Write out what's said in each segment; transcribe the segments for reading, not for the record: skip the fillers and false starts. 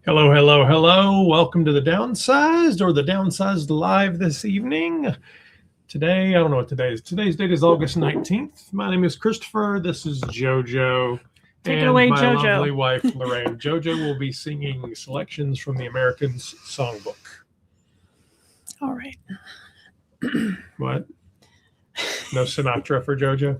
Hello, hello, hello. Welcome to the Downsized or the Downsized Live this evening. Today, I don't know what today is. Today's date is August 19th. My name is Christopher. This is JoJo. Take it away, my JoJo. lovely wife, Laraine. JoJo will be singing selections from the Americans Songbook. All right. What? No Sinatra for JoJo?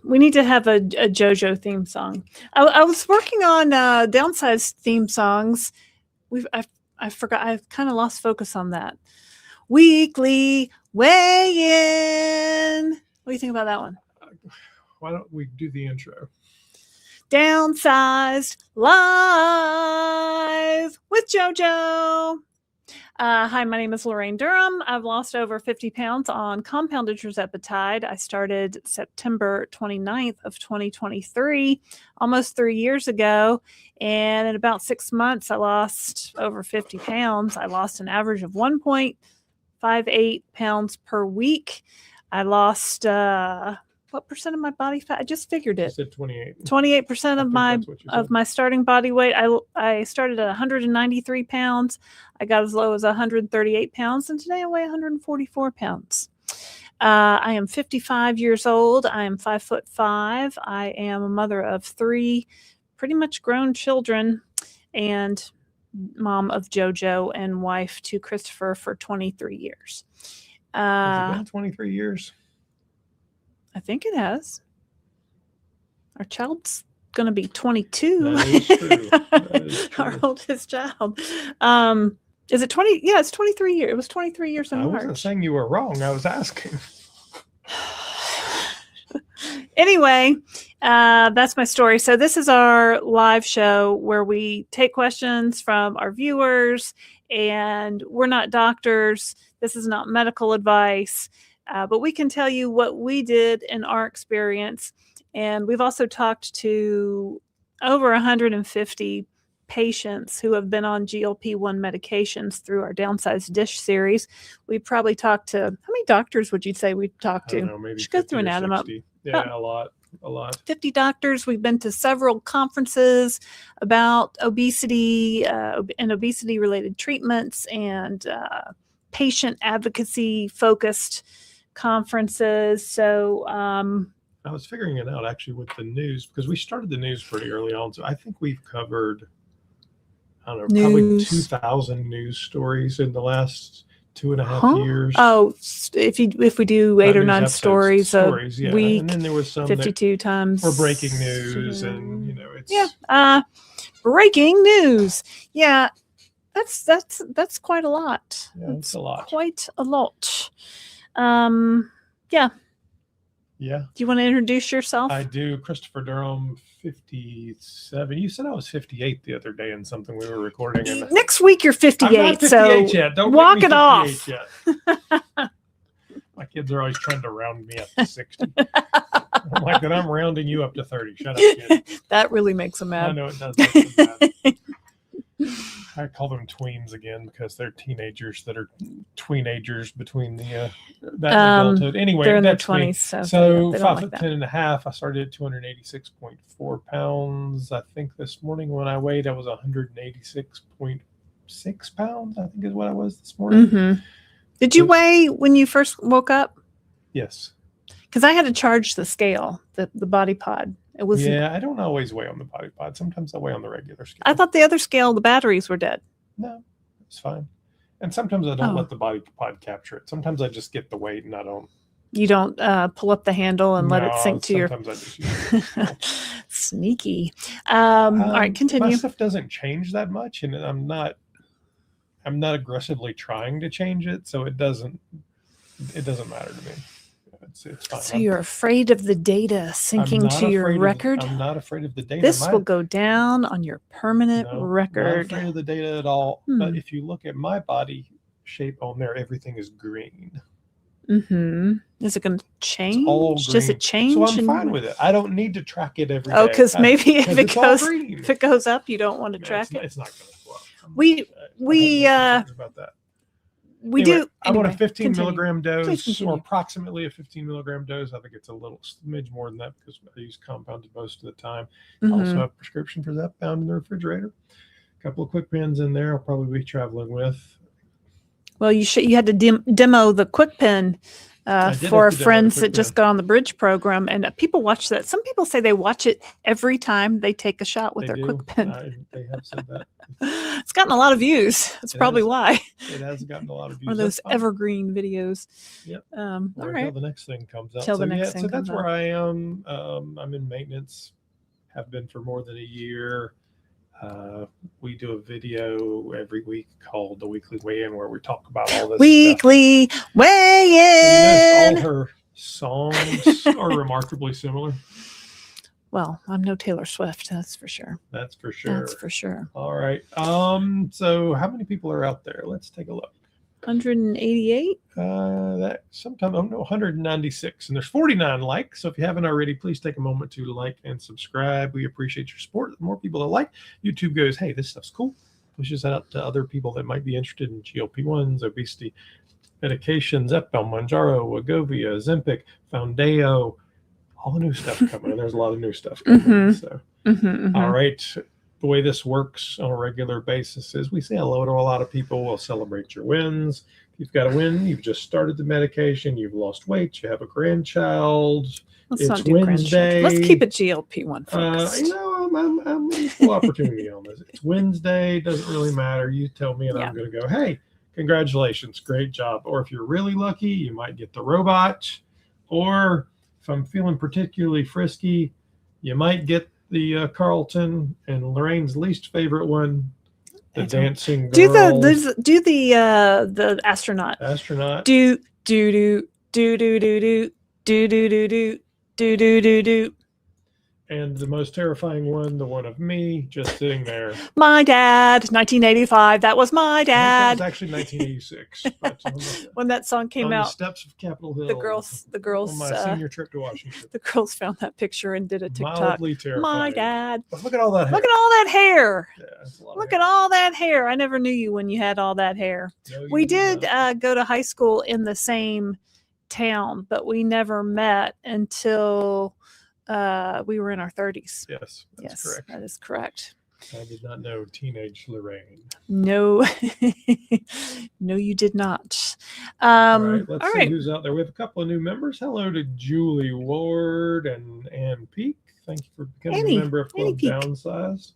We need to have a JoJo theme song. I was working on Downsized theme songs. I forgot. I've kind of lost focus on that. Weekly weigh-in. What do you think about that one? Why don't we do the intro? Downsized live with JoJo. Hi, my name is Laraine Durham. I've lost over 50 pounds on compounded tirzepatide. I started September 29th of 2023, almost 3 years ago. And in about 6 months, I lost over 50 pounds. I lost an average of 1.58 pounds per week. I lost, what percent of my body fat? I just figured it. You said 28. 28% of my starting body weight. I started at 193 pounds. I got as low as 138 pounds, and today I weigh 144 pounds. I am 55 years old. I am 5'5". I am a mother of 3 pretty much grown children and mom of JoJo and wife to Christopher for 23 years. Has it been 23 years? I think it has. Our child's going to be 22. That is true. That is true. Our oldest child. Is it 20? Yeah, it's 23 years. It was 23 years in March. I wasn't saying you were wrong. I was asking. Anyway, that's my story. So this is our live show where we take questions from our viewers, and we're not doctors. This is not medical advice. But we can tell you what we did in our experience. And we've also talked to over 150 patients who have been on GLP-1 medications through our Downsized Dish series. We probably talked to, how many doctors would you say we've talked to? I don't know, maybe just go through and add them up. Yeah, a lot. 50 doctors. We've been to several conferences about obesity and obesity-related treatments and patient advocacy focused conferences. So I was figuring it out actually with the news, because we started the news pretty early on. So I think we've covered, I don't know, probably 2,000 news stories in the last 2.5 years. Oh, if we do 8 or 9 stories a week, and then there was some 52 times for breaking news, and it's breaking news. Yeah, that's quite a lot. Yeah, it's a lot. Quite a lot. Yeah. Do you want to introduce yourself? I do. Christopher Durham, 57. You said I was 58 the other day in something we were recording. And next week you're 58. I'm not 58 so yet. Don't walk it off. Yet. My kids are always trying to round me up to 60. I'm like, that I'm rounding you up to 30. Shut up, kid. That really makes them mad. I know it does make them mad. I call them tweens again because they're teenagers that are tweenagers between the that and adulthood. Anyway, they're in their that's 20s. So 5'10.5". I started at 286.4 pounds. I think this morning when I weighed, I was 186.6 pounds. I think is what I was this morning. Mm-hmm. Did you weigh when you first woke up? Yes. Because I had to charge the scale, the body pod. It was. Yeah, I don't always weigh on the body pod. Sometimes I weigh on the regular scale. I thought the other scale, the batteries were dead. No, it's fine. And sometimes I don't let the body pod capture it. Sometimes I just get the weight and I don't. You don't pull up the handle and let it sink to your. Sometimes I just use it. Sneaky. All right, continue. My stuff doesn't change that much, and I'm not aggressively trying to change it, so it doesn't matter to me. It's fine. So you're afraid of the data sinking to your record? I'm not afraid of the data. This will go down on your permanent record. I'm not afraid of the data at all. But if you look at my body shape on there, everything is green. Mm-hmm. Is it going to change? It's all green. Does it change? So I'm fine with it. I don't need to track it every day. Oh, because maybe if it goes up, you don't want to track it. It's not going to go up. About that. I'm on a 15 milligram dose, or approximately a 15 milligram dose. I think it's a little smidge more than that because I use compounded most of the time. I also have a prescription for Zepbound in the refrigerator. A couple of quick pens in there I'll probably be traveling with. Well, you had to demo the quick pen for our friends that just got on the bridge program, and people watch that. Some people say they watch it every time they take a shot with their quick pen. They have said that. It's gotten a lot of views. That's probably why. It has gotten a lot of views. One of those evergreen videos. Yep. All right. Until the next thing comes out. So that's where I am. I'm in maintenance. Have been for more than a year. We do a video every week called the Weekly Weigh-In, where we talk about all this Weekly Weigh-In. All her songs are remarkably similar. Well, I'm no Taylor Swift, that's for sure. That's for sure. That's for sure. All right. So how many people are out there? Let's take a look. 188. That sometime 196, and there's 49 likes. So if you haven't already, please take a moment to like and subscribe. We appreciate your support. The more people that like, YouTube goes, hey, this stuff's cool. Pushes that out to other people that might be interested in GLP-1s, obesity medications, Zepbound, Mounjaro, Wegovy, Ozempic, Foundayo, all the new stuff coming. And there's a lot of new stuff coming. So, all right. The way this works on a regular basis is we say hello to a lot of people. We'll celebrate your wins. If you've got a win, you've just started the medication, you've lost weight, you have a grandchild. It's Wednesday. Let's keep it GLP-1 focused. I'm equal opportunity on this. It's Wednesday. Doesn't really matter. You tell me, and I'm going to go, hey, congratulations, great job. Or if you're really lucky, you might get the robot. Or if I'm feeling particularly frisky, you might get the Carlton and Lorraine's least favorite one, the dancing girl. Do the astronaut. Do do do do do do do do do do do do do do. And the most terrifying one, the one of me just sitting there. My dad, 1985. That was my dad. That was actually 1986. But when that song came out, the steps of Capitol Hill. The girls. On my senior trip to Washington. The girls found that picture and did a TikTok. Mildly terrifying. My dad. But look at all that hair. Look at all that hair. Yeah, that's a lot look at all that hair. I never knew you when you had all that hair. No, we did go to high school in the same town, but we never met until we were in our 30s. Yes, that's correct. That is correct. I did not know teenage Laraine. No, no, you did not. All right, let's see who's out there. We have a couple of new members. Hello to Julie Ward and Ann Peak. Thank you for becoming a member of Club Downsized.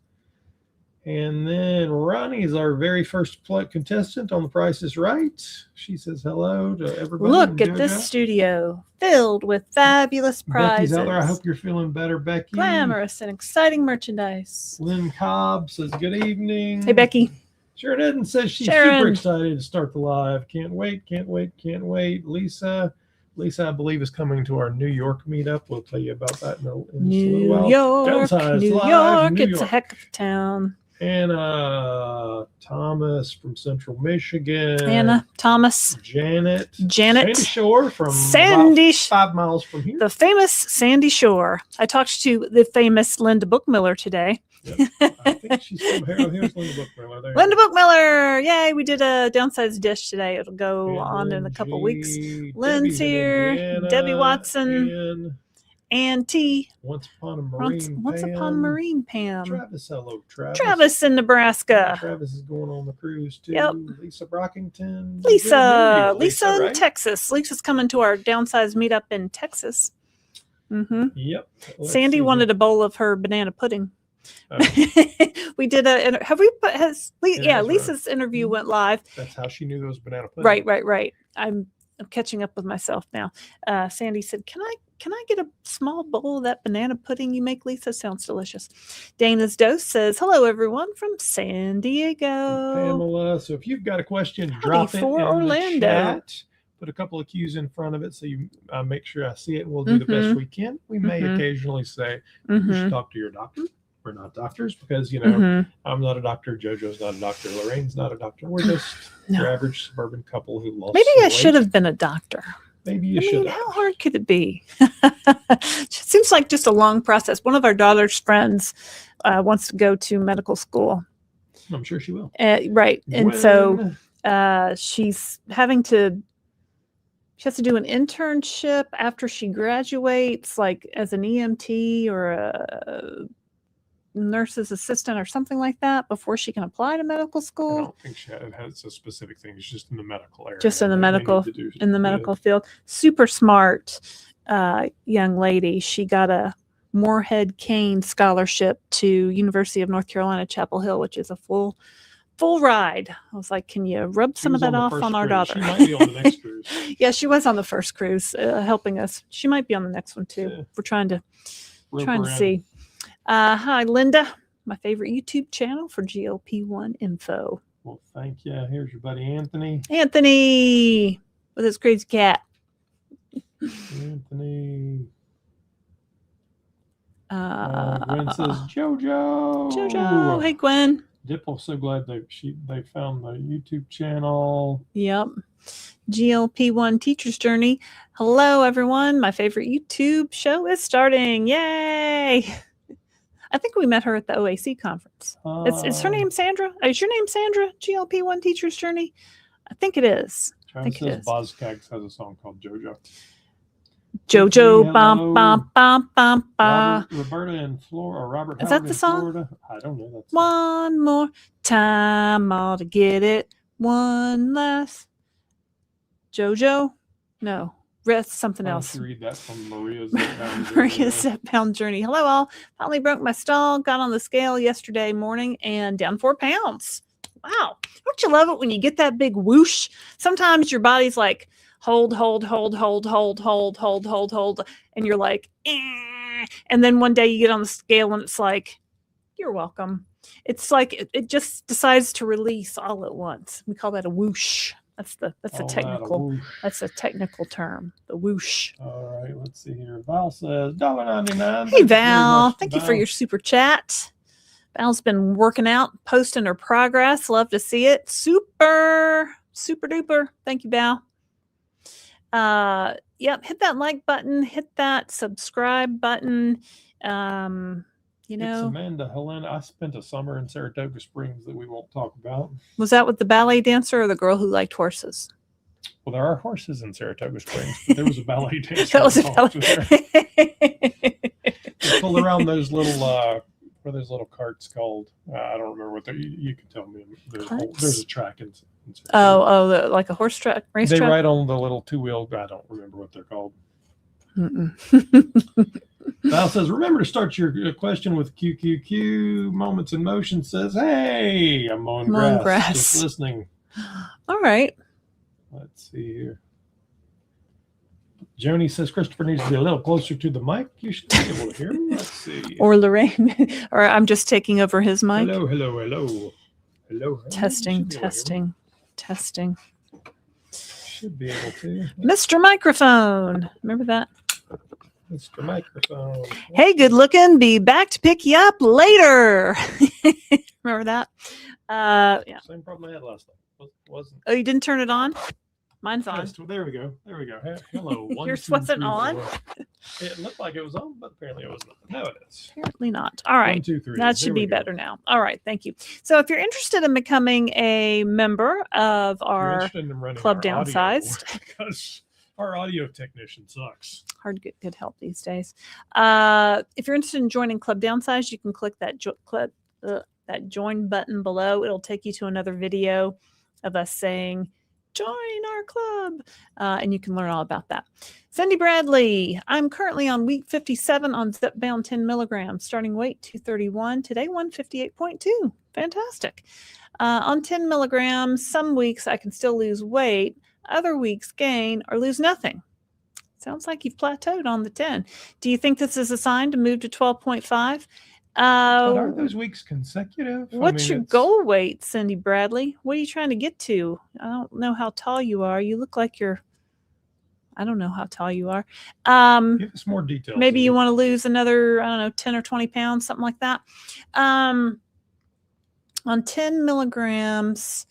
And then Ronnie is our very first contestant on The Price is Right. She says hello to everybody. Look at this studio filled with fabulous prizes. Becky's out there. I hope you're feeling better, Becky. Glamorous and exciting merchandise. Lynn Cobb says good evening. Hey, Becky. Sharon Eden says she's super excited to start the live. Can't wait, can't wait, can't wait. Lisa, I believe, is coming to our New York meetup. We'll tell you about that in a little while. New York. It's a heck of a town. Anna Thomas from Central Michigan. Anna Thomas. Janet. Sandy Shore from 5 miles from here. The famous Sandy Shore. I talked to the famous Linda Bookmiller today. Yep. I think she's from here. Here's Linda Bookmiller. Linda Bookmiller. Yay, we did a Downsized dish today. It'll go on in a couple of weeks. Lynn's here. Indiana, Debbie Watson. And T. Once Upon a Marine Pam. Travis, hello, Travis. Travis in Nebraska. Travis is going on the cruise too. Yep. Lisa Brockington. Lisa in Texas. Lisa's coming to our Downsized meetup in Texas. Mm-hmm. Yep. Sandy wanted a bowl of her banana pudding. We did Lisa's interview went live. That's how she knew those banana pudding. Right. I'm catching up with myself now. Sandy said, Can I get a small bowl of that banana pudding you make, Lisa? Sounds delicious. Dana's Dose says, hello, everyone from San Diego. Pamela, so if you've got a question, drop it in Orlando. The chat. Put a couple of Q's in front of it so you make sure I see it, and we'll do the best we can. We may occasionally say, you should talk to your doctor. We're not doctors because, I'm not a doctor. JoJo's not a doctor. Lorraine's not a doctor. We're just your average suburban couple who lost Maybe I weight. should have been a doctor. Maybe you should. How hard could it be? It seems like just a long process. One of our daughter's friends wants to go to medical school. I'm sure she will. Right. And so she has to do an internship after she graduates, like as an EMT or nurse's assistant or something like that before she can apply to medical I school. don't think it has a specific thing. It's just in the medical area. Just in the They medical need to do- in the yeah. medical field. Super smart young lady. She got a Moorhead Kane scholarship to University of North Carolina, Chapel Hill, which is a full ride. I was like, can you rub some of that off on our daughter? She might be on the next cruise. Yeah, she was on the first cruise helping us. She might be on the next one too. Yeah. We're trying to Rope her in. see. Hi, Linda, my favorite YouTube channel for GLP-1 info. Well, thank you. Here's your buddy Anthony. Anthony with his crazy cat. Anthony. Gwen says JoJo. JoJo. Hey, Gwen. Dipple, so glad they found the YouTube channel. Yep. GLP-1 Teacher's Journey. Hello, everyone. My favorite YouTube show is starting. Yay! I think we met her at the OAC conference. Is her name Sandra? Is your name Sandra? GLP-1 Teacher's Journey? I think it is. Travis says Bozcags has a song called JoJo. JoJo, bum, bum, bum, bum, bum. Roberta in Florida, or Robert Is Howard that the in song? Florida. I don't know. That's One more time, all to get it. One last. JoJo? No. That's something else. Read that from Maria's Zepbound Maria's Zepbound Journey. Hello, all. Finally broke my stall. Got on the scale yesterday morning and down 4 pounds. Wow. Don't you love it when you get that big whoosh? Sometimes your body's like, hold, and you're like, eh. And then one day you get on the scale and it's like, you're welcome. It's like it just decides to release all at once. We call that a whoosh. That's a technical term. The whoosh. All right, let's see here. Val says $1.99. Hey Val, thank you for your super chat. Val's been working out, posting her progress. Love to see it. Super duper. Thank you, Val. Yep, hit that like button, hit that subscribe button. It's Amanda Helena. I spent a summer in Saratoga Springs that we won't talk about. Was that with the ballet dancer or the girl who liked horses? Well, there are horses in Saratoga Springs, but there was a ballet dancer. That was a ballet. They pulled around those little what are those little carts called? I don't remember what they're. You can tell me. There's a track in like a horse track, race they track? ride on the little two-wheel. I don't remember what they're called. Val says, remember to start your question with QQQ. Moments in Motion says, hey, I'm mowing grass. Just listening. All right. Let's see here. Joni says Christopher needs to be a little closer to the mic. You should be able to hear me. Let's see. Or Laraine. Or I'm just taking over his mic. Hello. Testing. Should be able to. Mr. Microphone. Remember that? Mr. Microphone. Hey, good looking. Be back to pick you up later. Remember that? Yeah. Same problem I had last night. Wasn't. Oh, you didn't turn it on? Mine's on. There we go. Hello. Yours wasn't on? It looked like it was on, but apparently it was not. No, it is. Apparently not. All right. 1, 2, 3. That should be better now. All right. Thank you. So if you're interested in becoming a member of our Club Downsized. Because our audio technician sucks. Hard to get good help these days. If you're interested in joining Club Downsized, you can click that join button below. It'll take you to another video of us saying, join our club, and you can learn all about that. Cindy Bradley, I'm currently on week 57 on Zepbound 10 milligrams, starting weight 231, today 158.2. Fantastic. On 10 milligrams, some weeks I can still lose weight, other weeks gain or lose nothing. Sounds like you've plateaued on the 10. Do you think this is a sign to move to 12.5? But aren't those weeks consecutive? What's your goal weight, Cindy Bradley? What are you trying to get to? I don't know how tall you are. You look like I don't know how tall you are. Give us more details. Maybe you want to lose another, 10 or 20 pounds, something like that. On 10 milligrams,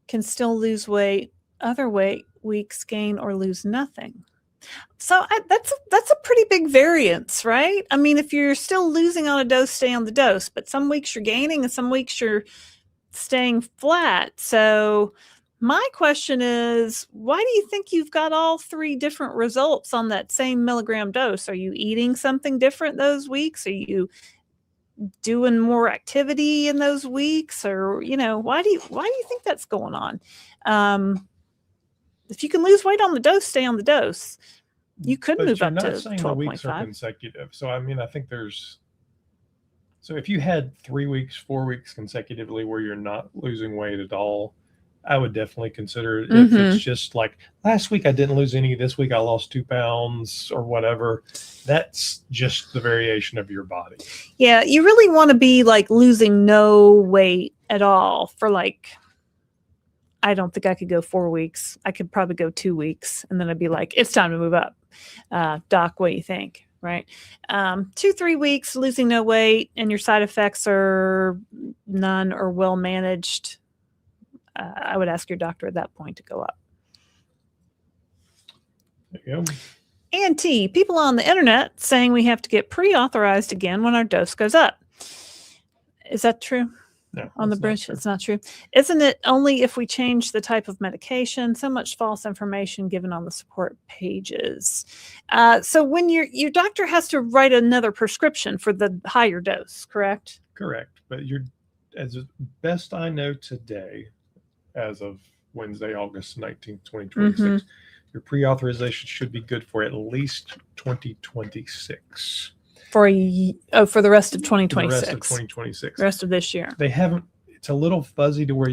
can still lose weight. Other weeks gain or lose nothing. So that's a pretty big variance, right? I mean, if you're still losing on a dose, stay on the dose. But some weeks you're gaining and some weeks you're staying flat. So my question is, why do you think you've got all 3 different results on that same milligram dose? Are you eating something different those weeks? Are you doing more activity in those weeks, or why do you think that's going on? If you can lose weight on the dose, stay on the dose. You could move up to 12.5. You're not saying the weeks are consecutive. So I mean, I think so if you had 3 weeks, 4 weeks consecutively where you're not losing weight at all, I would definitely consider it. If it's just like last week I didn't lose any, this week I lost 2 pounds or whatever, that's just the variation of your body. Yeah, you really want to be like losing no weight at all for like, I don't think I could go 4 weeks. I could probably go 2 weeks, and then I'd be like, it's time to move up. Doc, what do you think? Right? 2-3 weeks losing no weight and your side effects are none or well managed. I would ask your doctor at that point to go up. There you go. And T, people on the internet saying we have to get pre-authorized again when our dose goes up. Is that true? No, on the bridge, it's not true. Isn't it only if we change the type of medication? So much false information given on the support pages. So when your doctor has to write another prescription for the higher dose, correct? Correct. But as best I know today, as of Wednesday, August 19th, 2026, your pre-authorization should be good for at least 2026. For the rest of 2026. The rest of 2026. The rest of this year. They haven't. It's a little fuzzy to where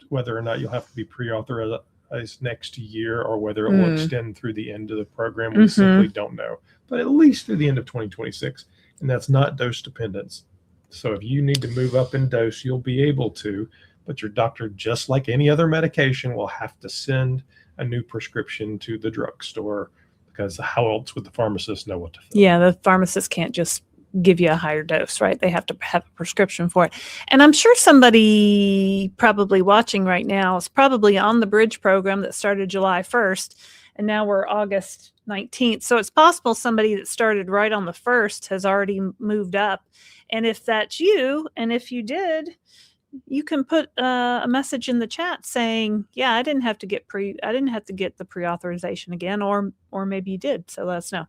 whether or not you'll have to be pre-authorized next year, or whether it will extend through the end of the program. We simply don't know. But at least through the end of 2026, and that's not dose dependent. So if you need to move up in dose, you'll be able to. But your doctor, just like any other medication, will have to send a new prescription to the drugstore, because how else would the pharmacist know what to fill? Yeah, the pharmacist can't just give you a higher dose, right? They have to have a prescription for it. And I'm sure somebody probably watching right now is probably on the bridge program that started July 1st, and now we're August 19th. So it's possible somebody that started right on the 1st has already moved up. And if that's you, and if you did, you can put a message in the chat saying, yeah, I didn't have to get the pre-authorization again, or maybe you did. So let us know.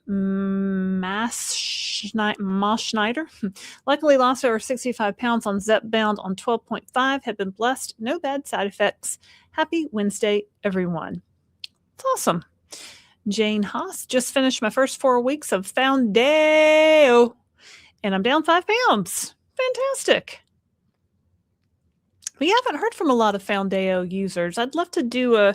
Ma Schneider luckily lost over 65 pounds on Zepbound on 12.5, have been blessed, no bad side effects. Happy Wednesday, everyone. It's awesome. Jane Haas, just finished my first 4 weeks of Foundayo, and I'm down 5 pounds. Fantastic. We haven't heard from a lot of Foundayo users. I'd love to do a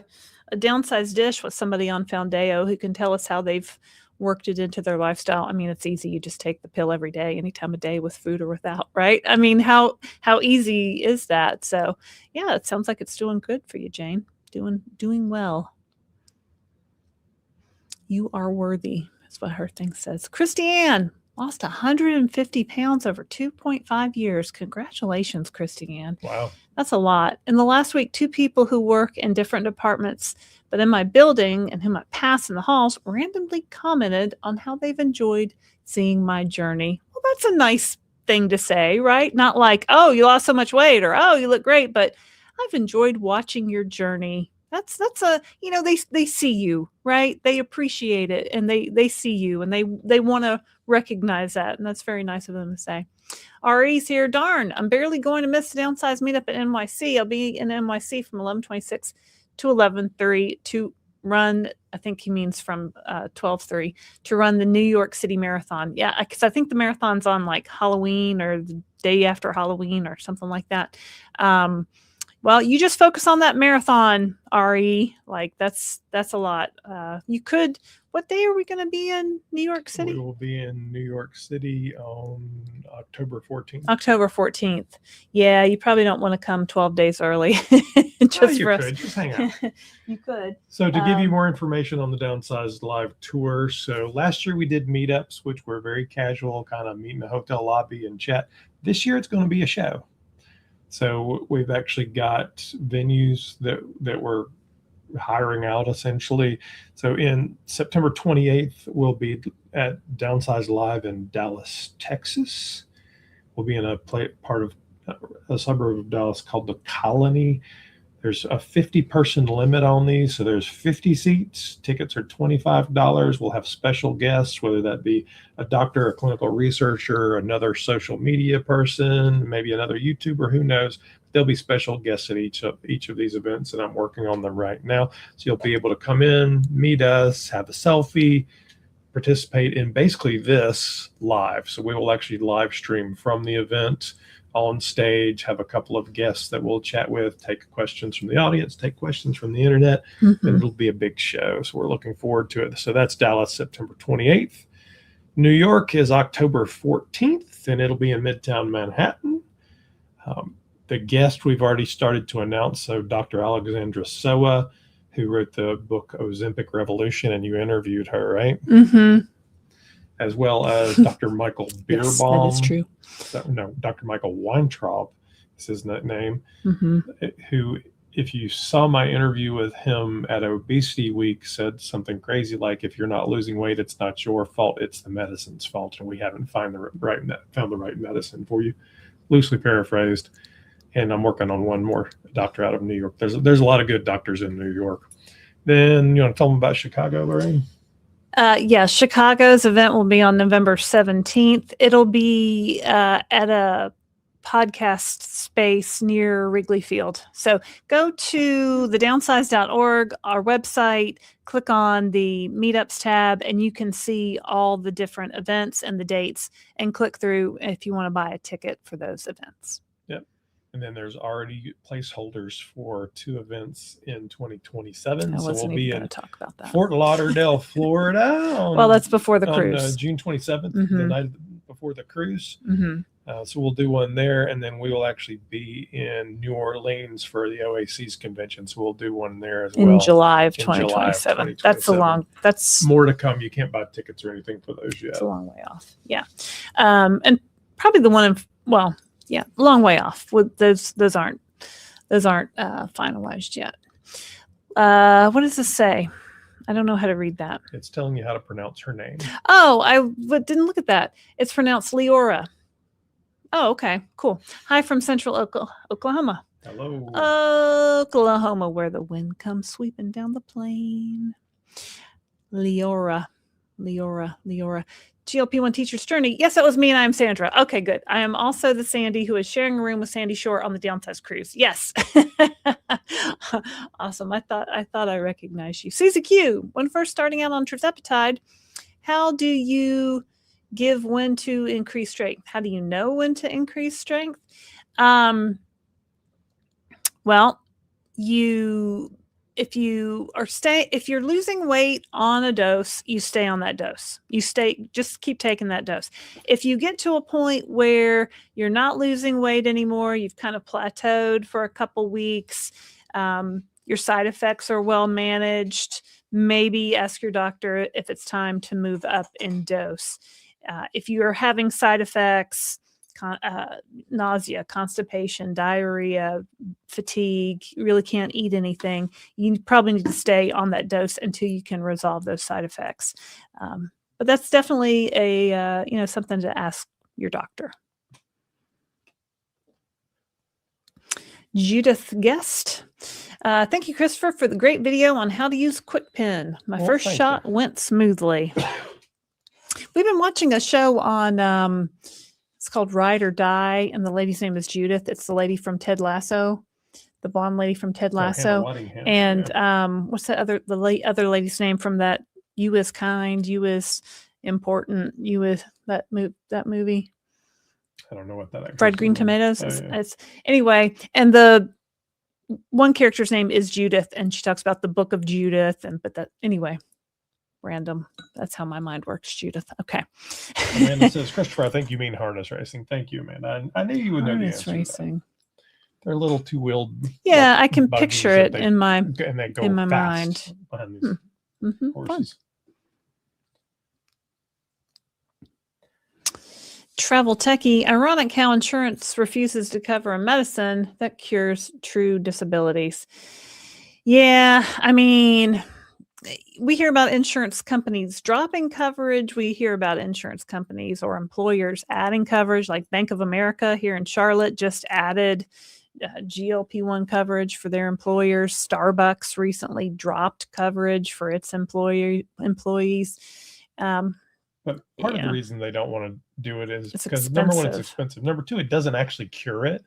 downsized dish with somebody on Foundayo who can tell us how they've worked it into their lifestyle. I mean, it's easy. You just take the pill every day, any time of day, with food or without, right? I mean, how easy is that? So yeah, it sounds like it's doing good for you, Jane. Doing well. You are worthy. That's what her thing says. Christiane lost 150 pounds over 2.5 years. Congratulations, Christiane. Wow. That's a lot. In the last week, 2 people who work in different departments, but in my building and whom I pass in the halls, randomly commented on how they've enjoyed seeing my journey. Well, that's a nice thing to say, right? Not like, oh, you lost so much weight, or, oh, you look great, but I've enjoyed watching your journey. That's they see you, right? They appreciate it, and they see you, and they want to recognize that, and that's very nice of them to say. RE's here. Darn, I'm barely going to miss the Downsized meetup at NYC. I'll be in NYC from 11:26 to 11:30 to run, I think he means from 12:30 to run the New York City Marathon. Yeah, because I think the marathon's on like Halloween or the day after Halloween or something like that. Well, you just focus on that marathon, RE. Like that's a lot. You could. What day are we going to be in New York City? We will be in New York City on October 14th. October 14th. Yeah, you probably don't want to come 12 days early. Just hang out. You could. So to give you more information on the Downsized live tour. So last year we did meetups, which were very casual, kind of meet in the hotel lobby and chat. This year it's going to be a show. So we've actually got venues that we're hiring out essentially. So in September 28th, we'll be at Downsized Live in Dallas, Texas. We'll be in a part of a suburb of Dallas called the Colony. There's a 50-person limit on these, so there's 50 seats. Tickets are $25. We'll have special guests, whether that be a doctor, a clinical researcher, another social media person, maybe another YouTuber, who knows. There'll be special guests at each of these events, and I'm working on them right now. So you'll be able to come in, meet us, have a selfie, participate in basically this live. So we will actually live stream from the event on stage, have a couple of guests that we'll chat with, take questions from the audience, take questions from the internet, and it'll be a big show. So we're looking forward to it. So that's Dallas, September 28th. New York is October 14th, and it'll be in Midtown Manhattan. The guest we've already started to announce, so Dr. Alexandra Soa, who wrote the book Ozempic Revolution, and you interviewed her, right? As well as Dr. Michael Beerbaum. Yes, that is true. No, Dr. Michael Weintraub is his name, who, if you saw my interview with him at Obesity Week, said something crazy like, if you're not losing weight, it's not your fault, it's the medicine's fault, and we haven't found the right medicine for you. Loosely paraphrased. And I'm working on one more doctor out of New York. There's a lot of good doctors in New York. Then you want to tell them about Chicago, Laraine? Yeah, Chicago's event will be on November 17th. It'll be at a podcast space near Wrigley Field. So go to thedownsized.org, our website, click on the meetups tab, and you can see all the different events and the dates, and click through if you want to buy a ticket for those events. Yep. And then there's already placeholders for 2 events in 2027. So we'll be in talk about that. Fort Lauderdale, Florida. Well, that's before the cruise. On June 27th, the night before the cruise. So we'll do one there, and then we will actually be in New Orleans for the OAC's convention. So we'll do one there as well. In July of 2027. That's more to come. You can't buy tickets or anything for those yet. It's a long way off. Yeah. And probably the one a long way off. With those aren't finalized yet. What does this say? I don't know how to read that. It's telling you how to pronounce her name. Oh, I didn't look at that. It's pronounced Leora. Oh, okay, cool. Hi from Central Oklahoma. Hello. Oklahoma, where the wind comes sweeping down the plain. Leora. GLP-1 teacher's journey. Yes, that was me, and I'm Sandra. Okay, good. I am also the Sandy who is sharing a room with Sandy Shore on the Downsized cruise. Yes. Awesome. I thought I recognized you. Susie Q, when first starting out on tirzepatide, how do you give when to increase strength? How do you know when to increase strength? Well, if you're losing weight on a dose, you stay on that dose. Just keep taking that dose. If you get to a point where you're not losing weight anymore, you've kind of plateaued for a couple weeks, your side effects are well managed, maybe ask your doctor if it's time to move up in dose. If you're having side effects, nausea, constipation, diarrhea, fatigue, you really can't eat anything, you probably need to stay on that dose until you can resolve those side effects. But that's definitely something to ask your doctor. Judith Guest. Thank you, Christopher, for the great video on how to use QuickPen. My first shot went smoothly. We've been watching a show on it's called Ride or Die, and the lady's name is Judith. It's the lady from Ted Lasso, the blonde lady from Ted Lasso. And what's that other lady's name from that You Is Kind, You Is Important, You Is that movie? I don't know what that is. Fried Green Tomatoes. It's anyway, and the one character's name is Judith, and she talks about the book of Judith, anyway. Random. That's how my mind works, Judith. Okay. Amanda says, Christopher, I think you mean harness racing. Thank you, Amanda. I knew you would know the answer. Harness racing. They're little two-wheeled. Yeah, I can picture it in my mind. Horses. Fun. Travel Techie. Ironic how insurance refuses to cover a medicine that cures true disabilities. Yeah, I mean, we hear about insurance companies dropping coverage. We hear about insurance companies or employers adding coverage, like Bank of America here in Charlotte just added GLP-1 coverage for their employers. Starbucks recently dropped coverage for its employees. But part of the reason they don't want to do it is it's because expensive. number one, it's expensive. Number two, it doesn't actually cure it.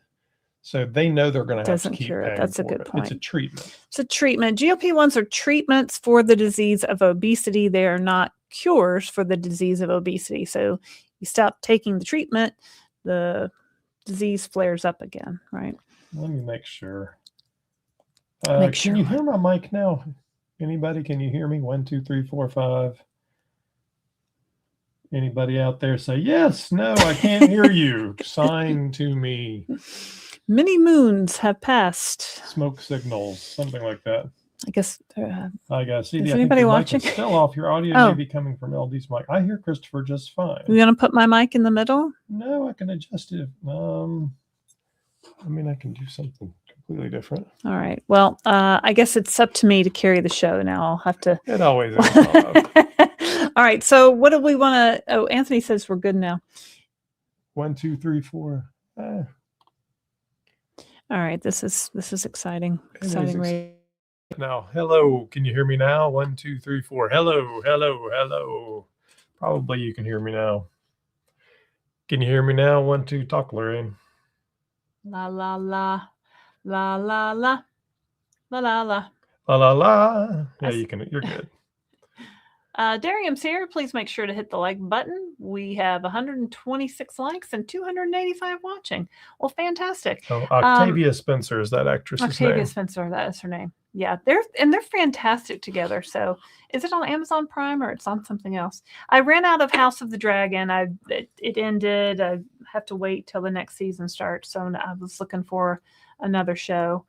So they know they're going to have to keep paying for it. That's a good point. It's a treatment. It's a treatment. GLP-1s are treatments for the disease of obesity. They are not cures for the disease of obesity. So you stop taking the treatment, the disease flares up again, right? Let me make sure. Can you hear my mic now? Anybody? Can you hear me? 1, 2, 3, 4, 5. Anybody out there say, yes, no, I can't hear you. Sign to me. Many moons have passed. Smoke signals, something like that. I guess. I guess. CD, is anybody watching? Mic is still off. Your audio may be coming from LD's mic. I hear Christopher just fine. You want to put my mic in the middle? No, I can adjust it. I mean, I can do something completely different. All right. Well, I guess it's up to me to carry the show now. I'll have to. It always is. All right. So what do we want to? Oh, Anthony says we're good now. 1, 2, 3, 4. All right. This is exciting. Exciting. Now, hello. Can you hear me now? 1, 2, 3, 4. Hello, hello, hello. Probably you can hear me now. Can you hear me now? 1, 2. Talk, Laraine. La la la, la la la, la la la, la la la. Yeah, you can. You're good. Darium's here. Please make sure to hit the like button. We have 126 likes and 285 watching. Well, fantastic. Oh, Octavia Spencer is that actress's name. Octavia Spencer, that is her name. Yeah, they're fantastic together. So, is it on Amazon Prime or it's on something else? I ran out of House of the Dragon. It ended. I have to wait till the next season starts. So I was looking for another show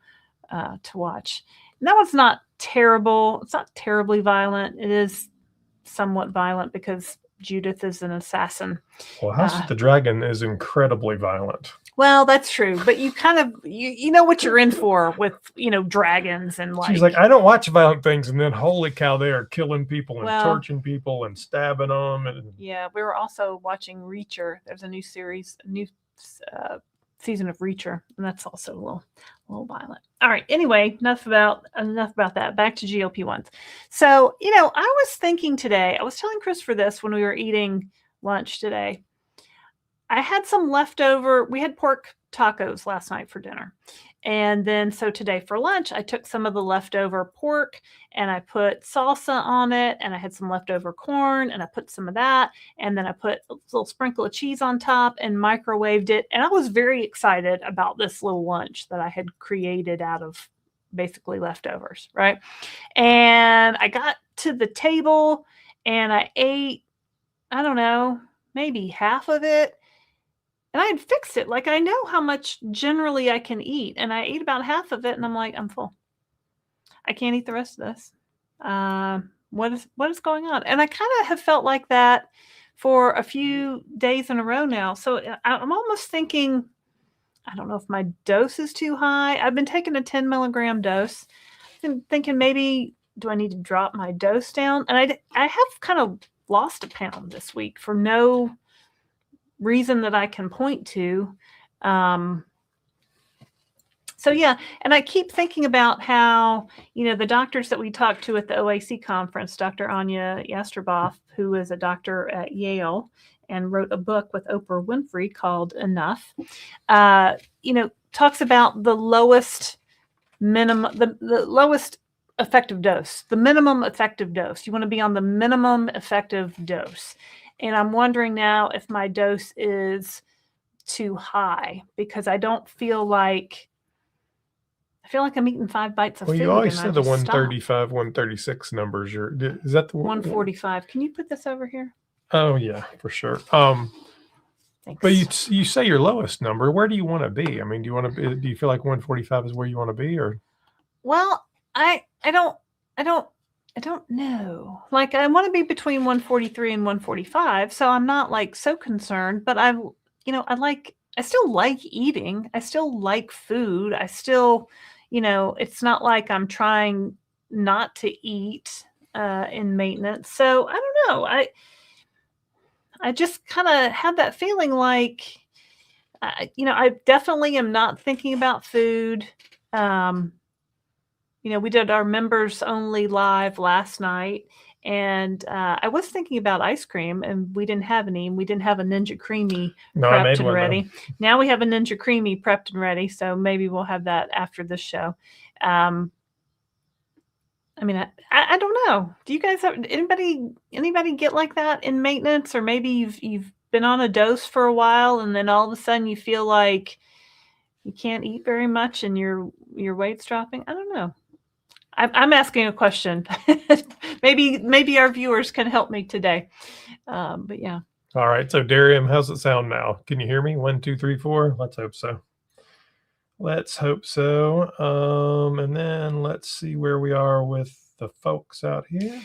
to watch. And that one's not terrible. It's not terribly violent. It is somewhat violent because Judith is an assassin. Well, House of the Dragon is incredibly violent. Well, that's true, but you kind of you know what you're in for with dragons and like. She's like, I don't watch violent things, and then holy cow, they are killing people and torching people and stabbing them. And yeah, we were also watching Reacher. There's a new series, a new season of Reacher, and that's also a little violent. All right. Anyway, enough about that. Back to GLP-1s. So I was thinking today. I was telling Christopher this when we were eating lunch today. I had some leftover. We had pork tacos last night for dinner. And then so today for lunch, I took some of the leftover pork and I put salsa on it. And I had some leftover corn and I put some of that. And then I put a little sprinkle of cheese on top and microwaved it. And I was very excited about this little lunch that I had created out of basically leftovers, right? And I got to the table and I ate, I don't know, maybe half of it. And I had fixed it. Like I know how much generally I can eat. And I ate about half of it and I'm like, I'm full. I can't eat the rest of this. What is going on? And I kind of have felt like that for a few days in a row now. So I'm almost thinking, I don't know if my dose is too high. I've been taking a 10 milligram dose. I've been thinking maybe, do I need to drop my dose down? And I have kind of lost a pound this week for no reason that I can point to. So yeah, and I keep thinking about how, the doctors that we talked to at the OAC conference, Dr. Anya Yastreboff, who is a doctor at Yale and wrote a book with Oprah Winfrey called Enough, talks about the lowest minimum, the lowest effective dose, the minimum effective dose. You want to be on the minimum effective dose. And I'm wondering now if my dose is too high because I feel like I'm eating 5 bites of food. Well, you always said the 135, 136 numbers. Is that the 145? Can you put this over here? Oh yeah, for sure. Thanks. But you say your lowest number. Where do you want to be? I mean, do you feel like 145 is where you want to be, or? Well, I don't know. Like I want to be between 143 and 145, so I'm not like so concerned, but I still like eating. I still like food. I still, it's not like I'm trying not to eat in maintenance. So I don't know. I just kind of had that feeling like I definitely am not thinking about food. We did our members only live last night, and I was thinking about ice cream, and we didn't have any, and we didn't have a Ninja Creamy prepped and ready. Though. Now we have a Ninja Creamy prepped and ready, so maybe we'll have that after this show. I don't know. Do you guys have anybody get like that in maintenance, or maybe you've been on a dose for a while, and then all of a sudden you feel like you can't eat very much, and your weight's dropping? I don't know. I'm asking a question. maybe our viewers can help me today. But yeah. All right. So Darium, how's it sound now? Can you hear me? 1, 2, 3, 4. Let's hope so. Let's hope so. And then let's see where we are with the folks out here.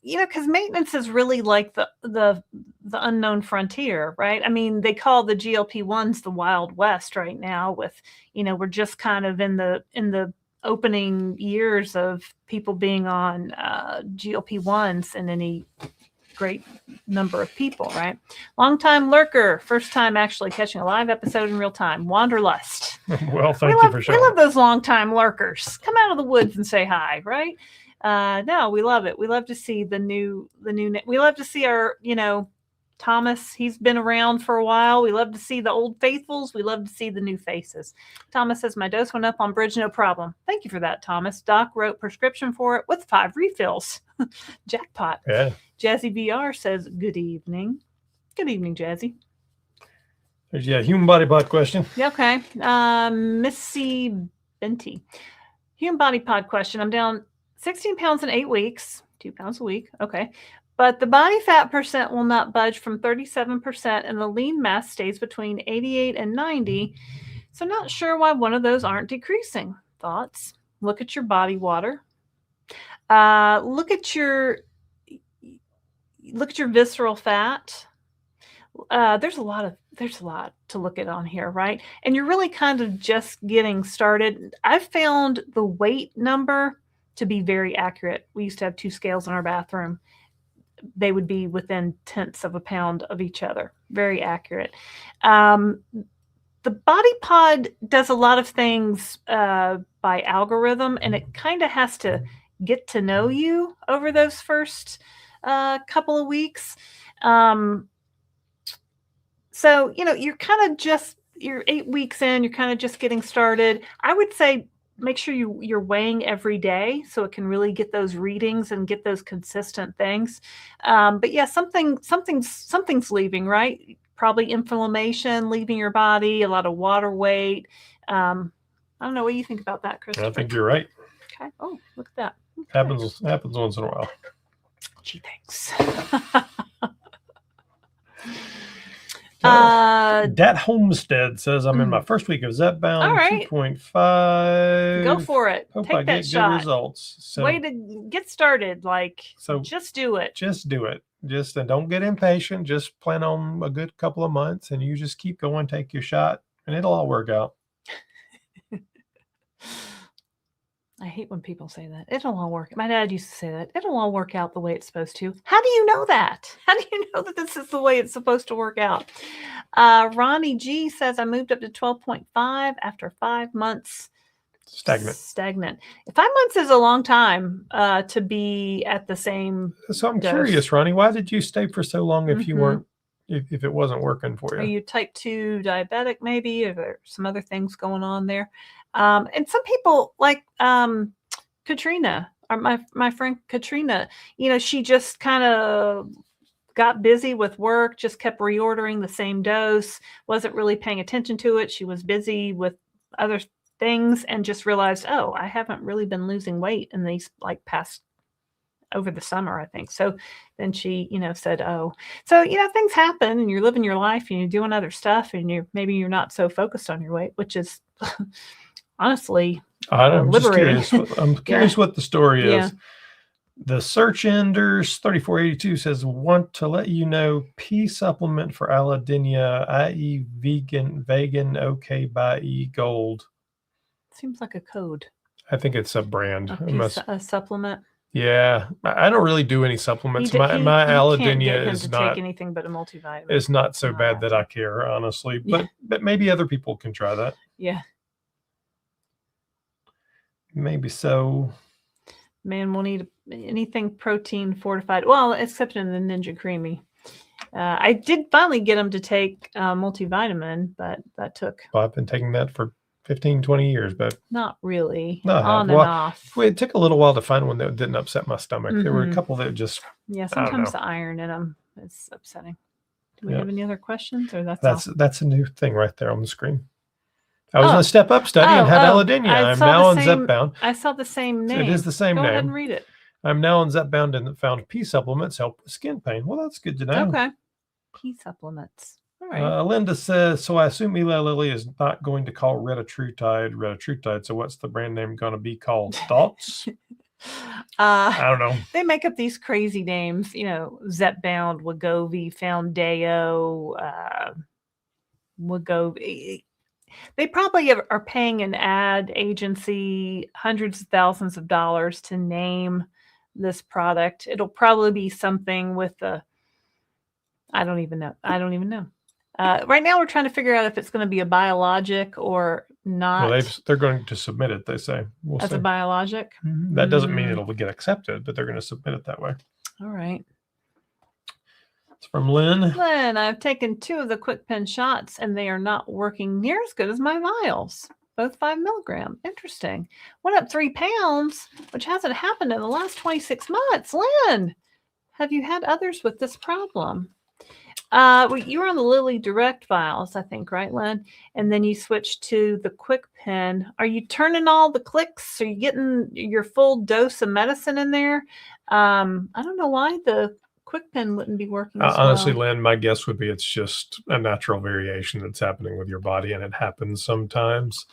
Because maintenance is really like the unknown frontier, right? I mean, they call the GLP-1s the Wild West right now. With we're just kind of in the opening years of people being on GLP-1s and any great number of people, right? Long-time lurker, first time actually catching a live episode in real time. Wanderlust. Well, thank you for sharing. We love those long-time lurkers. Come out of the woods and say hi, right? No, we love it. We love to see the new. We love to see our, Thomas, he's been around for a while. We love to see the old faithfuls. We love to see the new faces. Thomas says, my dose went up on bridge, no problem. Thank you for that, Thomas. Doc wrote prescription for it with 5 refills. Jackpot. Yeah. Jazzy VR says, good evening. Good evening, Jazzy. There's human body pod question. Yeah, okay. Missy Benty. Human body pod question. I'm down 16 pounds in 8 weeks, 2 pounds a week. Okay. But the body fat percent will not budge from 37%, and the lean mass stays between 88 and 90. So not sure why one of those aren't decreasing. Thoughts? Look at your body water. Look at your visceral fat. There's a lot to look at on here, right? And you're really kind of just getting started. I've found the weight number to be very accurate. We used to have 2 scales in our bathroom. They would be within tenths of a pound of each other. Very accurate. The body pod does a lot of things by algorithm, and it kind of has to get to know you over those first couple of weeks. So, you're 8 weeks in, you're kind of just getting started. I would say make sure you're weighing every day so it can really get those readings and get those consistent things. But yeah, something's leaving, right? Probably inflammation leaving your body, a lot of water weight. I don't know what you think about that, Christopher. I think you're right. Okay. Oh, look at that. Okay. Happens once in a while. Gee, thanks. Dat Homestead says, I'm in my first week of Zepbound. All right. 2.5. Go for it. Hope Take I that get shot. good results. So, way to get started. Just do it. Just do it. And don't get impatient. Just plan on a good couple of months, and you just keep going, take your shot, and it'll all work out. I hate when people say that. It'll all work. My dad used to say that. It'll all work out the way it's supposed to. How do you know that? How do you know that this is the way it's supposed to work out? Ronnie G says, I moved up to 12.5 after 5 months. Stagnant. 5 months is a long time to be at the same So I'm dose. curious, Ronnie, why did you stay for so long if you weren't, if it wasn't working for you? Are you type 2 diabetic maybe? Are there some other things going on there? And some people like Katrina, or my friend Katrina, she just kind of got busy with work, just kept reordering the same dose, wasn't really paying attention to it. She was busy with other things and just realized, oh, I haven't really been losing weight in these past over the summer, I think. So then she, said, oh, so, things happen and you're living your life and you're doing other stuff and maybe you're not so focused on your weight, which is honestly liberating. I'm curious what the story is. The search enders 3482 says, want to let you know, pea supplement for allodynia, i.e. vegan, okay, by E gold. Seems like a code. I think it's a brand. A supplement. Yeah, I don't really do any supplements. My You can't allodynia get him is to not take anything but a multivitamin. is not so Not bad that I often. care, honestly. Yeah. But maybe other people can try that. Yeah. Maybe so. Man, we'll need anything protein fortified. Well, except in the Ninja Creamy. I did finally get him to take multivitamin, but that took... Well, I've been taking that for 15, 20 years, but not really. no, On well, and off. it took a little while to find one that didn't upset my stomach. There were a Mhm. couple that just... Yeah, I don't sometimes know. the iron in them is upsetting. Do we Yeah. have any other questions, or that's all? That's a new thing right there on the screen. I was in a Step Up study and had allodynia. I'm now on Zepbound. I saw the same name. It is the same Go name. ahead and read it. I'm now on Zepbound and found pea supplements help with skin pain. Well, that's good to know. Okay. Pea supplements. All right. Linda says, so I assume Eli Lilly is not going to call retatrutide. So what's the brand name going to be called? Thoughts? I don't know. They make up these crazy names, Zepbound, Wegovy, Foundayo, Wegovy. They probably are paying an ad agency hundreds of thousands of dollars to name this product. It'll probably be something with I don't even know. Right now, we're trying to figure out if it's going to be a biologic or not. Well, they're going to submit it, they say. We'll as see. a biologic. Mm-hmm. That doesn't mean it'll get accepted, but they're going to submit it that way. All right. It's from Lynn. Lynn, I've taken 2 of the quick pen shots, and they are not working near as good as my vials. Both 5 milligram. Interesting. Went up 3 pounds, which hasn't happened in the last 26 months. Lynn, have you had others with this problem? You were on the Lilly Direct vials, I think, right, Lynn? And then you switched to the Quick Pen. Are you turning all the clicks? Are you getting your full dose of medicine in there? I don't know why the Quick Pen wouldn't be working as honestly, well. Lynn, my guess would be it's just a natural variation that's happening with your body, and it happens sometimes,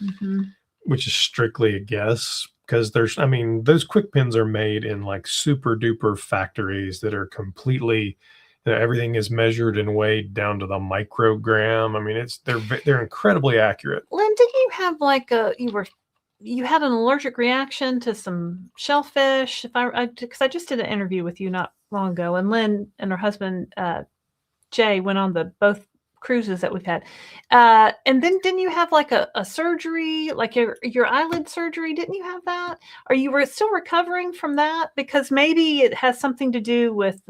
which is strictly a guess. Because those Quick Pens are made in like super duper factories that are completely... everything is measured and weighed down to the microgram. I mean, they're incredibly accurate. Lynn, did you have you had an allergic reaction to some shellfish? Because I just did an interview with you not long ago, and Lynn and her husband Jay went on both cruises that we've had. And then didn't you have like a surgery, like your eyelid surgery? Didn't you have that? Or you were still recovering from that? Because maybe it has something to do with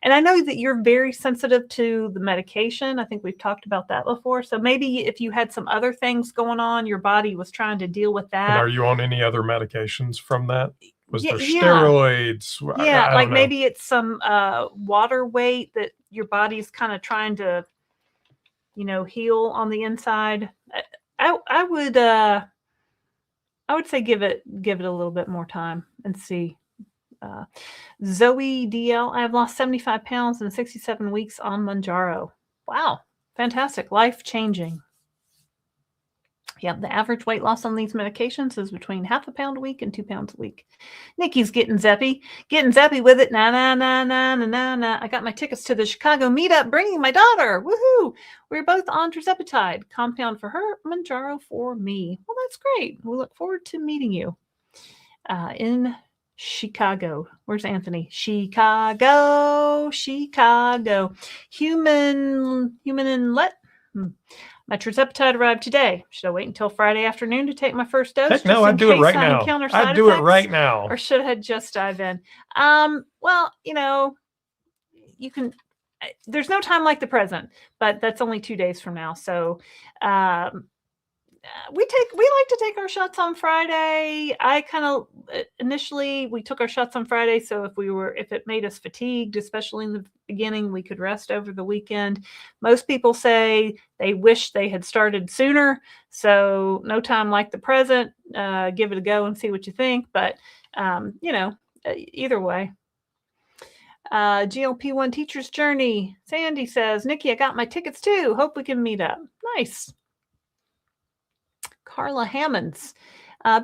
and I know that you're very sensitive to the medication. I think we've talked about that before. So maybe if you had some other things going on, your body was trying to deal with that. And are you on any other medications from that? Was there steroids? Yeah, like maybe it's some water weight that your body's kind of trying to, heal on the inside. I would say give it a little bit more time and see. Zoe DL, I have lost 75 pounds in 67 weeks on Mounjaro. Wow, fantastic, life-changing. Yeah, the average weight loss on these medications is between 0.5 pound a week and 2 pounds a week. Nikki's getting zeppy with it. Na. I got my tickets to the Chicago meetup, bringing my daughter. Woohoo! We're both on tirzepatide. Compound for her, Mounjaro for me. Well, that's great. We look forward to meeting you in Chicago. Where's Anthony? Chicago. Human inlet. My tirzepatide arrived today. Should I wait until Friday afternoon to take my first dose? Heck no, I'd do it right now. I'd do it right now. Or should I just dive in? Well, you can. There's no time like the present, but that's only 2 days from now. So, we like to take our shots on Friday. I kind of initially we took our shots on Friday, so if it made us fatigued, especially in the beginning, we could rest over the weekend. Most people say they wish they had started sooner, so no time like the present. Give it a go and see what you think. But either way. GLP-1 teacher's journey. Sandy says, Nikki, I got my tickets too. Hope we can meet up. Nice. Carla Hammonds.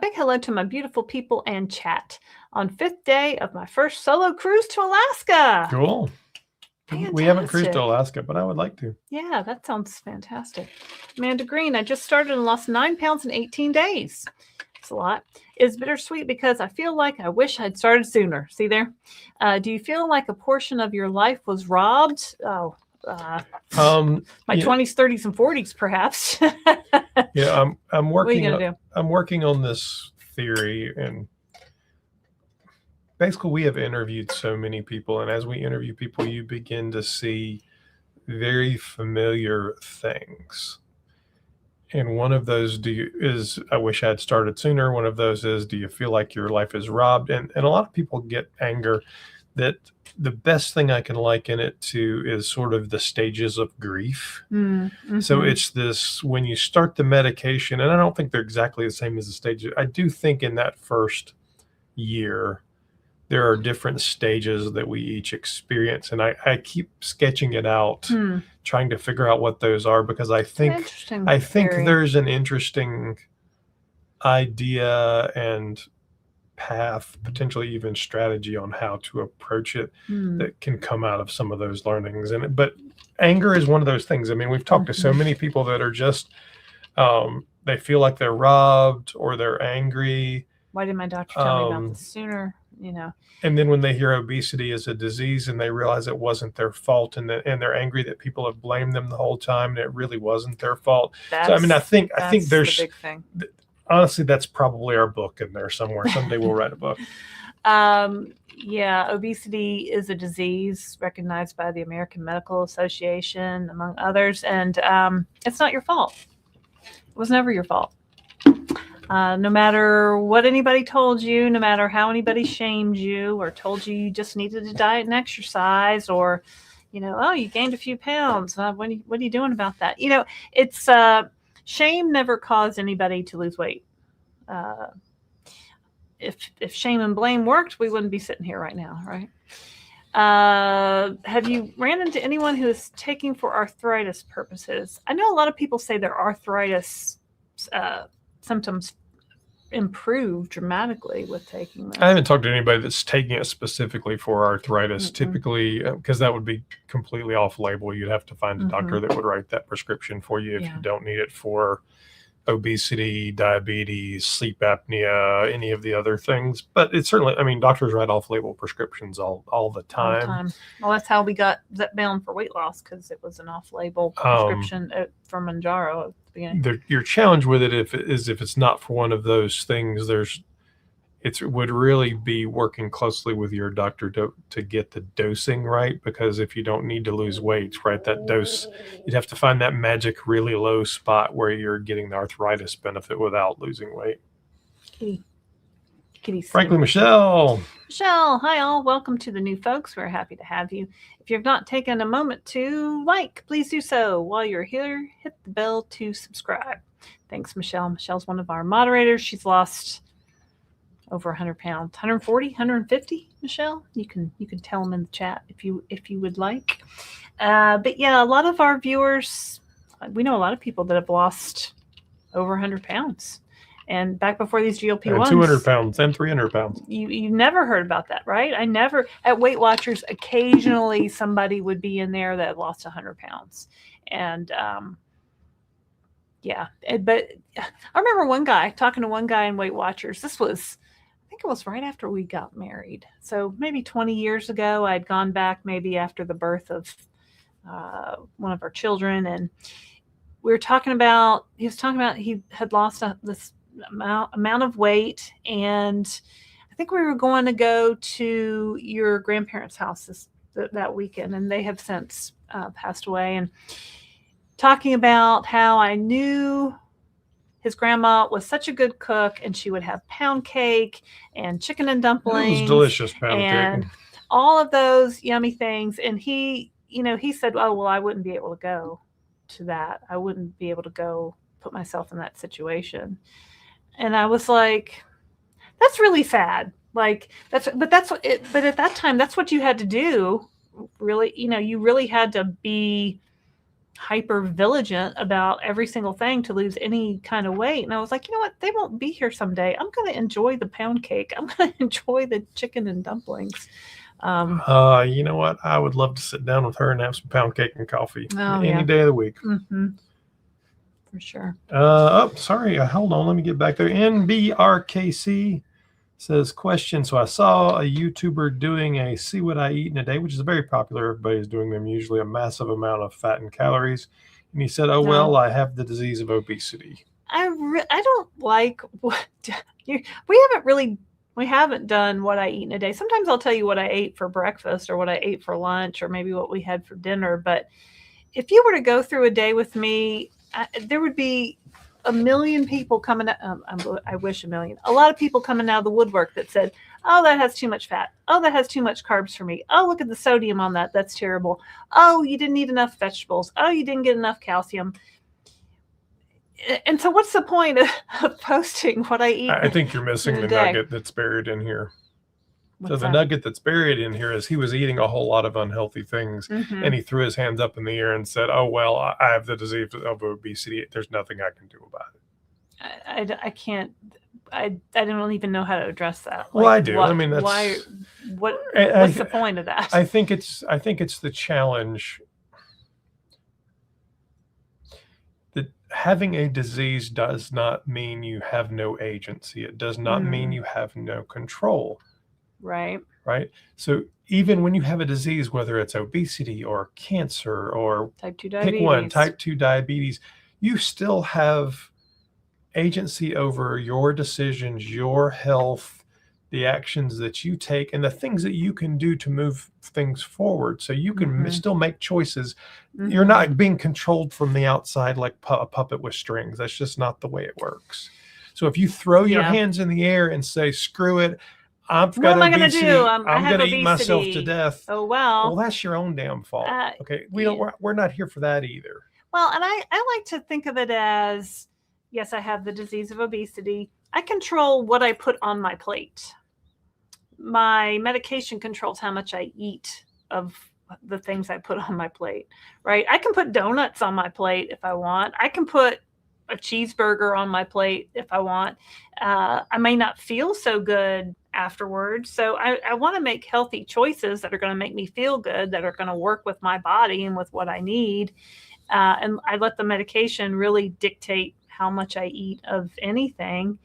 Big hello to my beautiful people and chat on 5th day of my first solo cruise to Alaska. Cool. Fantastic. We haven't cruised to Alaska, but I would like to. Yeah, that sounds fantastic. Amanda Green, I just started and lost 9 pounds in 18 days. It's a lot. Is bittersweet because I feel like I wish I'd started sooner. See there? Do you feel like a portion of your life was robbed? Oh, my 20s, 30s, and 40s, perhaps. Yeah, I'm working. What are you gonna do? I'm working on this theory, and basically, we have interviewed so many people, and as we interview people, you begin to see very familiar things. And one of those is I wish I had started sooner. One of those is, do you feel like your life is robbed? And a lot of people get anger. That the best thing I can liken it to is sort of the stages of grief. Mm-hmm. So it's this, when you start the medication, and I don't think they're exactly the same as the stages. I do think in that first year, there are different stages that we each experience. And I keep sketching it out, trying to figure out what those are, because I think there's an interesting idea and path, potentially even strategy on how to approach it that can come out of some of those learnings. But anger is one of those things. I mean, we've talked to so many people that are just, they feel like they're robbed or they're angry. Why didn't my doctor tell me about this sooner? And then when they hear obesity is a disease and they realize it wasn't their fault, and they're angry that people have blamed them the whole time and it really wasn't their fault. So I mean, I think there's the big thing. Honestly, that's probably our book in there somewhere. Someday we'll write a book. Yeah, obesity is a disease recognized by the American Medical Association, among others, and it's not your fault. It was never your fault. No matter what anybody told you, no matter how anybody shamed you or told you just needed to diet and exercise, or, oh, you gained a few pounds. What are you doing about that? It's shame never caused anybody to lose weight. If shame and blame worked, we wouldn't be sitting here right now, right? Have you ran into anyone who is taking for arthritis purposes? I know a lot of people say their arthritis symptoms improve dramatically with taking them. I haven't talked to anybody that's taking it specifically for arthritis. Typically, because that would be completely off-label. You'd have to find a doctor that would write that prescription for you if you don't need it for obesity, diabetes, sleep apnea, any of the other things. But it's certainly, I mean, doctors write off-label prescriptions all the time. Well, that's how we got Zepbound for weight loss, because it was an off-label prescription for Mounjaro at the beginning. Your challenge with it if it's not for one of those things, it would really be working closely with your doctor to get the dosing right, because if you don't need to lose weight, right, that dose, you'd have to find that magic really low spot where you're getting the arthritis benefit without losing weight. Kitty Frankly, Michelle, hi all. Welcome to the new folks. We're happy to have you. If you've not taken a moment to please do so. While you're here, hit the bell to subscribe. Thanks, Michelle. Michelle's one of our moderators. She's lost over 100 pounds, 140, 150, Michelle. You can tell them in the chat if you would like. But yeah, a lot of our viewers, we know a lot of people that have lost over 100 pounds. And back before these GLP-1s, 200 pounds and 300 pounds. You never heard about that, right? I never, at Weight Watchers, occasionally somebody would be in there that lost 100 pounds. And but I remember talking to one guy in Weight Watchers. This was, I think it was right after we got married. So maybe 20 years ago. I'd gone back maybe after the birth of one of our children. And he was talking about he had lost this amount of weight. And I think we were going to go to your grandparents' house that weekend. And they have since passed away. And talking about how I knew his grandma was such a good cook, and she would have pound cake and chicken and dumplings. It was delicious pound and cake. All of those yummy things. And he said, oh, well, I wouldn't be able to go to that. I wouldn't be able to go put myself in that situation. And I was like, that's really sad. But at that time, that's what you had to do. Really, you really had to be hyper vigilant about every single thing to lose any kind of weight. And I was like, you know what? They won't be here someday. I'm going to enjoy the pound cake. I'm going to enjoy the chicken and dumplings. You know what? I would love to sit down with her and have some pound cake and coffee any day of the week. Mm-hmm. For sure. Sorry. Hold on. Let me get back there. NBRKC says, question. So I saw a YouTuber doing a see what I eat in a day, which is very popular. Everybody's doing them, usually a massive amount of fat and calories. And he said, well, I have the disease of obesity. I don't like what we haven't done what I eat in a day. Sometimes I'll tell you what I ate for breakfast or what I ate for lunch or maybe what we had for dinner. But if you were to go through a day with me, there would be a million people coming out. I wish a million. A lot of people coming out of the woodwork that said, oh, that has too much fat. Oh, that has too much carbs for me. Oh, look at the sodium on that. That's terrible. Oh, you didn't eat enough vegetables. Oh, you didn't get enough calcium. And so what's the point of posting what I eat? I think you're missing the nugget that's buried in here. So the nugget that's buried in here is he was eating a whole lot of unhealthy things, and he threw his hands up in the air and said, oh, well, I have the disease of obesity. There's nothing I can do about it. I can't. I don't even know how to address that. Well, I do. I mean, that's why. What's the point of that? I think it's the challenge that having a disease does not mean you have no agency. It does not mean you have no control. Right. So even when you have a disease, whether it's obesity or cancer or type 2 diabetes, pick one, type 2 diabetes, you still have agency over your decisions, your health, the actions that you take, and the things that you can do to move things forward. So you can still make choices. You're not being controlled from the outside like a puppet with strings. That's just not the way it works. So if you throw your hands in the air and say, screw it, I've got obesity. I'm going to eat myself to death. Oh, well, that's your own damn fault. Okay. We're not here for that either. Well, and I like to think of it as, yes, I have the disease of obesity. I control what I put on my plate. My medication controls how much I eat of the things I put on my plate, right? I can put donuts on my plate if I want. I can put a cheeseburger on my plate if I want. I may not feel so good afterwards. So I want to make healthy choices that are going to make me feel good, that are going to work with my body and with what I need. And I let the medication really dictate how much I eat of anything.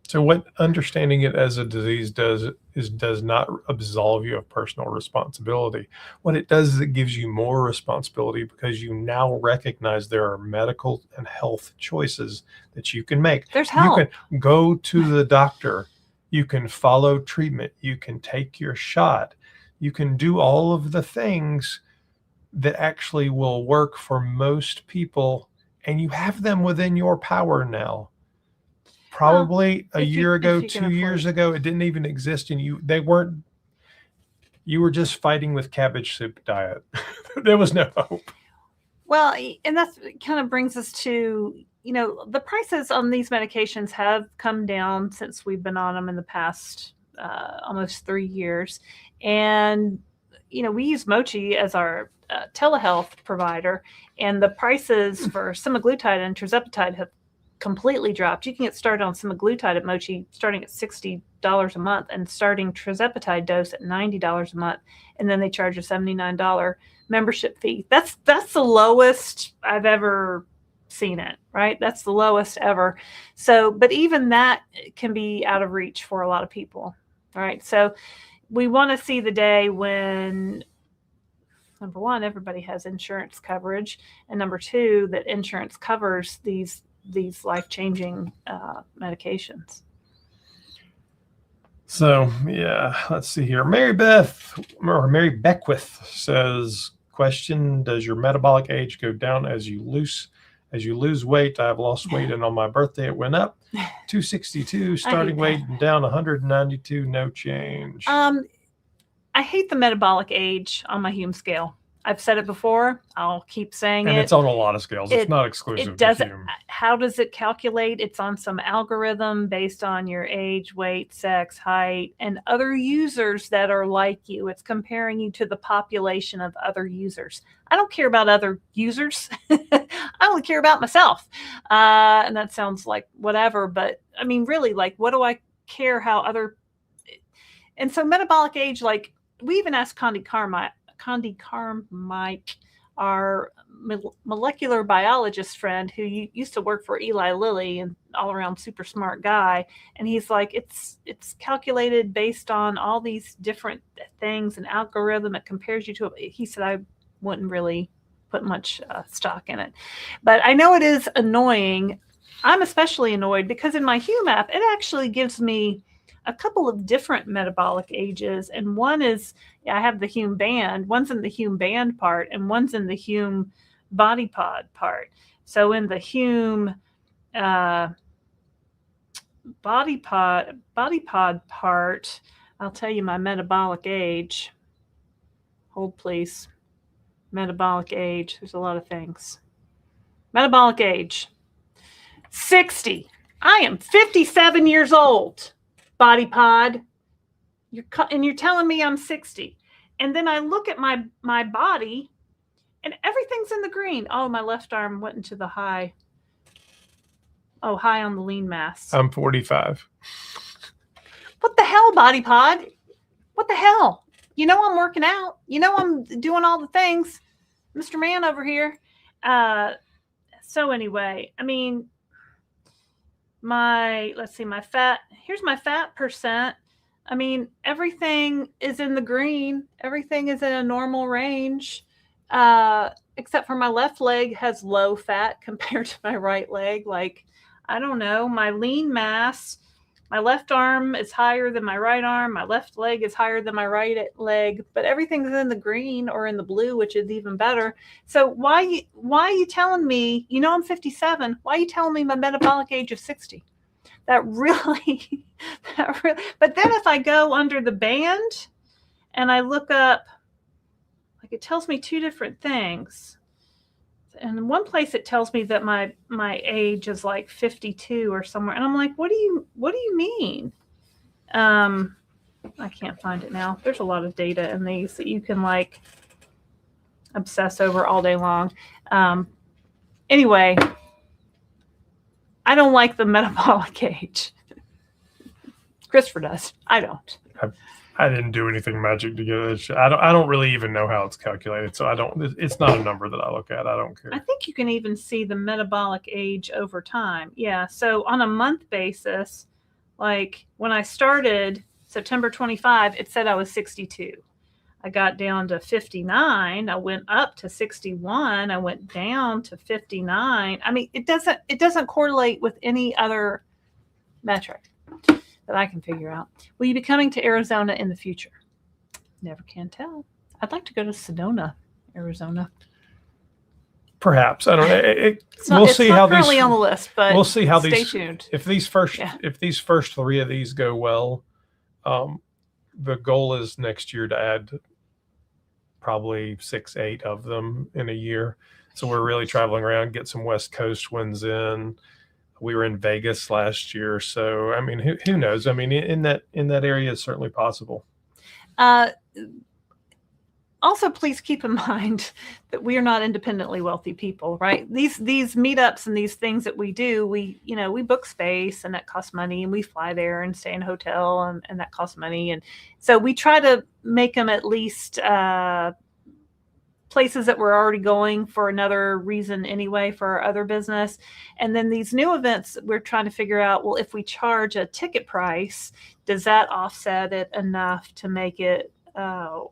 So what understanding it as a disease does not absolve you of personal responsibility. What it does is it gives you more responsibility because you now recognize there are medical and health choices that you can make. There's help. You can go to the doctor. You can follow treatment. You can take your shot. You can do all of the things that actually will work for most people, and you have them within your power now. Probably a year ago, 2 years ago, it didn't even exist, and you were just fighting with cabbage soup diet. There was no hope. Well, and that kind of brings us to, the prices on these medications have come down since we've been on them in the past almost 3 years. And, we use Mochi as our telehealth provider, and the prices for semaglutide and tirzepatide have completely dropped. You can get started on semaglutide at Mochi starting at $60 a month and starting tirzepatide dose at $90 a month. And then they charge a $79 membership fee. That's the lowest I've ever seen it, right? That's the lowest ever. So, but even that can be out of reach for a lot of people, right? So we want to see the day when, number one, everybody has insurance coverage, and number two, that insurance covers these life-changing medications. So, yeah, let's see here. Mary Beckwith says, question, does your metabolic age go down as you lose weight? I've lost weight, and on my birthday it went up. 262 starting weight and down 192, no change. I hate the metabolic age on my Hume scale. I've said it before. I'll keep saying it. And it's on a lot of scales. It's not exclusive to Hume. How does it calculate? It's on some algorithm based on your age, weight, sex, height, and other users that are like you. It's comparing you to the population of other users. I don't care about other users. I only care about myself. And that sounds like whatever. But I mean, really, like, what do I care how other... And so metabolic age, like, we even asked Condi Carmike our molecular biologist friend who used to work for Eli Lilly and all around super smart guy. And he's like, it's calculated based on all these different things and algorithm. It compares you to, he said, I wouldn't really put much stock in it, but I know it is annoying. I'm especially annoyed because in my Hume app, it actually gives me a couple of different metabolic ages. And one is, I have the Hume band, one's in the Hume band part and one's in the Hume body pod part. So in the Hume body pod part, I'll tell you my metabolic age. Hold please. Metabolic age. There's a lot of things. Metabolic age. 60. I am 57 years old. Body pod. You're telling me I'm 60. And then I look at my body and everything's in the green. Oh, my left arm went into the high. Oh, high on the lean mass. I'm 45. What the hell, body pod? What the hell? You know I'm working out. You know I'm doing all the things. Mr. Man over here. So anyway, I mean, let's see, my fat. Here's my fat percent. I mean, everything is in the green. Everything is in a normal range. Except for my left leg has low fat compared to my right leg. Like, I don't know, my lean mass, my left arm is higher than my right arm. My left leg is higher than my right leg, but everything's in the green or in the blue, which is even better. So why are you telling me, you know, I'm 57. Why are you telling me my metabolic age is 60? That really, but then if I go under the band and I look up, like it tells me two different things. And in one place it tells me that my age is like 52 or somewhere. And I'm like, what do you mean? I can't find it now. There's a lot of data in these that you can like obsess over all day long. Anyway, I don't like the metabolic age. Christopher does. I don't. I didn't do anything magic to get it. I don't really even know how it's calculated. So it's not a number that I look at. I don't care. I think you can even see the metabolic age over time. Yeah. So on a month basis, like when I started September 25, it said I was 62. I got down to 59. I went up to 61. I went down to 59. I mean, it doesn't correlate with any other metric that I can figure out. Will you be coming to Arizona in the future? Never can tell. I'd like to go to Sedona, Arizona. Perhaps. I don't know. We'll see how these currently on the list, but we'll see how stay tuned. If these first three of these go well, the goal is next year to add probably 6-8 of them in a year. So we're really traveling around, get some West Coast wins in. We were in Vegas last year, so I mean, who knows? I mean, in that area, it's certainly possible. Also, please keep in mind that we are not independently wealthy people, right? These meetups and these things that we do, we book space and that costs money, and we fly there and stay in a hotel and that costs money, and so we try to make them at least places that we're already going for another reason anyway for our other business. And then these new events, we're trying to figure out, well, if we charge a ticket price, does that offset it enough to make it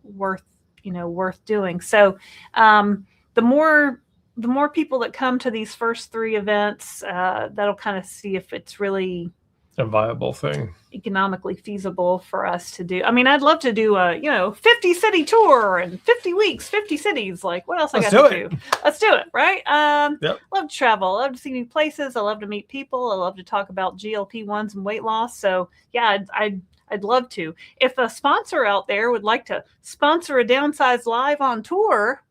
worth doing? So the more people that come to these first three events, that'll kind of see if it's really a viable thing, economically feasible for us to do. I mean, I'd love to do a 50 city tour and 50 weeks, 50 cities. Like, what else I got to do? Let's do it, right? Yep. Love to travel. Love to see new places. I love to meet people. I love to talk about GLP-1s and weight loss. So yeah, I'd love to. If a sponsor out there would like to sponsor a Downsized Live on tour,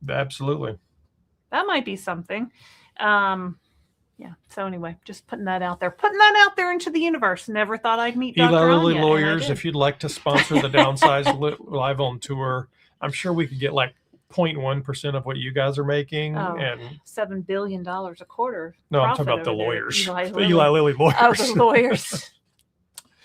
absolutely, that might be something. Yeah. So anyway, just putting that out there into the universe. Never thought I'd meet Dr. Eli Lilly Anya, Lawyers. If you'd like to sponsor the Downsized Live on tour, I'm sure we could get like 0.1% of what you guys are making. And $7 billion a quarter. No, I'm talking about the lawyers. Eli Lilly lawyers. Oh, the lawyers.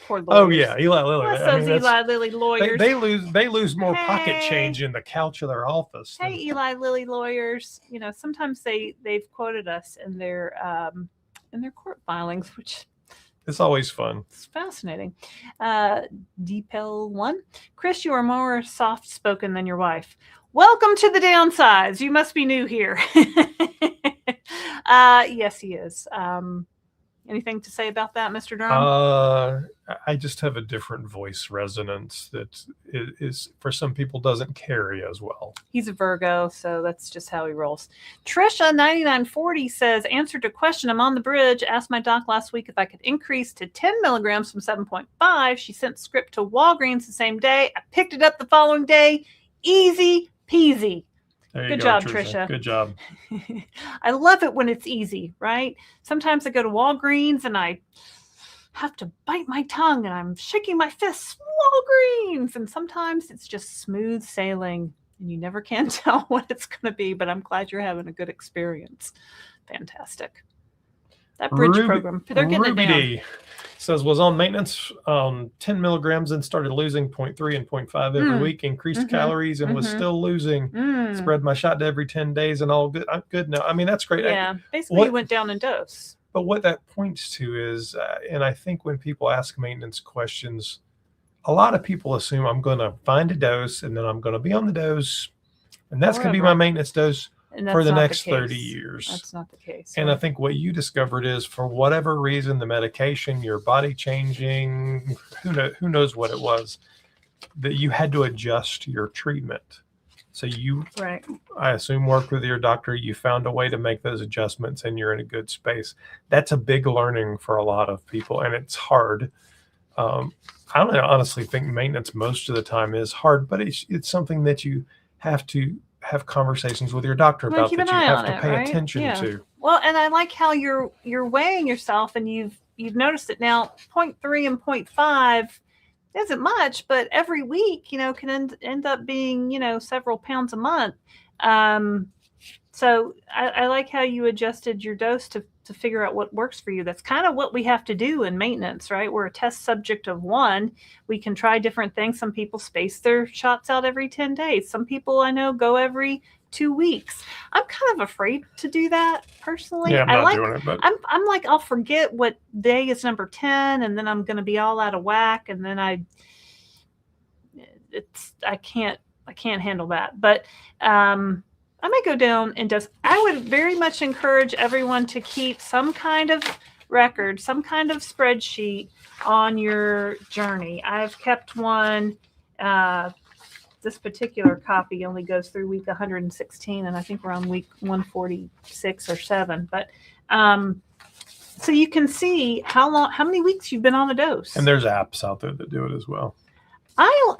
Poor lawyers. Oh yeah, Eli Lilly. Bless those Eli Lilly lawyers. They lose more pocket change in the couch of their office. Hey, Eli Lilly lawyers. You know, sometimes they've quoted us in their court filings, which it's always fun. It's fascinating. Depel 1. Chris, you are more soft spoken than your wife. Welcome to the Downsized. You must be new here. Yes, he is. Anything to say about that, Mr. Durham? I just have a different voice resonance that is for some people doesn't carry as well. He's a Virgo, so that's just how he rolls. Trisha 9940 says, answer to question. I'm on the bridge. Asked my doc last week if I could increase to 10 milligrams from 7.5. She sent script to Walgreens the same day. I picked it up the following day. Easy peasy. Good job, Trisha. Good job. I love it when it's easy, right? Sometimes I go to Walgreens and I have to bite my tongue and I'm shaking my fists, Walgreens. And sometimes it's just smooth sailing and you never can tell what it's going to be, but I'm glad you're having a good experience. Fantastic. That bridge program, they're getting Ruby it down. D says, was on maintenance 10 milligrams and started losing 0.3 and 0.5 every week, increased calories and was still losing. Spread my shot to every 10 days and all good. I'm good now. I mean, that's great. Yeah, basically you went down in dose. But what that points to is, and I think when people ask maintenance questions, a lot of people assume I'm going to find a dose and then I'm going to be on the dose and that's going to be my maintenance dose for the next 30 years. That's not the case. And I think what you discovered is, for whatever reason, the medication, your body changing, who knows what it was, that you had to adjust your treatment. So you, I assume, worked with your doctor. You found a way to make those adjustments and you're in a good space. That's a big learning for a lot of people. And it's hard. I don't honestly think maintenance most of the time is hard, but it's something that you have to have conversations with your doctor about, that you have to pay attention to. Well, and I like how you're weighing yourself and you've noticed it now. 0.3 and 0.5 isn't much, but every week, can end up being, several pounds a month. So I like how you adjusted your dose to figure out what works for you. That's kind of what we have to do in maintenance, right? We're a test subject of one. We can try different things. Some people space their shots out every 10 days. Some people I know go every 2 weeks. I'm kind of afraid to do that personally. Yeah, I'm not doing it, but I'm like, I'll forget what day is number 10 and then I'm going to be all out of whack. And then I can't handle that. But, I may go down and I would very much encourage everyone to keep some kind of record, some kind of spreadsheet on your journey. I've kept one. This particular copy only goes through week 116, and I think we're on week 146 or 7. But so you can see how many weeks you've been on the dose. And there's apps out there that do it as well. I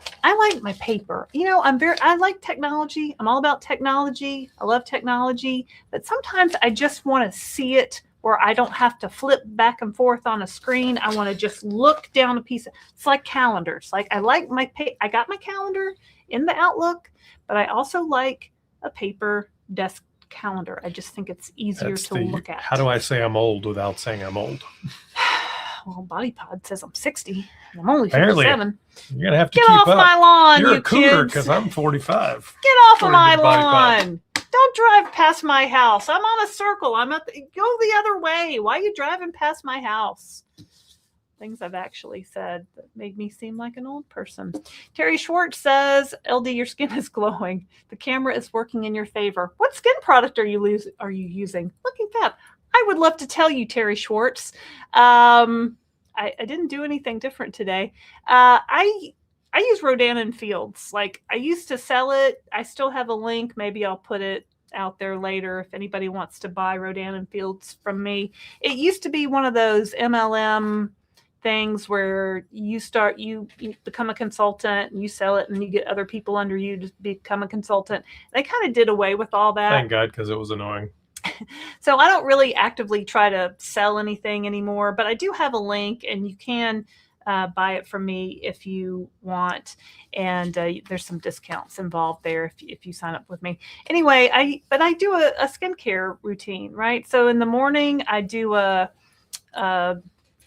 like my paper. I like technology. I'm all about technology. I love technology, but sometimes I just want to see it where I don't have to flip back and forth on a screen. I want to just look down a piece. It's like calendars. Like I like I got my calendar in the Outlook, but I also like a paper desk calendar. I just think it's easier to look at. How do I say I'm old without saying I'm old? Well, BodyPod says I'm 60 and I'm only 57. You're going to have to get keep off up. My lawn, You're you a cougar kids. Because I'm 45. Get off of my lawn. Don't drive past my house. I'm on a circle. Go the other way. Why are you driving past my house? Things I've actually said that made me seem like an old person. Terry Schwartz says, LD, your skin is glowing. The camera is working in your favor. What skin product are you using? Look at that. I would love to tell you, Terry Schwartz. I didn't do anything different today. I use Rodan & Fields. Like I used to sell it. I still have a link. Maybe I'll put it out there later if anybody wants to buy Rodan & Fields from me. It used to be one of those MLM things where you become a consultant and you sell it and you get other people under you to become a consultant. They kind of did away with all that. Thank God, because it was annoying. So I don't really actively try to sell anything anymore, but I do have a link and you can buy it from me if you want. And there's some discounts involved there if you sign up with me. Anyway, I do a skincare routine, right? So in the morning I do a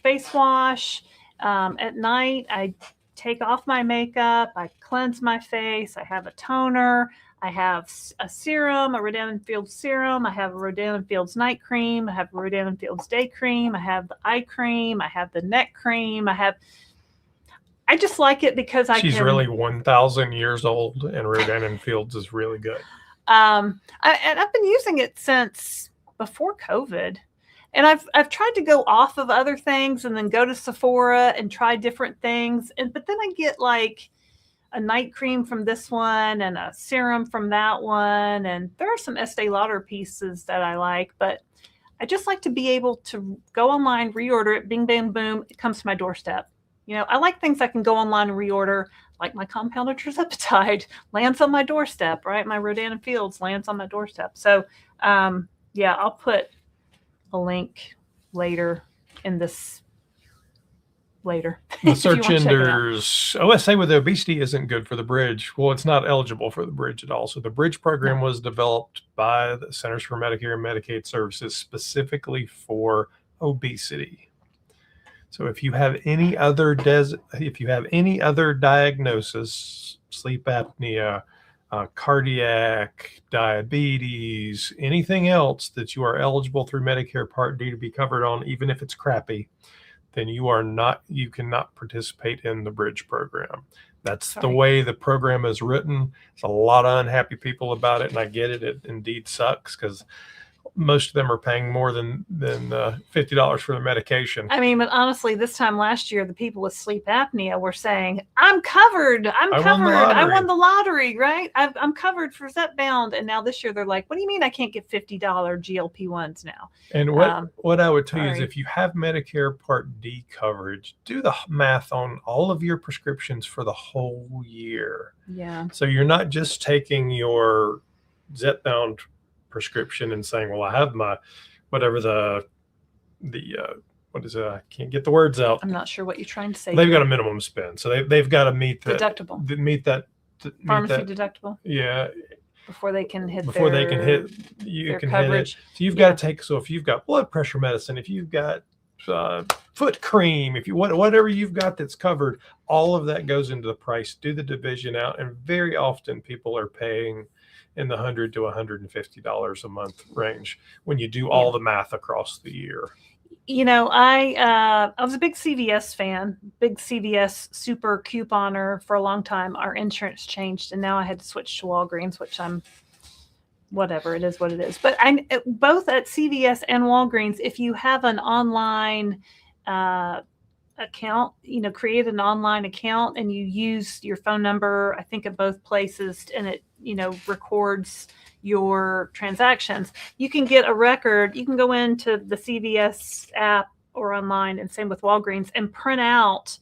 face wash. At night, I take off my makeup, I cleanse my face, I have a toner, I have a serum, a Rodan & Fields serum, I have a Rodan & Fields night cream, I have a Rodan & Fields day cream, I have the eye cream, I have the neck cream, I just like it because She's really 1,000 years old, and Rodan & Fields is really good. And I've been using it since before COVID. And I've tried to go off of other things and then go to Sephora and try different things. But then I get like a night cream from this one and a serum from that one. And there are some Estee Lauder pieces that I like, but I just like to be able to go online, reorder it, bing, bang, boom, it comes to my doorstep. I like things I can go online and reorder, like my compounded tirzepatide lands on my doorstep, right? My Rodan & Fields lands on my doorstep. So, yeah, I'll put a link later in this later. The search enders OSA with obesity isn't good for the bridge. Well, it's not eligible for the bridge at all. So the bridge program was developed by the Centers for Medicare and Medicaid Services specifically for obesity. So if you have any other diagnosis, sleep apnea, cardiac, diabetes, anything else that you are eligible through Medicare Part D to be covered on, even if it's crappy, then you cannot participate in the bridge program. That's the way the program is written. There's a lot of unhappy people about it, and I get it. It indeed sucks because most of them are paying more than $50 for the medication. I mean, but honestly, this time last year, the people with sleep apnea were saying, I'm covered. I won the lottery, right? I'm covered for Zepbound. And now this year, they're like, what do you mean I can't get $50 GLP-1s now? And what I would tell you is if you have Medicare Part D coverage, do the math on all of your prescriptions for the whole year. Yeah. So you're not just taking your Zepbound prescription and saying, well, I have my whatever what is it? I can't get the words out. I'm not sure what you're trying to say. They've got a minimum spend, so they've got to meet the deductible. Deductible. Yeah. Before they can hit you can coverage. Hit it. So you've got to take. So if you've got blood pressure medicine, if you've got foot cream, if you whatever you've got that's covered, all of that goes into the price. Do the division out, and very often people are paying in the $100 to $150 a month range when you do all the math across the year. I was a big CVS fan, big CVS super couponer for a long time. Our insurance changed, and now I had to switch to Walgreens, which whatever, it is what it is. But both at CVS and Walgreens, if you have an online account, create an online account and you use your phone number, I think at both places, and it records your transactions, you can get a record. You can go into the CVS app or online, and same with Walgreens, and print out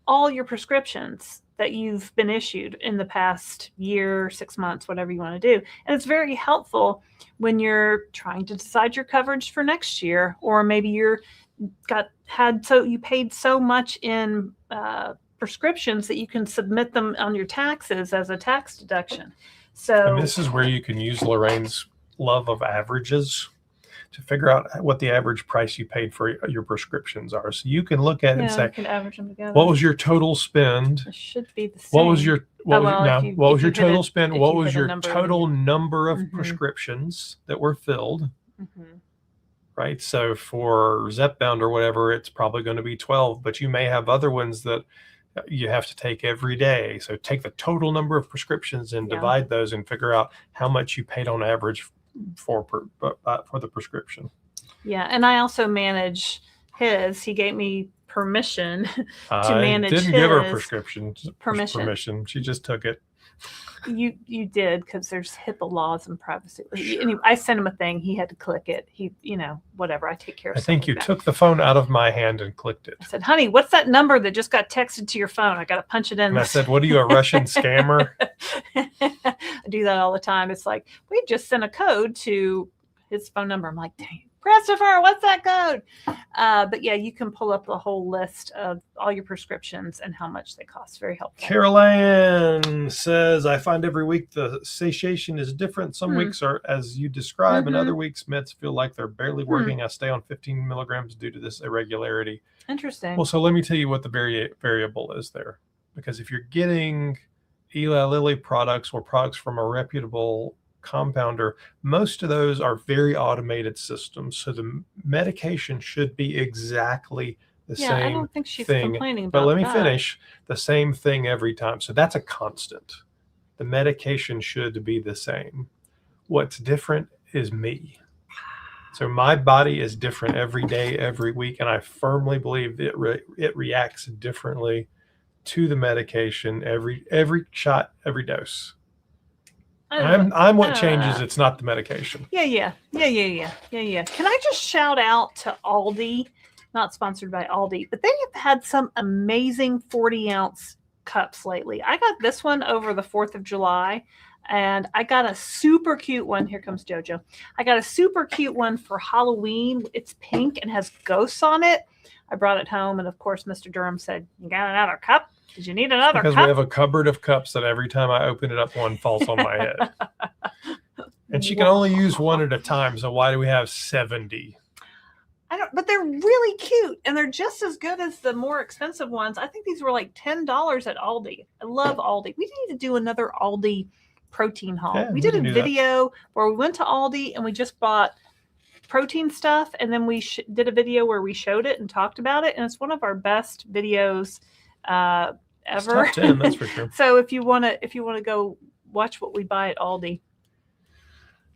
all your prescriptions that you've been issued in the past year, 6 months, whatever you want to do. And it's very helpful when you're trying to decide your coverage for next year, or maybe you paid so much in prescriptions that you can submit them on your taxes as a tax deduction. And this is where you can use Lorraine's love of averages to figure out what the average price you paid for your prescriptions are. So you can look at it and say, average them together. What was your total spend? It should be the same. What was your total spend? What was your total number of mm-hmm. prescriptions that were filled? Mm-hmm. Right. So for Zepbound or whatever, it's probably going to be 12, but you may have other ones that you have to take every day. So take the total number of prescriptions and divide those and figure out how much you paid on average for the prescription. Yeah. And I also manage his. He gave me permission to manage his. I didn't give her permission. She just took it. You did, because there's HIPAA laws and privacy. Sure. Anyway, I sent him a thing. He had to click it. He, whatever. I take care of. I think you took the phone out of my hand and clicked it. I said, honey, what's that number that just got texted to your phone? I got to punch it in. And I said, what are you, a Russian scammer? I do that all the time. It's like, we just sent a code to his phone number. I'm like, dang, Christopher, what's that code? But yeah, you can pull up the whole list of all your prescriptions and how much they cost. Very helpful. Carol Ann says, I find every week the satiation is different. Some weeks are as you describe, and other weeks meds feel like they're barely working. I stay on 15 milligrams due to this irregularity. Interesting. Well, so let me tell you what the variable is there. Because if you're getting Eli Lilly products or products from a reputable compounder, most of those are very automated systems. So the medication should be exactly the same I don't think she's thing. complaining about But let me that. finish. The same thing every time. So that's a constant. The medication should be the same. What's different is me. So my body is different every day, every week, and I firmly believe it reacts differently to the medication every shot, every dose. I'm what changes. It's not the medication. Yeah. Can I just shout out to Aldi? Not sponsored by Aldi, but they have had some amazing 40-ounce cups lately. I got this one over the 4th of July. And I got a super cute one. Here comes JoJo. I got a super cute one for Halloween. It's pink and has ghosts on it. I brought it home. And of course, Mr. Durham said, you got another cup? Did you need another cup? Because we have a cupboard of cups that every time I open it up, one falls on my head. And she can only use one at a time. So why do we have 70? But they're really cute. And they're just as good as the more expensive ones. I think these were like $10 at Aldi. I love Aldi. We need to do another Aldi protein haul. Yeah, we did a video where we went to Aldi and we just bought protein stuff, and then we did a video where we showed it and talked about it, and it's one of our best videos ever. It's top 10, that's for sure. So if you want to go watch what we buy at Aldi.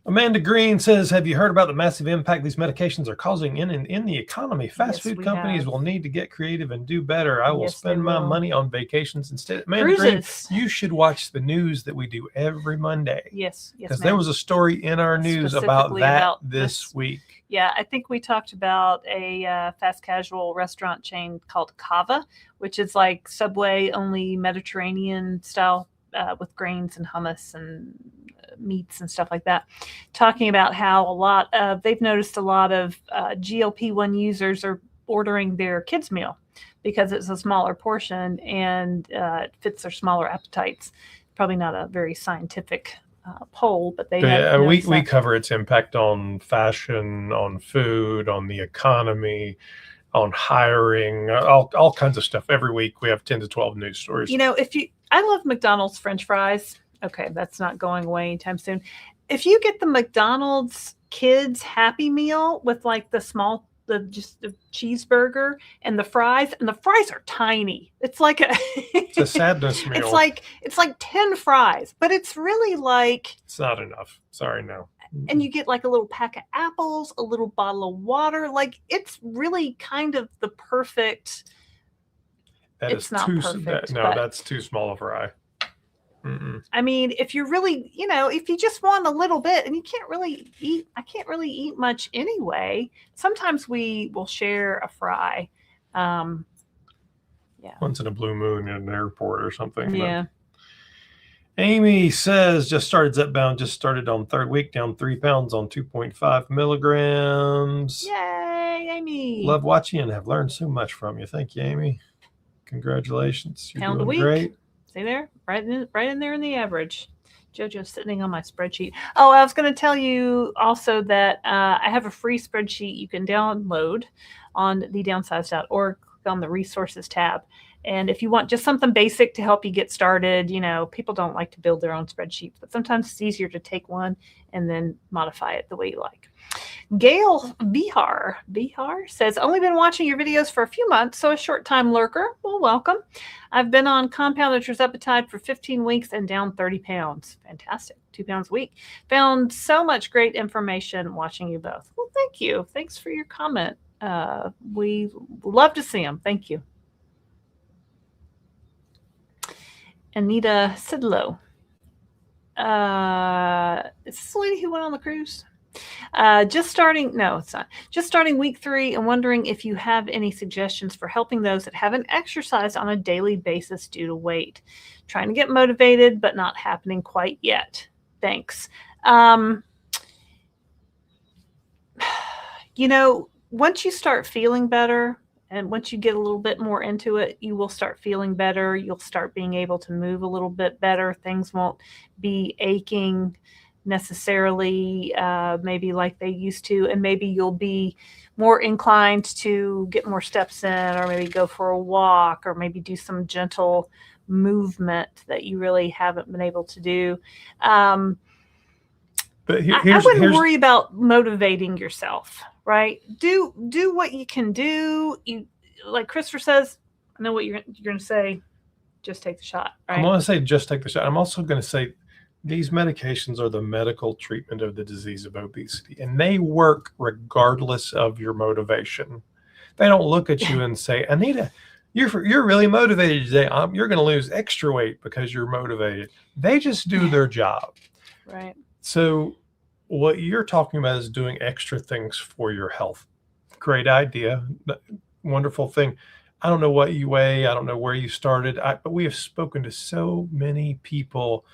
Amanda Green says, have you heard about the massive impact these medications are causing in the economy? Fast food companies will need to get creative and do better. I will spend my money on vacations instead. Amanda Green, you should watch the news that we do every Monday. Yes. Because there was a story in our news about that this week. Yeah, I think we talked about a fast casual restaurant chain called Cava, which is like Subway, only Mediterranean style with grains and hummus and meats and stuff like that, talking about how they've noticed a lot of GLP-1 users are ordering their kids meal because it's a smaller portion and it fits their smaller appetites. Probably not a very scientific poll, but we cover its impact on fashion, on food, on the economy, on hiring, all kinds of stuff. Every week we have 10 to 12 news stories. I love McDonald's French fries. Okay, that's not going away anytime soon. If you get the McDonald's kids Happy Meal with like just the cheeseburger and the fries are tiny. It's like it's a sadness meal. It's like 10 fries, but it's really like it's not enough. Sorry, no. And you get like a little pack of apples, a little bottle of water. Like it's really kind of the perfect. That's too small a fry. I mean, if you're really, if you just want a little bit, and I can't really eat much anyway. Sometimes we will share a fry. Yeah. Once in a blue moon in an airport or something. Yeah. But Amy says, just started Zepbound, just started on 3rd week, down 3 pounds on 2.5 milligrams. Yay, Amy. Love watching and have learned so much from you. Thank you, Amy. Congratulations. You're Pound a doing week. Great. See there? Right in there in the average. JoJo's sitting on my spreadsheet. Oh, I was going to tell you also that I have a free spreadsheet you can download on the downsized.org. Click on the resources tab. And if you want just something basic to help you get started, people don't like to build their own spreadsheets, but sometimes it's easier to take one and then modify it the way you like. Gail Bihar says, only been watching your videos for a few months, so a short time lurker. Well, welcome. I've been on compounded tirzepatide for 15 weeks and down 30 pounds. Fantastic. 2 pounds a week. Found so much great information watching you both. Well, thank you. Thanks for your comment. We love to see them. Thank you. Anita Sidlow. Is this the lady who went on the cruise? No, it's not. Just starting week 3 and wondering if you have any suggestions for helping those that haven't exercised on a daily basis due to weight. Trying to get motivated, but not happening quite yet. Thanks. Once you start feeling better and once you get a little bit more into it, you will start feeling better. You'll start being able to move a little bit better. Things won't be aching necessarily, maybe like they used to. And maybe you'll be more inclined to get more steps in, or maybe go for a walk, or maybe do some gentle movement that you really haven't been able to do. But I wouldn't worry about motivating yourself, right? Do what you can do. You, like Christopher says, I know what you're going to say. Just take the shot, right? I'm going to say just take the shot. I'm also going to say these medications are the medical treatment of the disease of obesity, and they work regardless of your motivation. They don't look at you and say, Anita, you're really motivated today. You're going to lose extra weight because you're motivated. They just do their job. Right. So what you're talking about is doing extra things for your health. Great idea. Wonderful thing. I don't know what you weigh. I don't know where you started, but we have spoken to so many people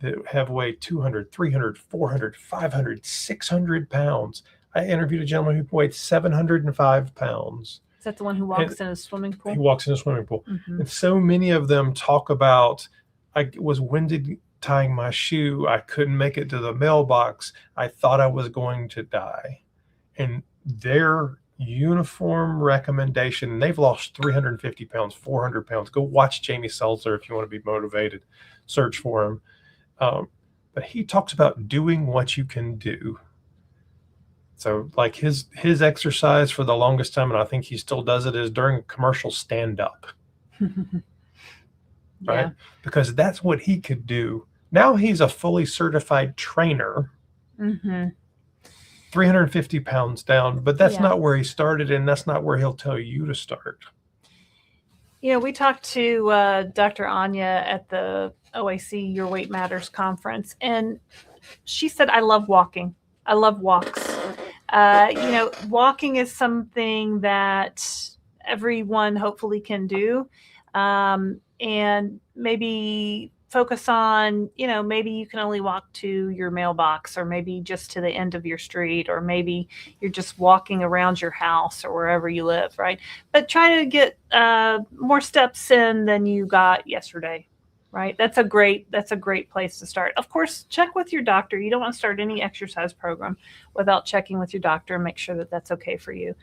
that have weighed 200, 300, 400, 500, 600 pounds. I interviewed a gentleman who weighed 705 pounds. Is that the one who walks in a swimming pool? He walks in a swimming pool. Mm-hmm. And so many of them talk about, I was winded tying my shoe. I couldn't make it to the mailbox. I thought I was going to die. And their uniform recommendation, and they've lost 350 pounds, 400 pounds. Go watch Jamie Seltzer if you want to be motivated. Search for him. But he talks about doing what you can do. So like his exercise for the longest time, and I think he still does it, is during commercial stand-up. Right? Yeah. Because that's what he could do. Now he's a fully certified trainer, 350 pounds down, but that's not where he started, and that's not where he'll tell you to start. We talked to Dr. Anya at the OAC Your Weight Matters conference, and she said, I love walking. I love walks. Walking is something that everyone hopefully can do. And maybe focus on, maybe you can only walk to your mailbox, or maybe just to the end of your street, or maybe you're just walking around your house or wherever you live, right? But try to get more steps in than you got yesterday, right? That's a great place to start. Of course, check with your doctor. You don't want to start any exercise program without checking with your doctor and make sure that that's okay for you.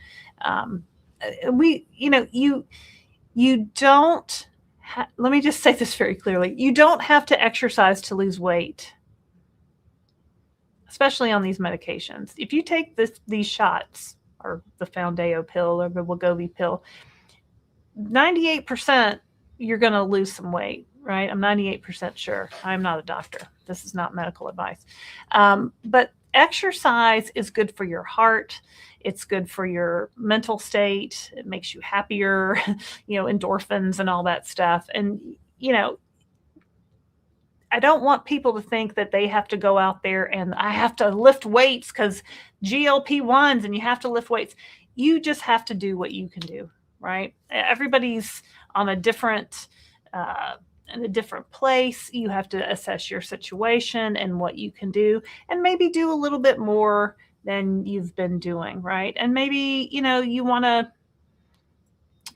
You don't. Let me just say this very clearly. You don't have to exercise to lose weight, especially on these medications. If you take these shots, or the Foundayo pill or the Wegovy pill, 98% you're going to lose some weight, right? I'm 98% sure. I'm not a doctor. This is not medical advice. But exercise is good for your heart. It's good for your mental state. It makes you happier, endorphins and all that stuff. And, I don't want people to think that they have to go out there and I have to lift weights because GLP-1s and you have to lift weights. You just have to do what you can do, right? Everybody's on a different, in a different place. You have to assess your situation and what you can do, and maybe do a little bit more than you've been doing, right? And maybe, you want to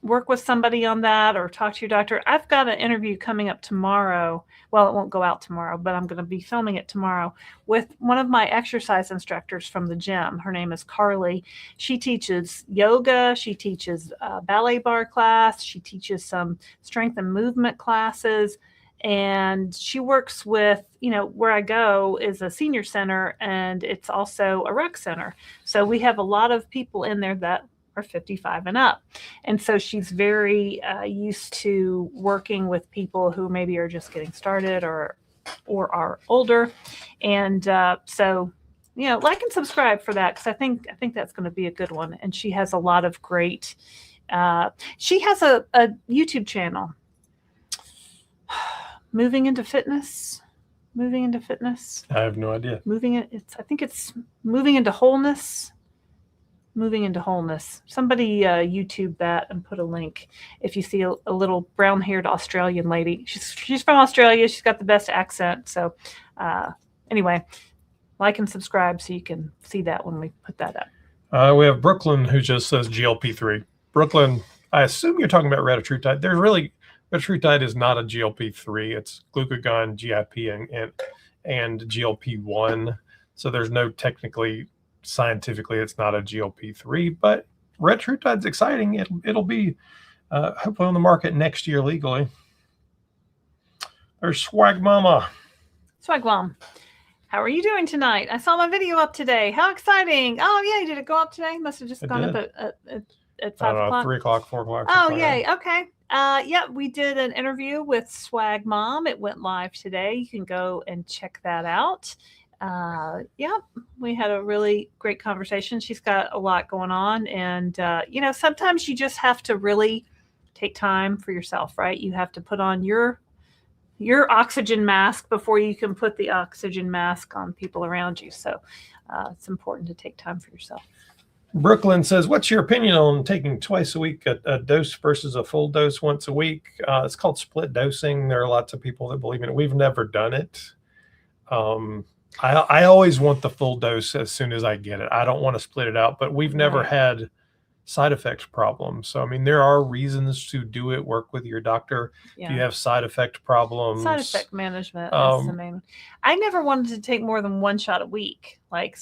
work with somebody on that or talk to your doctor. I've got an interview coming up tomorrow. Well, it won't go out tomorrow, but I'm going to be filming it tomorrow with one of my exercise instructors from the gym. Her name is Carly. She teaches yoga. She teaches a ballet bar class. She teaches some strength and movement classes. And she works with, where I go is a senior center, and it's also a rec center. So we have a lot of people in there that are 55 and up. And so she's very used to working with people who maybe are just getting started or are older. And so, like and subscribe for that, because I think that's going to be a good one. And she has a lot of great, she has a YouTube channel. Moving into fitness. I have no idea. I think it's moving into wholeness. Somebody YouTube that and put a link. If you see a little brown-haired Australian lady, she's from Australia. She's got the best accent. So anyway, like and subscribe so you can see that when we put that up. We have Brooklyn who just says GLP-3. Brooklyn, I assume you're talking about retatrutide. Retatrutide is not a GLP-3. It's glucagon, GIP, and GLP-1. So there's no technically, scientifically, it's not a GLP-3. But retatrutide's exciting. It'll be hopefully on the market next year legally. There's Swag Mama. Swag Mom. How are you doing tonight? I saw my video up today. How exciting. Oh, yay. Did it go up today? Must have just gone up at 5 o'clock. 3 o'clock, 4 o'clock. Oh, yay. Okay. Yeah, we did an interview with Swag Mom. It went live today. You can go and check that out. Yeah, we had a really great conversation. She's got a lot going on. And, sometimes you just have to really take time for yourself, right? You have to put on your oxygen mask before you can put the oxygen mask on people around you. So it's important to take time for yourself. Brooklyn says, what's your opinion on taking twice a week a dose versus a full dose once a week? It's called split dosing. There are lots of people that believe in it. We've never done it. I always want the full dose as soon as I get it. I don't want to split it out, but we've never had side effect problems. So, I mean, there are reasons to do it. Work with your doctor. Yeah. If you have side effect problems. Side effect management is the main. I never wanted to take more than one shot a week. Like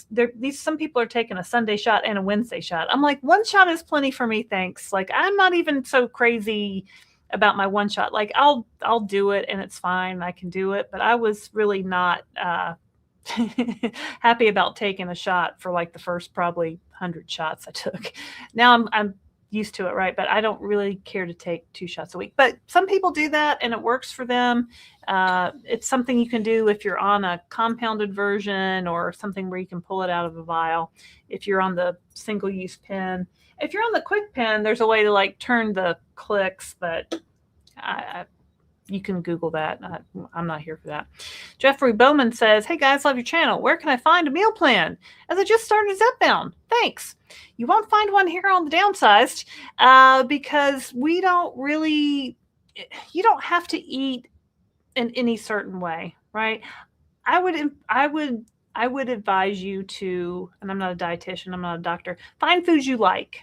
some people are taking a Sunday shot and a Wednesday shot. I'm like, one shot is plenty for me. Thanks. Like, I'm not even so crazy about my one shot. Like, I'll do it and it's fine. I can do it. But I was really not happy about taking a shot for like the first probably 100 shots I took. Now I'm used to it, right? But I don't really care to take 2 shots a week. But some people do that and it works for them. It's something you can do if you're on a compounded version or something where you can pull it out of a vial. If you're on the single-use pen, if you're on the quick pen, there's a way to like turn the clicks, but you can Google that. I'm not here for that. Jeffrey Bowman says, hey guys, love your channel. Where can I find a meal plan? As I just started Zepbound. Thanks. You won't find one here on the Downsized because you don't have to eat in any certain way, right? I would advise you to, and I'm not a dietitian, I'm not a doctor, find foods you like.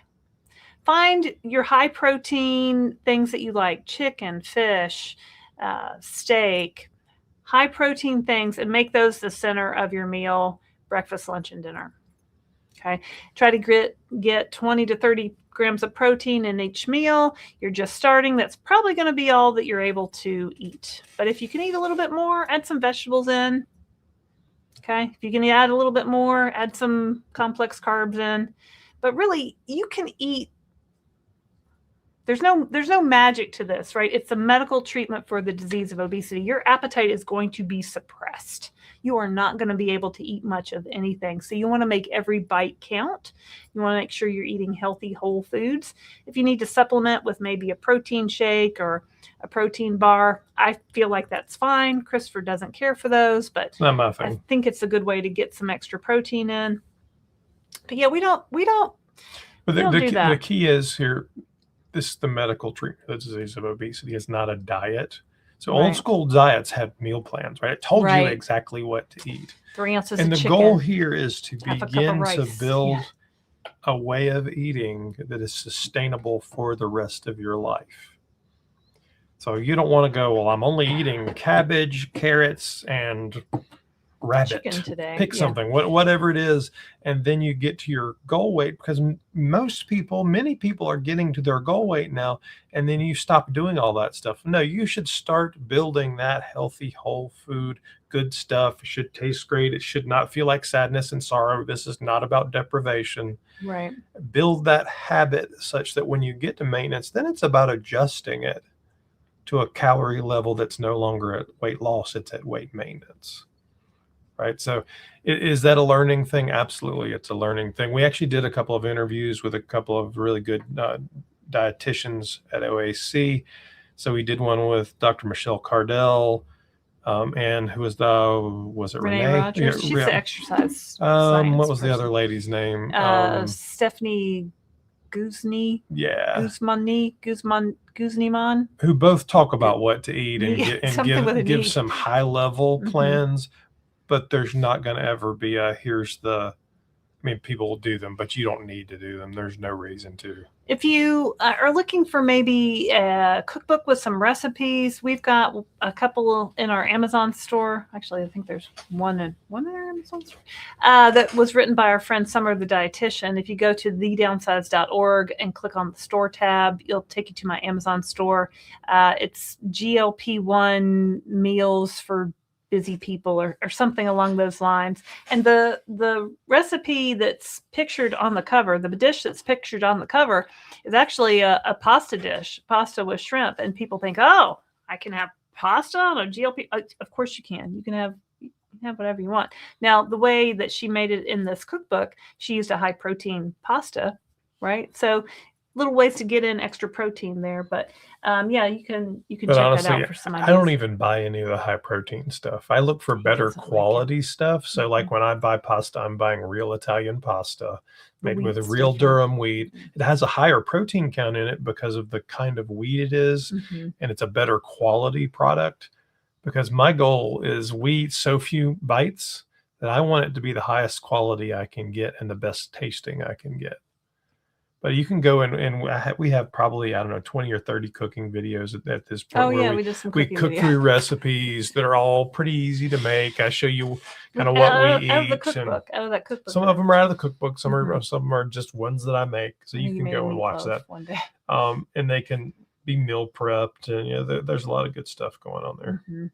Find your high protein things that you like, chicken, fish, steak, high protein things, and make those the center of your meal, breakfast, lunch, and dinner. Okay. Try to get 20 to 30 grams of protein in each meal. You're just starting. That's probably going to be all that you're able to eat. But if you can eat a little bit more, add some vegetables in. Okay. If you can add a little bit more, add some complex carbs in. But really, you can eat. There's no magic to this, right? It's a medical treatment for the disease of obesity. Your appetite is going to be suppressed. You are not going to be able to eat much of anything. So you want to make every bite count. You want to make sure you're eating healthy, whole foods. If you need to supplement with maybe a protein shake or a protein bar, I feel like that's fine. Christopher doesn't care for those, but not my thing. I think it's a good way to get some extra protein in. But yeah, we don't do that. The key is here, this is the medical treatment of the disease of obesity. It's not a diet. So old school diets had meal plans, right? It told you exactly what to eat. 3 ounces and of the chicken, goal here is to begin to build Yeah. a way of eating that is sustainable for the rest of your life. So you don't want to go, well, I'm only eating cabbage, carrots, and rabbit. Chicken today. Pick something, whatever it is, and then you get to your goal weight, because many people are getting to their goal weight now, and then you stop doing all that stuff. No, you should start building that healthy, whole food, good stuff. It should taste great. It should not feel like sadness and sorrow. This is not about deprivation. Right. Build that habit such that when you get to maintenance, then it's about adjusting it to a calorie level that's no longer at weight loss, it's at weight maintenance. Right. So is that a learning thing? Absolutely. It's a learning thing. We actually did a couple of interviews with a couple of really good dietitians at OAC. So we did one with Dr. Michelle Cardell, and who was it Renee? Rogers? She's the exercise. What was the other lady's name? Stephanie Guzman. Yeah. Guzman. Who both talk about what to eat and give some high level plans. But there's not going to ever be here's the mean, people will do them, but you don't need to do them. There's no reason to. If you are looking for maybe a cookbook with some recipes, we've got a couple in our Amazon store. Actually, I think there's one in our Amazon store that was written by our friend Summer the Dietitian. If you go to thedownsized.org and click on the store tab, it'll take you to my Amazon store. It's GLP-1 meals for busy people or something along those lines. And the recipe that's pictured on the cover, the dish that's pictured on the cover, is actually a pasta dish, pasta with shrimp. And people think, oh, I can have pasta on a GLP. Of course you can. You can have whatever you want. Now, the way that she made it in this cookbook, she used a high protein pasta, right? So little ways to get in extra protein there, but yeah, you can check honestly, that out for some ideas. I don't even buy any of the high protein stuff. I look for better quality stuff. So like when I buy pasta, I'm buying real Italian pasta made with a real durum wheat. It has a higher protein count in it because of the kind of wheat it is, and it's a better quality product. Because my goal is we eat so few bites that I want it to be the highest quality I can get and the best tasting I can get. But you can go and we have probably, I don't know, 20 or 30 cooking videos at this point. Oh, yeah, we did some cooking cook through recipes that are all pretty easy to make. I show you kind of what we eat. Out of that cookbook. Some of them are out of the cookbook. Some of them are just ones that I make. So you can go and watch that. One day. And they can be meal prepped. And there's a lot of good stuff going on there.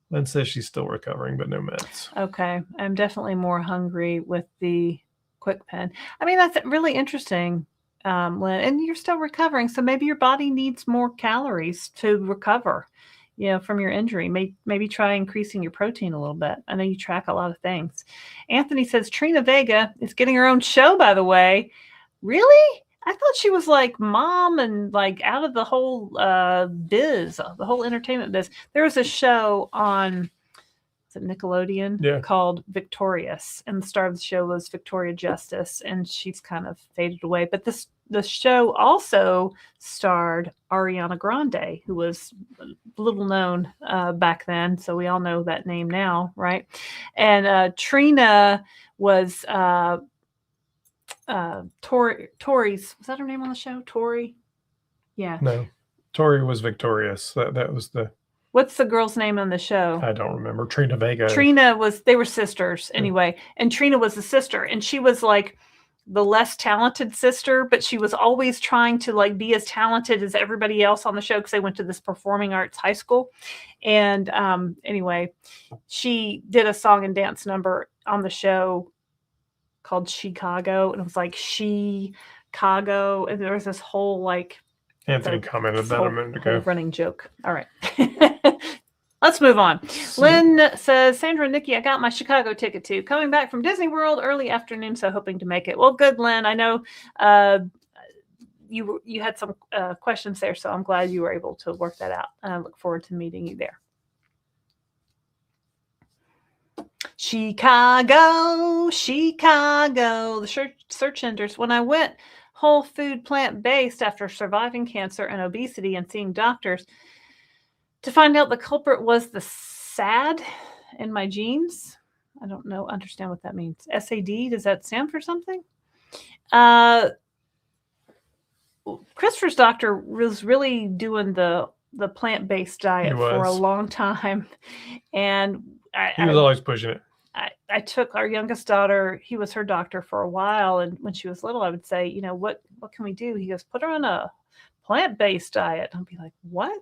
Lynn says she's still recovering, but no meds. Okay. I'm definitely more hungry with the quick pen. I mean, that's really interesting, Lynn, and you're still recovering. So maybe your body needs more calories to recover, from your injury. Maybe try increasing your protein a little bit. I know you track a lot of things. Anthony says Trina Vega is getting her own show, by the way. Really? I thought she was like mom and like out of the whole biz, the whole entertainment biz. There was a show on Nickelodeon called Victorious, and the star of the show was Victoria Justice, and she's kind of faded away. But the show also starred Ariana Grande, who was little known back then, so we all know that name now, right? And Trina was Tori's, was that her name on the show? Tori? Yeah. No, Tori was Victorious. That was the. What's the girl's name on the show? I don't remember. Trina Vega. They were sisters anyway. And Trina was the sister. And she was like the less talented sister, but she was always trying to like be as talented as everybody else on the show because they went to this performing arts high school. And anyway, she did a song and dance number on the show called Chicago. And it was like Chicago. And there was this whole like Anthony commented that a minute ago. Running joke. All right. Let's move on. Lynn says, Sandra and Nikki, I got my Chicago ticket too. Coming back from Disney World early afternoon, so hoping to make it. Well, good, Lynn. I know you had some questions there, so I'm glad you were able to work that out. And I look forward to meeting you there. Chicago, the search engines. When I went whole food plant-based after surviving cancer and obesity and seeing doctors to find out the culprit was the SAD in my genes. I don't understand what that means. SAD, does that stand for something? Christopher's doctor was really doing the plant-based diet for a long time. And he was always pushing it. I took our youngest daughter, he was her doctor for a while. And when she was little, I would say, what can we do? He goes, put her on a plant-based diet. I'd be like, what?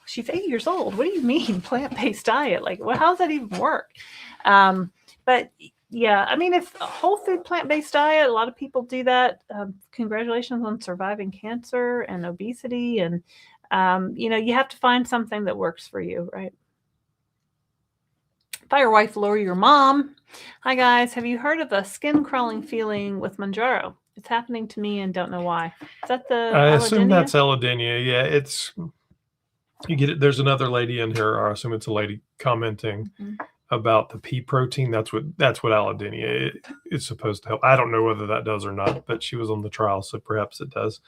She's 8 years old. What do you mean plant-based diet? Like, how does that even work? But yeah, I mean, if a whole food plant-based diet, a lot of people do that. Congratulations on surviving cancer and obesity. And, you have to find something that works for you, right? Fire wife, lower your mom. Hi guys, have you heard of a skin crawling feeling with Mounjaro? It's happening to me and don't know why. Is that the? I assume that's allodynia. Yeah, you get it. There's another lady in here, or I assume it's a lady commenting about the pea protein. That's what allodynia is supposed to help. I don't know whether that does or not, but she was on the trial, so perhaps it does.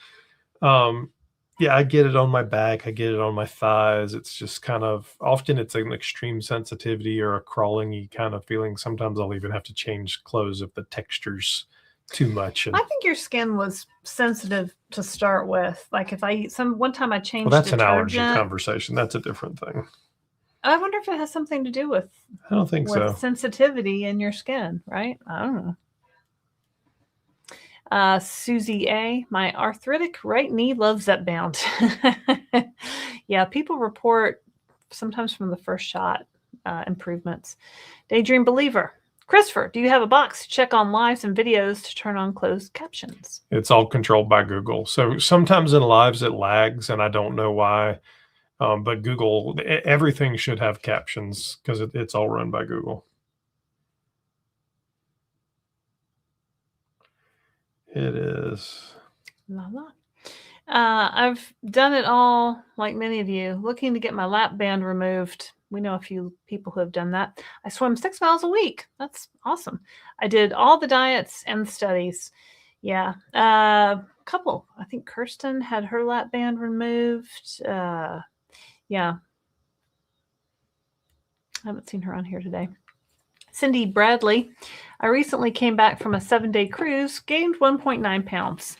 Yeah, I get it on my back. I get it on my thighs. It's just kind of often it's an extreme sensitivity or a crawling-y kind of feeling. Sometimes I'll even have to change clothes if the texture's too much. And I think your skin was sensitive to start with. Like if I eat one time I changed well, that's an allergy detergent. conversation. That's a different thing. I wonder if it has something to do with I don't think so. sensitivity in your skin, right? I don't know. Susie A, my arthritic right knee loves Zepbound. Yeah, people report sometimes from the first shot improvements. Daydream Believer. Christopher, do you have a box to check on lives and videos to turn on closed captions? It's all controlled by Google. So sometimes in lives it lags, and I don't know why. But Google, everything should have captions because it's all run by Google. It is. La la. I've done it all, like many of you, looking to get my lap band removed. We know a few people who have done that. I swim 6 miles a week. That's awesome. I did all the diets and the studies. Yeah. Couple. I think Kirsten had her lap band removed. Yeah. I haven't seen her on here today. Cindy Bradley. I recently came back from a 7-day cruise, gained 1.9 pounds.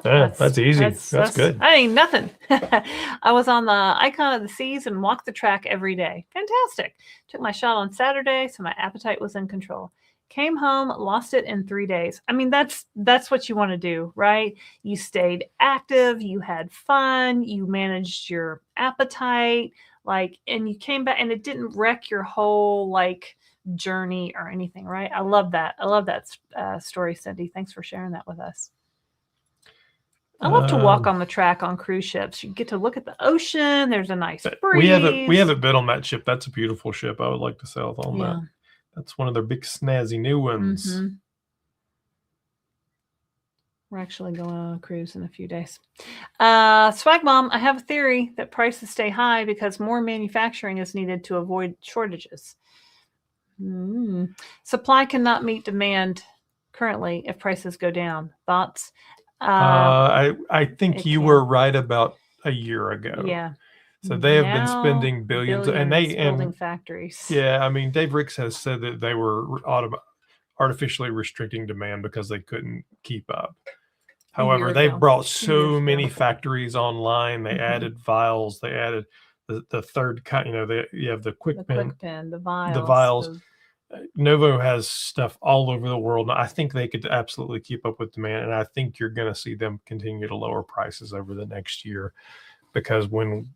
Yeah, that's easy. That's good. I ain't nothing. I was on the Icon of the Seas and walked the track every day. Fantastic. Took my shot on Saturday, so my appetite was in control. Came home, lost it in 3 days. I mean, that's what you want to do, right? You stayed active, you had fun, you managed your appetite, and you came back and it didn't wreck your whole journey or anything, right? I love that. I love that story, Cindy. Thanks for sharing that with us. I love to walk on the track on cruise ships. You get to look at the ocean. There's a nice breeze. We haven't been on that ship. That's a beautiful ship. I would like to sail on that. That's one of their big snazzy new ones. Mm-hmm. We're actually going on a cruise in a few days. Swag Mom, I have a theory that prices stay high because more manufacturing is needed to avoid shortages. Supply cannot meet demand currently if prices go down. Thoughts? I think you were right about a year ago. Yeah. So they have been spending billions and building factories. Yeah, I mean, Dave Ricks has said that they were artificially restricting demand because they couldn't keep up. However, they've brought so many factories online. They added vials. They added the third kind. You have the quick pen, the vials. The vials. Novo has stuff all over the world. I think they could absolutely keep up with demand, and I think you're going to see them continue to lower prices over the next year, because when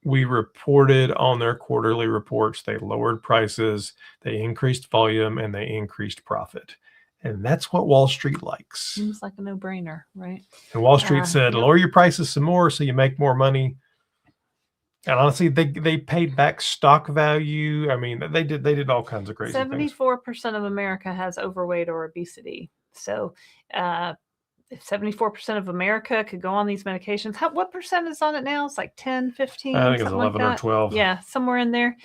we reported on their quarterly reports, they lowered prices, they increased volume, and they increased profit. And that's what Wall Street likes. Seems like a no-brainer, right? And Wall Street said, lower your prices some more so you make more money. And honestly, they paid back stock value. I mean, they did all kinds of crazy things. 74% of America has overweight or obesity. So if 74% of America could go on these medications, what percent is on it now? It's like 10, 15? I think it's 11 or 12. Yeah, somewhere in there.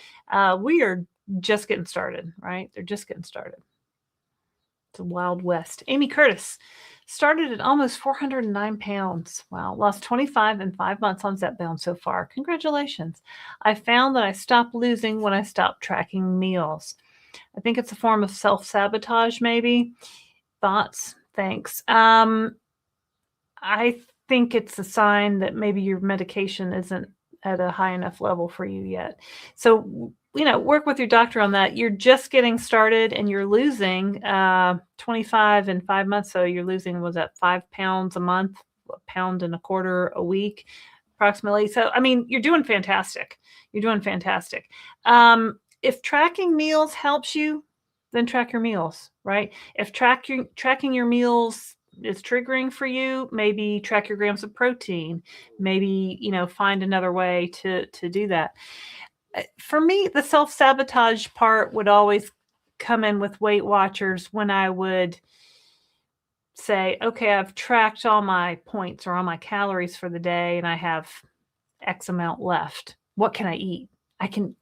We are just getting started, right? They're just getting started. It's a Wild West. Amy Curtis started at almost 409 pounds. Wow. Lost 25 in 5 months on Zepbound so far. Congratulations. I found that I stopped losing when I stopped tracking meals. I think it's a form of self-sabotage, maybe. Thoughts? Thanks. I think it's a sign that maybe your medication isn't at a high enough level for you yet. So, work with your doctor on that. You're just getting started and you're losing 25 in 5 months. So you're losing, was that 5 pounds a month, 1.25 pounds a week, approximately. So, I mean, you're doing fantastic. You're doing fantastic. If tracking meals helps you, then track your meals, right? If tracking your meals is triggering for you, maybe track your grams of protein, maybe, find another way to do that. For me, the self-sabotage part would always come in with Weight Watchers when I would say, okay, I've tracked all my points or all my calories for the day and I have X amount left. What can I eat? I can,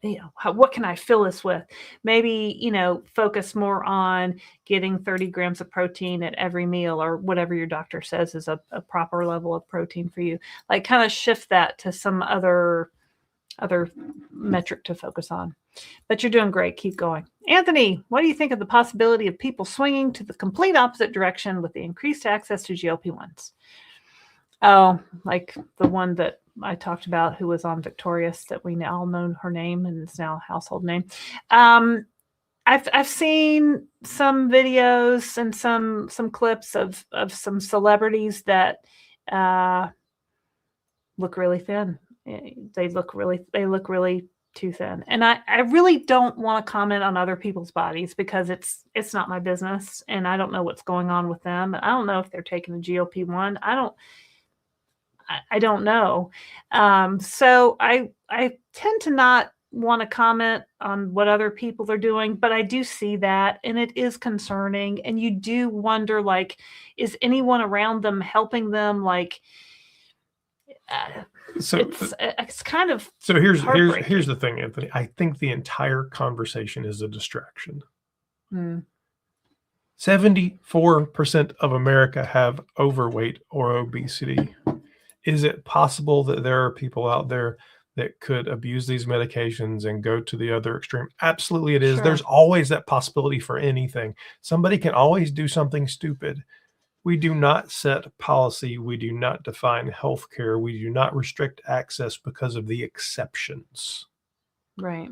what can I fill this with? Maybe, focus more on getting 30 grams of protein at every meal, or whatever your doctor says is a proper level of protein for you. Like, kind of shift that to some other metric to focus on. But you're doing great. Keep going. Anthony, what do you think of the possibility of people swinging to the complete opposite direction with the increased access to GLP-1s? Oh, like the one that I talked about, who was on Victorious, that we all know her name and it's now a household name. I've seen some videos and some clips of some celebrities that look really thin. They look really too thin. And I really don't want to comment on other people's bodies, because it's not my business, and I don't know what's going on with them. I don't know if they're taking a GLP-1. I don't know. So I tend to not want to comment on what other people are doing, but I do see that, and it is concerning. And you do wonder, like, is anyone around them helping them? Like, it's kind of, so here's the thing, Anthony. I think the entire conversation is a distraction. 74% of America have overweight or obesity. Is it possible that there are people out there that could abuse these medications and go to the other extreme? Absolutely it is. Sure. There's always that possibility for anything. Somebody can always do something stupid. We do not set policy. We do not define healthcare. We do not restrict access because of the exceptions. Right.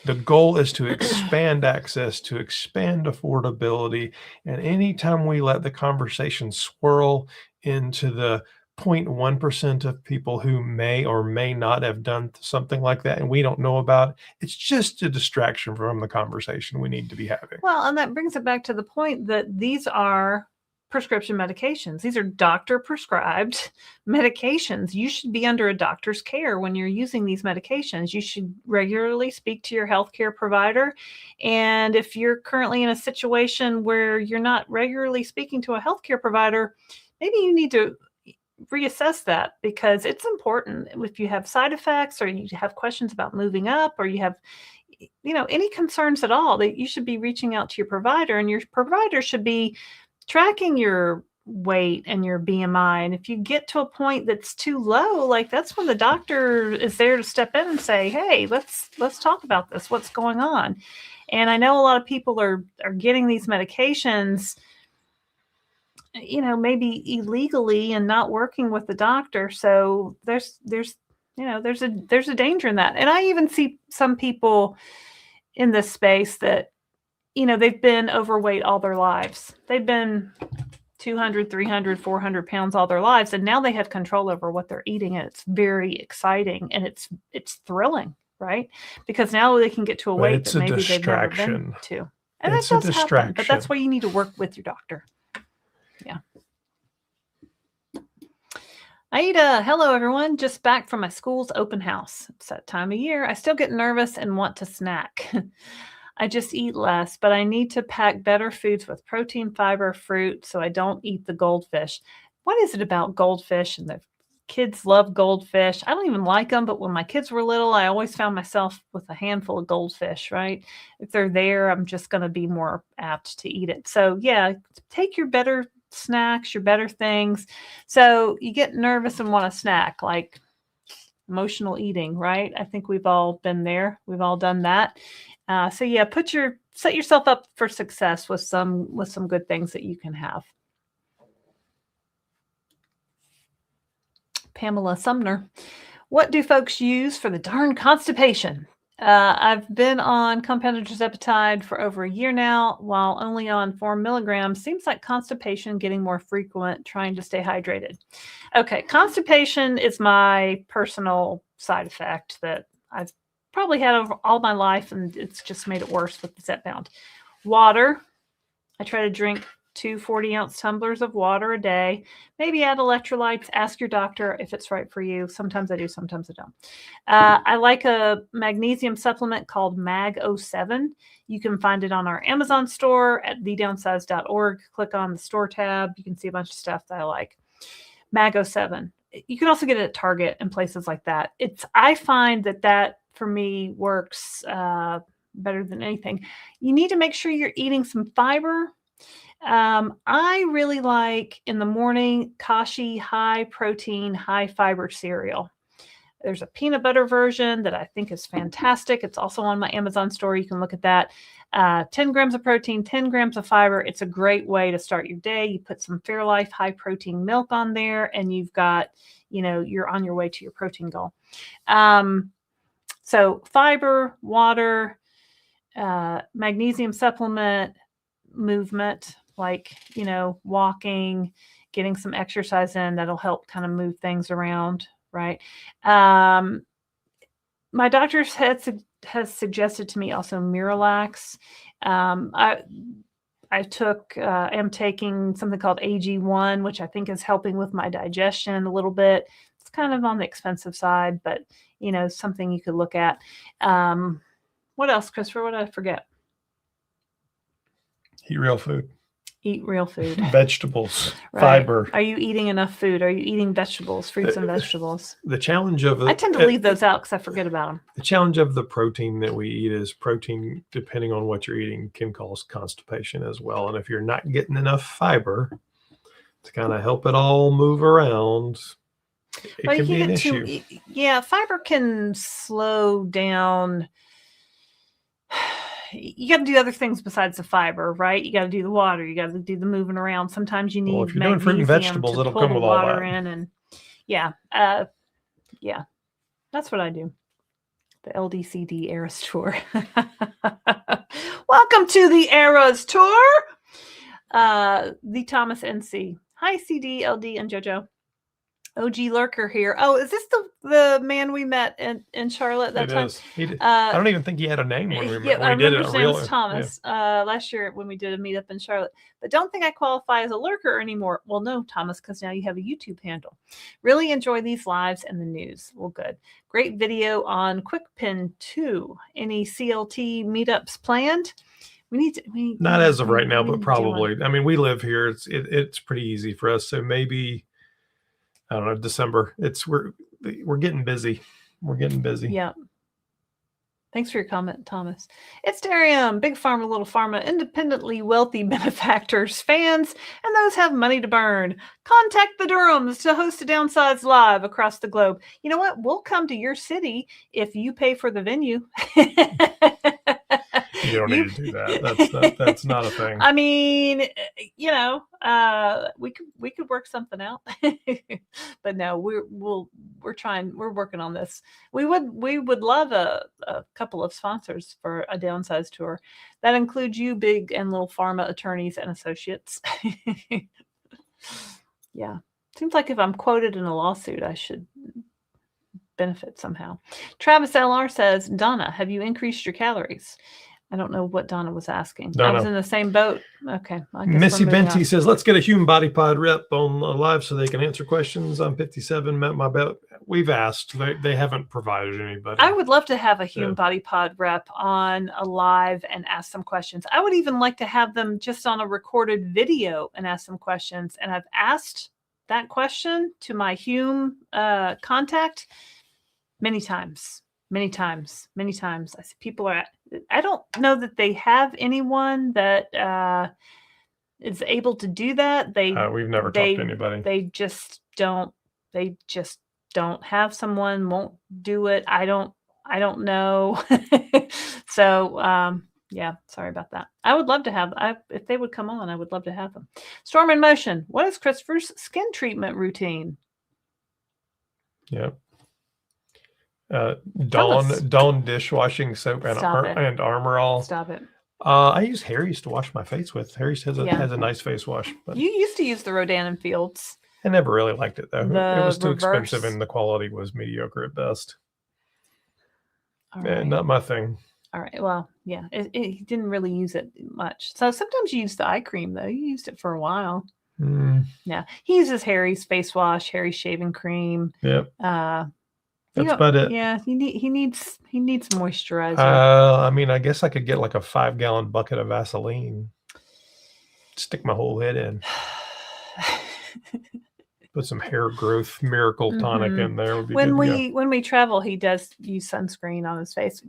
The goal is to expand access, to expand affordability. And anytime we let the conversation swirl into the 0.1% of people who may or may not have done something like that, and we don't know about it, it's just a distraction from the conversation we need to be having. Well, and that brings it back to the point that these are prescription medications. These are doctor prescribed medications. You should be under a doctor's care when you're using these medications. You should regularly speak to your healthcare provider. And if you're currently in a situation where you're not regularly speaking to a healthcare provider, maybe you need to reassess that, because it's important. If you have side effects, or you have questions about moving up, or you have any concerns at all, that you should be reaching out to your provider, and your provider should be tracking your weight and your BMI. And if you get to a point that's too low, like, that's when the doctor is there to step in and say, hey, let's talk about this. What's going on? And I know a lot of people are getting these medications, maybe illegally, and not working with the doctor. So there's a danger in that. And I even see some people in this space that, they've been overweight all their lives. They've been 200, 300, 400 pounds all their lives. And now they have control over what they're eating. And it's very exciting, and it's thrilling, right? Because now they can get to a weight that maybe they've never been to. And that does happen, but that's why you need to work with your doctor. Yeah. Aida, hello everyone. Just back from my school's open house. It's that time of year. I still get nervous and want to snack. I just eat less, but I need to pack better foods with protein, fiber, fruit, so I don't eat the goldfish. What is it about goldfish? And the kids love goldfish. I don't even like them, but when my kids were little, I always found myself with a handful of goldfish, right? If they're there, I'm just going to be more apt to eat it. So yeah, take your better snacks, your better things. So you get nervous and want a snack, like emotional eating, right? I think we've all been there. We've all done that. So yeah, set yourself up for success with some good things that you can have. Pamela Sumner, what do folks use for the darn constipation? I've been on compounded tirzepatide for over a year now, while only on 4 milligrams. Seems like constipation getting more frequent, trying to stay hydrated. Okay, constipation is my personal side effect that I've probably had over all my life, and it's just made it worse with the Zepbound. Water, I try to drink 2 40-ounce tumblers of water a day. Maybe add electrolytes. Ask your doctor if it's right for you. Sometimes I do, sometimes I don't. I like a magnesium supplement called Mag07. You can find it on our Amazon store at thedownsized.org. Click on the store tab. You can see a bunch of stuff that I like. Mag07. You can also get it at Target and places like that. I find that for me works better than anything. You need to make sure you're eating some fiber. I really like in the morning Kashi high protein, high fiber cereal. There's a peanut butter version that I think is fantastic. It's also on my Amazon store. You can look at that. 10 grams of protein, 10 grams of fiber. It's a great way to start your day. You put some Fairlife high protein milk on there, and you've got, you're on your way to your protein goal. So fiber, water, magnesium supplement, movement, like, walking, getting some exercise in, that'll help kind of move things around. Right. My doctor has suggested to me also Miralax. I am taking something called AG1, which I think is helping with my digestion a little bit. It's kind of on the expensive side, but something you could look at. What else, Christopher? What did I forget? Eat real food. Eat real food. Vegetables, right. Fiber. Are you eating enough food? Are you eating vegetables, fruits and vegetables? The challenge of I tend to leave those out because I forget about them. The challenge of the protein that we eat is protein, depending on what you're eating, can cause constipation as well. And if you're not getting enough fiber to kind of help it all move around, it can be an issue. Fiber can slow down. You got to do other things besides the fiber, right? You got to do the water. You got to do the moving around. Sometimes you need if you're doing fruit and vegetables, it'll come with all that. And that's what I do. The LDCD Eras Tour. Welcome to the Eras Tour. The Thomas NC. Hi, CD, LD, and JoJo. OG Lurker here. Oh, is this the man we met in Charlotte that time? I don't even think he had a name when we met. I remember his name was Thomas last year when we did a meetup in Charlotte. But don't think I qualify as a lurker anymore. Well, no, Thomas, because now you have a YouTube handle. Really enjoy these lives and the news. Well, good. Great video on QuickPen 2. Any CLT meetups planned? We not as of right now, but probably. I mean, we live here. It's pretty easy for us. So maybe, I don't know, December. We're getting busy. We're getting busy. Yeah. Thanks for your comment, Thomas. It's Darium, Big Pharma, Little Pharma, independently wealthy benefactors, fans, and those have money to burn. Contact the Durhams to host a Downsized live across the globe. You know what? We'll come to your city if you pay for the venue. You don't need to do that. That's not a thing. I mean, we could work something out. But no, we're working on this. We would love a couple of sponsors for a Downsized tour. That includes you, big and little pharma attorneys and associates. Yeah. Seems like if I'm quoted in a lawsuit, I should benefit somehow. Travis LR says, Donna, have you increased your calories? I don't know what Donna was asking. I was in the same boat. Okay. Missy Benty says, let's get a human body pod rep on live so they can answer questions. I'm 57, met my belt. We've asked. They haven't provided anybody. I would love to have a human body pod rep on a live and ask some questions. I would even like to have them just on a recorded video and ask some questions. And I've asked that question to my Hume contact many times. I see people I don't know that they have anyone that is able to do that. We've never talked to anybody. They just don't have someone, won't do it. I don't know. So, sorry about that. I would love to have, if they would come on, I would love to have them. Storm in Motion. What is Christopher's skin treatment routine? Yep. Dawn dishwashing soap and Armor All. Stop it. I use Harry's to wash my face with. Harry's has a nice face wash. But you used to use the Rodan and Fields. I never really liked it though. It was too expensive and the quality was mediocre at best. Right. Not my thing. All right. Well, yeah, he didn't really use it much. So sometimes you use the eye cream though. You used it for a while. Yeah, he uses Harry's face wash, Harry's shaving cream. Yep. That's about it. Yeah, he needs moisturizer. I mean, I guess I could get like a 5-gallon bucket of Vaseline, stick my whole head in. Put some hair growth miracle tonic in there. Would be when good when we travel, he does use sunscreen on his face.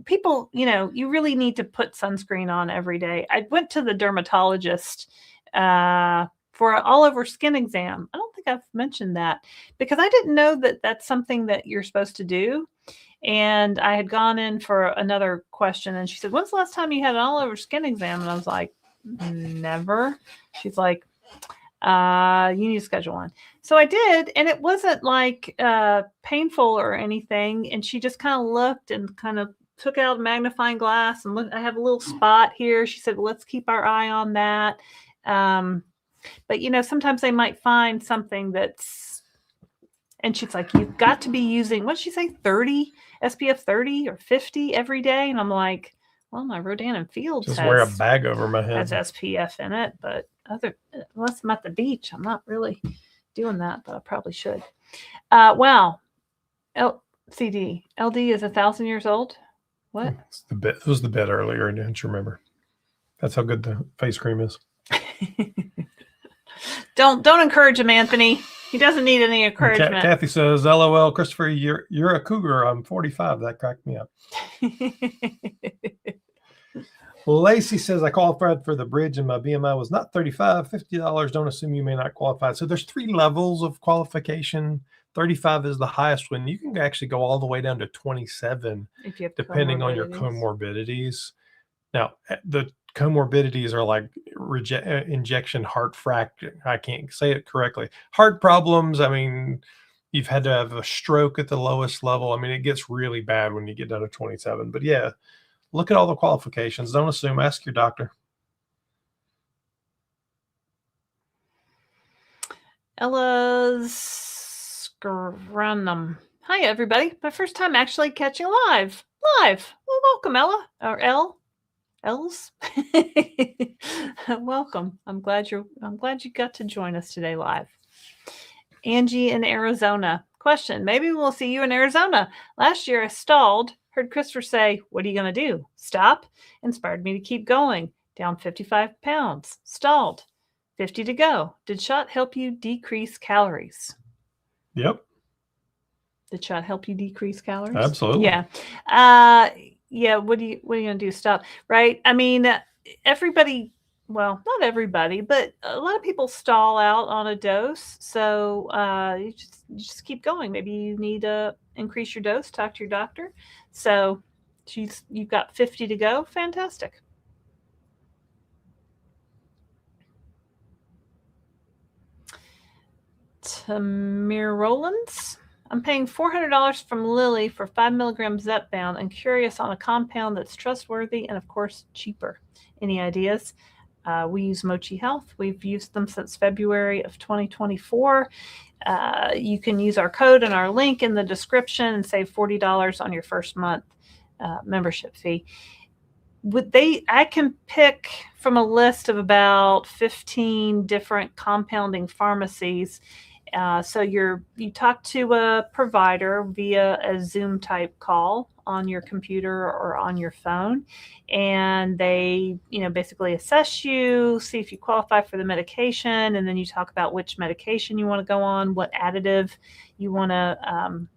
People, you really need to put sunscreen on every day. I went to the dermatologist for an all-over skin exam. I don't think I've mentioned that because I didn't know that that's something that you're supposed to do. And I had gone in for another question, and she said, "When's the last time you had an all-over skin exam?" And I was like, "Never." She's like, "You need to schedule one." So I did, and it wasn't like painful or anything. And she just kind of looked and kind of took out a magnifying glass and looked. I have a little spot here. She said, well, "Let's keep our eye on that." But sometimes they might find something that's, and she's like, "You've got to be using," what did she say, 30 SPF 30 or 50 every day? And I'm like, well, my Rodan and Fields just wear a bag over my head. Has SPF in it, but unless I'm at the beach, I'm not really doing that, but I probably should. Wow. LCD. LD is 1,000 years old. What? It was the bit earlier, didn't you remember? That's how good the face cream is. Don't encourage him, Anthony. He doesn't need any encouragement. Kathy says, "LOL, Christopher, you're a cougar. I'm 45. That cracked me up." Lacey says, "I qualified for the bridge and my BMI was not 35. $50. Don't assume you may not qualify." So there's 3 levels of qualification. 35 is the highest one. You can actually go all the way down to 27, if you have depending on your comorbidities. Now, the comorbidities are like injection heart fracture. I can't say it correctly. Heart problems. I mean, you've had to have a stroke at the lowest level. I mean, it gets really bad when you get down to 27. But yeah, look at all the qualifications. Don't assume. Ask your doctor. Ella's Scrunum. Hi, everybody. My first time actually catching live. Well, welcome, Ella. Or Els. Welcome. I'm glad you got to join us today live. Angie in Arizona. Question. Maybe we'll see you in Arizona. Last year I stalled. Heard Christopher say, "What are you going to do? Stop?" Inspired me to keep going. Down 55 pounds. Stalled. 50 to go. Did shot help you decrease calories? Yep. Did shot help you decrease calories? Absolutely. Yeah. Yeah. What are you going to do? Stop. Right. I mean, everybody, well, not everybody, but a lot of people stall out on a dose. So you just keep going. Maybe you need to increase your dose, talk to your doctor. So you've got 50 to go. Fantastic. Tamir Rollins. I'm paying $400 from Lilly for 5 milligrams Zepbound and curious on a compound that's trustworthy and, of course, cheaper. Any ideas? We use Mochi Health. We've used them since February of 2024. You can use our code and our link in the description and save $40 on your first month membership fee. I can pick from a list of about 15 different compounding pharmacies. So you talk to a provider via a Zoom type call on your computer or on your phone, and they, basically assess you, see if you qualify for the medication, and then you talk about which medication you want to go on, what additive you want to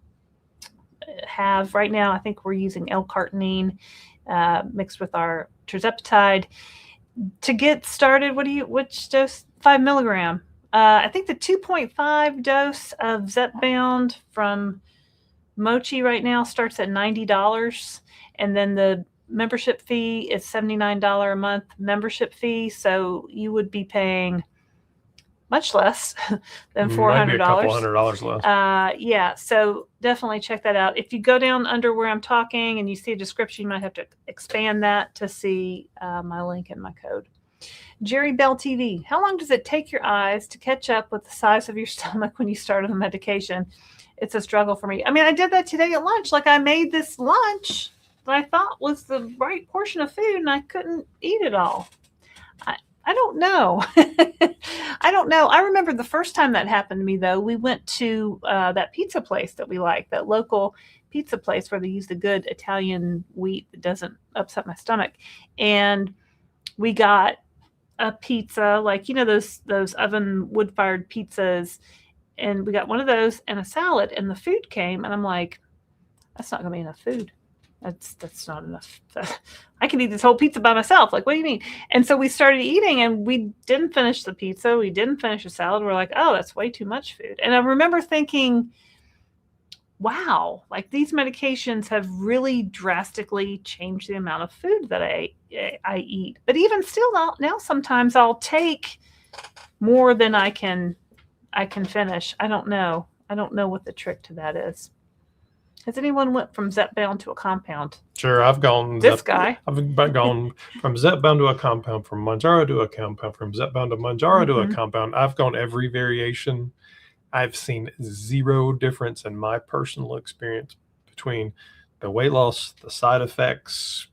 have. Right now, I think we're using L-carnitine mixed with our tirzepatide. To get started, which dose? 5 milligram. I think the 2.5 dose of Zepbound from Mochi right now starts at $90, and then the membership fee is $79 a month membership fee. So you would be paying much less than $400. Might be a couple $100 less. Yeah, so definitely check that out. If you go down under where I'm talking and you see a description, you might have to expand that to see my link and my code. Jerry Bell TV. How long does it take your eyes to catch up with the size of your stomach when you start on the medication? It's a struggle for me. I mean, I did that today at lunch. Like, I made this lunch that I thought was the right portion of food, and I couldn't eat it all. I don't know. I don't know. I remember the first time that happened to me, though. We went to that pizza place that we like, that local pizza place where they use the good Italian wheat that doesn't upset my stomach. And we got a pizza, like, those oven wood-fired pizzas. And we got one of those and a salad, and the food came, and I'm like, that's not going to be enough food. That's not enough. I can eat this whole pizza by myself. Like, what do you mean? And so we started eating, and we didn't finish the pizza. We didn't finish the salad. We're like, oh, that's way too much food. And I remember thinking, wow, like these medications have really drastically changed the amount of food that I eat. But even still now sometimes I'll take more than I can finish. I don't know. I don't know what the trick to that is. Has anyone went from Zepbound to a compound? Sure, I've gone. This guy. I've gone from Zepbound to a compound, from Mounjaro to a compound, from Zepbound to Mounjaro to a compound. I've gone every variation. I've seen zero difference in my personal experience between the weight loss, the side effects.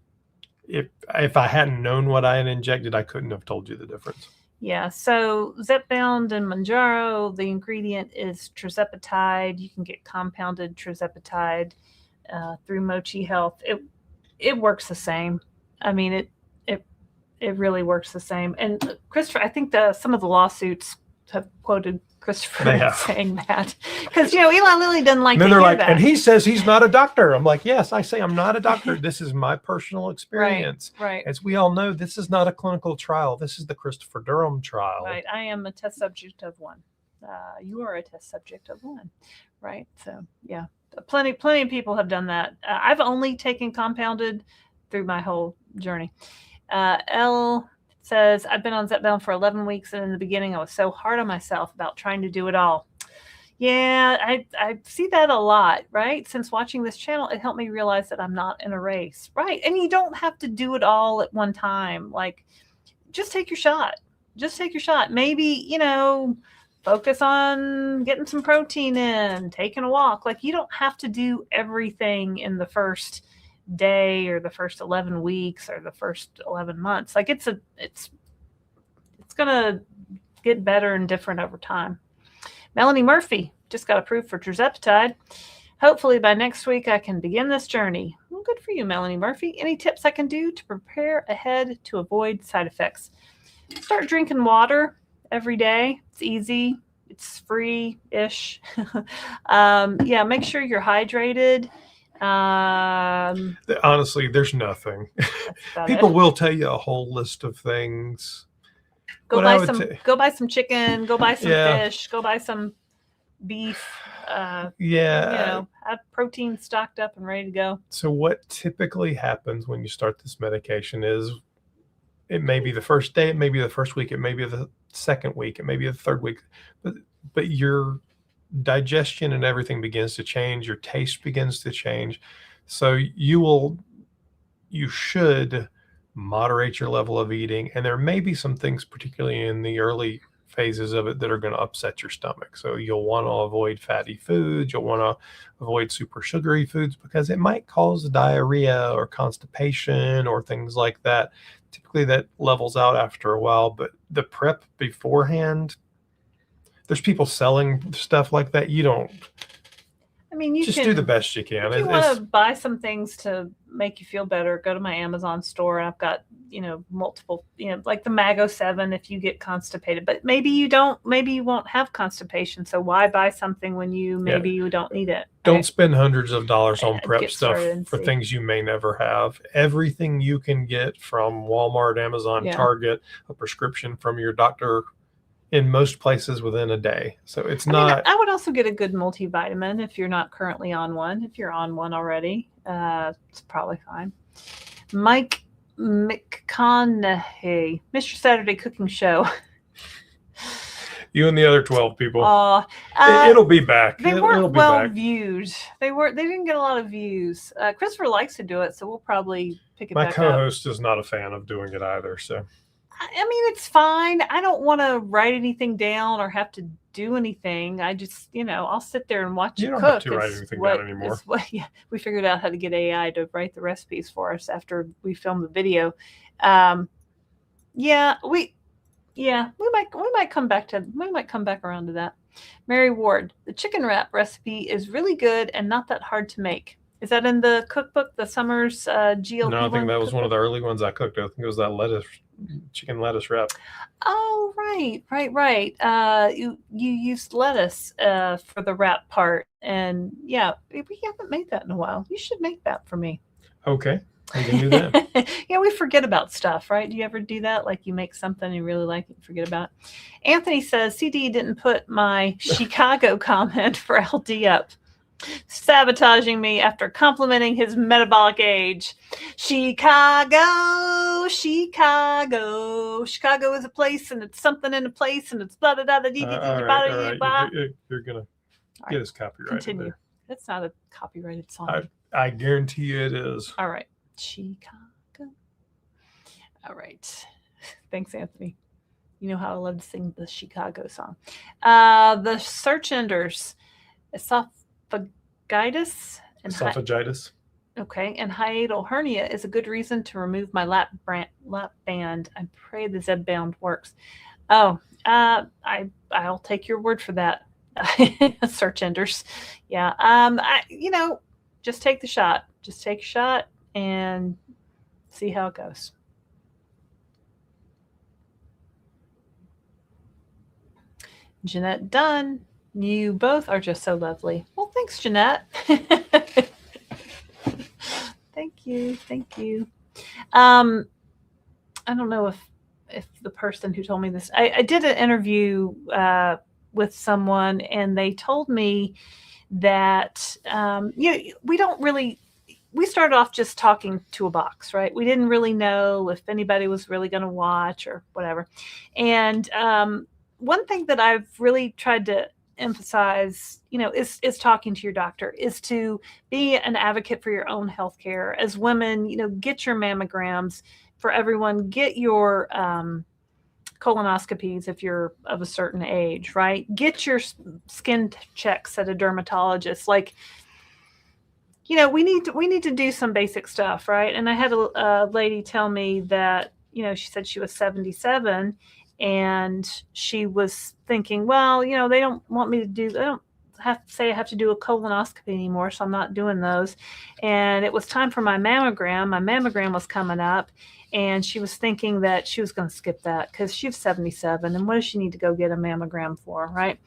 If I hadn't known what I had injected, I couldn't have told you the difference. Yeah, so Zepbound and Mounjaro, the ingredient is tirzepatide. You can get compounded tirzepatide through Mochi Health. It works the same. I mean, it really works the same. And Christopher, I think some of the lawsuits have quoted Christopher saying that, because Eli Lilly doesn't like. And then they're like, and he says he's not a doctor. I'm like, yes, I say I'm not a doctor. This is my personal experience. Right. As we all know, this is not a clinical trial. This is the Christopher Durham trial. Right. I am a test subject of one. You are a test subject of one. Right. So yeah, plenty of people have done that. I've only taken compounded through my whole journey. L says, I've been on Zepbound for 11 weeks, and in the beginning I was so hard on myself about trying to do it all. Yeah, I see that a lot, right? Since watching this channel, it helped me realize that I'm not in a race, right? And you don't have to do it all at one time. Like, just take your shot. Just take your shot. Maybe, focus on getting some protein in, taking a walk. Like, you don't have to do everything in the first day or the first 11 weeks or the first 11 months. Like, it's gonna get better and different over time. Melanie Murphy just got approved for tirzepatide. Hopefully by next week I can begin this journey. Well, good for you, Melanie Murphy. Any tips I can do to prepare ahead to avoid side effects? Start drinking water every day. It's easy. It's free-ish. Make sure you're hydrated. Honestly, there's nothing. People will tell you a whole list of things. Go buy some chicken, go buy some fish, go buy some beef. Have protein stocked up and ready to go. So what typically happens when you start this medication is, it may be the first day, it may be the first week, it may be the second week, it may be the third week, but your digestion and everything begins to change, your taste begins to change. So you should moderate your level of eating, and there may be some things, particularly in the early phases of it, that are going to upset your stomach. So you'll want to avoid fatty foods, you'll want to avoid super sugary foods, because it might cause diarrhea or constipation or things like that. Typically that levels out after a while, but the prep beforehand, there's people selling stuff like that. You just do the best you can. If you want to buy some things to make you feel better, go to my Amazon store, and I've got, multiple, like the Mago 7 if you get constipated. But maybe you won't have constipation. So why buy something when you don't need it? Don't spend hundreds of dollars on prep stuff for things you may never have. Everything you can get from Walmart, Amazon, Target, a prescription from your doctor, in most places within a day. So it's not. I would also get a good multivitamin if you're not currently on one. If you're on one already, it's probably fine. Mike McConaughey, Mr. Saturday Cooking Show. You and the other 12 people. It'll be back. They weren't well viewed. They didn't get a lot of views. Christopher likes to do it, so we'll probably pick it back up. My co-host is not a fan of doing it either, so. It's fine. I don't want to write anything down or have to do anything. I just, I'll sit there and watch you cook. You don't have to write anything down anymore. We figured out how to get AI to write the recipes for us after we filmed the video. We might come back around to that. Mary Ward, the chicken wrap recipe is really good and not that hard to make. Is that in the cookbook, the Summer's GLP-1? No, I think that was one of the early ones I cooked. I think it was that chicken lettuce wrap. Oh, right. You used lettuce for the wrap part, and yeah, we haven't made that in a while. You should make that for me. Okay, I can do that. Yeah, we forget about stuff, right? Do you ever do that? Like you make something you really like and forget about it? Anthony says CD didn't put my Chicago comment for LD up, sabotaging me after complimenting his metabolic age. Chicago is a place, and it's something in a place, and it's blah blah blah. All right. You're gonna get us copyrighted. Continue. There. That's not a copyrighted song. I guarantee you it is. All right, Chicago. All right, thanks, Anthony. You know how I love to sing the Chicago song. The search enders, esophagitis and esophagitis. Okay, and hiatal hernia is a good reason to remove my lap band. I pray the Zepbound works. Oh, I'll take your word for that. Search enders. Yeah. Just take the shot. Just take a shot and see how it goes. Jeanette Dunn, you both are just so lovely. Well, thanks, Jeanette. Thank you. I don't know if the person who told me this, I did an interview with someone, and they told me that we started off just talking to a box, right? We didn't really know if anybody was really going to watch or whatever. And one thing that I've really tried to emphasize, is talking to your doctor, is to be an advocate for your own health care. As women, get your mammograms. For everyone, get your colonoscopies if you're of a certain age, right? Get your skin checks at a dermatologist. Like, we need to do some basic stuff, right? And I had a lady tell me that, she said she was 77, and she was thinking, well, they don't want me to do, they don't have to say I have to do a colonoscopy anymore, so I'm not doing those. And it was time for my mammogram. My mammogram was coming up, and she was thinking that she was going to skip that because she was 77, and what does she need to go get a mammogram for, right?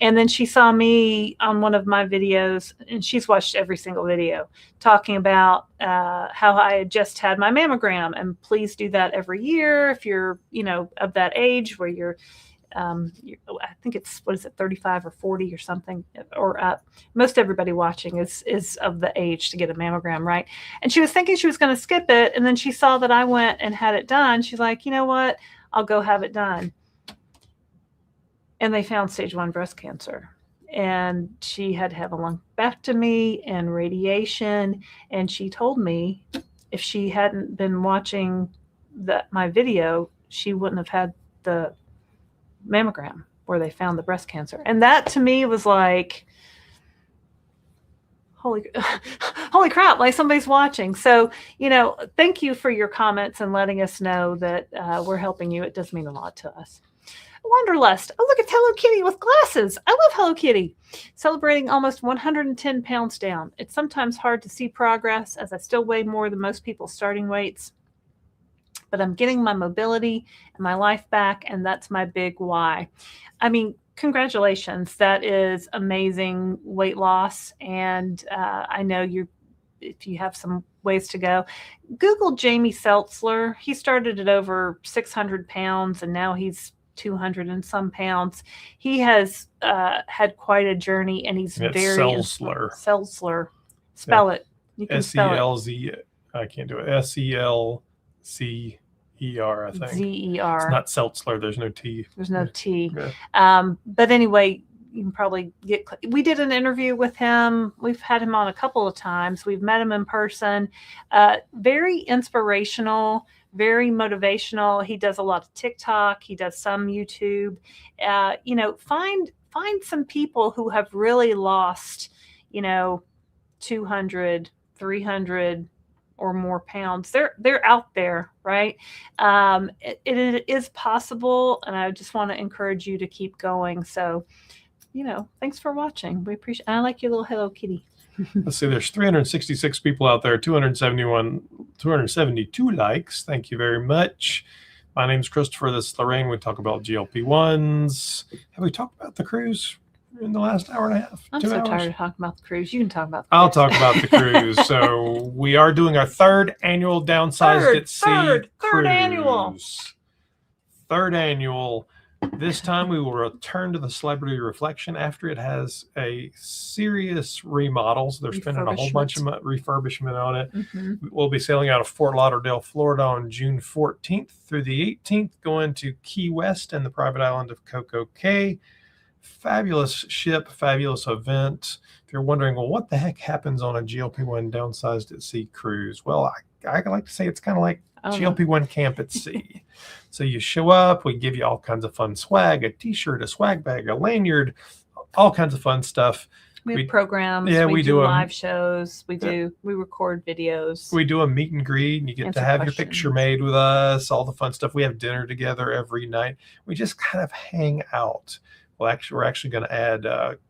And then she saw me on one of my videos, and she's watched every single video, talking about how I had just had my mammogram, and please do that every year if you're, of that age where you're I think it's, 35 or 40 or something, or up. Most everybody watching is of the age to get a mammogram, right? And she was thinking she was going to skip it, and then she saw that I went and had it done. She's like, you know what? I'll go have it done. And they found stage 1 breast cancer. And she had to have a lumpectomy and radiation. And she told me if she hadn't been watching my video, she wouldn't have had the mammogram where they found the breast cancer. And that to me was like, holy crap, like somebody's watching. So, thank you for your comments and letting us know that we're helping you. It does mean a lot to us. Wanderlust. Oh, look, it's Hello Kitty with glasses. I love Hello Kitty. Celebrating almost 110 pounds down. It's sometimes hard to see progress, as I still weigh more than most people's starting weights. But I'm getting my mobility and my life back, and that's my big why. I mean, congratulations. That is amazing weight loss, and I know if you have some ways to go. Google Jamie Seltzler. He started at over 600 pounds, and now he's 200 and some pounds. He has had quite a journey, and he's very Seltzler. Seltzler. Spell it. You can spell it. SELZ. I can't do it. SELZER, I think. ZER. It's not Seltzler. There's no T. There's no T. Yeah. But anyway, you can probably we did an interview with him. We've had him on a couple of times. We've met him in person. Very inspirational, very motivational. He does a lot of TikTok. He does some YouTube. Find some people who have really lost, 200, 300 or more pounds. They're out there, right? It is possible, and I just want to encourage you to keep going. So, thanks for watching. We appreciate. I like your little Hello Kitty. Let's see. There's 366 people out there. 272 likes. Thank you very much. My name's Christopher. This is Laraine. We talk about GLP-1s. Have we talked about the cruise in the last hour and a half? I'm 2 so hours? tired of talking about the cruise. You can talk about the I'll cruise. talk about the cruise. So we are doing our third annual Downsized at Sea cruise. Third annual. This time we will return to the Celebrity Reflection after it has a serious remodel. So they're spending a whole bunch of refurbishment on it. We'll be sailing out of Fort Lauderdale, Florida on June 14th through the 18th, going to Key West and the private island of Coco Cay. Fabulous ship, fabulous event. If you're wondering, well, what the heck happens on a GLP-1 Downsized at Sea cruise? Well, I like to say it's kind of like GLP-1 camp at sea. So you show up, we give you all kinds of fun swag, a t-shirt, a swag bag, a lanyard, all kinds of fun stuff. We have programs. Yeah, we do live shows. We record videos. We do a meet and greet, and you get to have your picture made with us, all the fun stuff. We have dinner together every night. We just kind of hang out. Well, we're actually going to add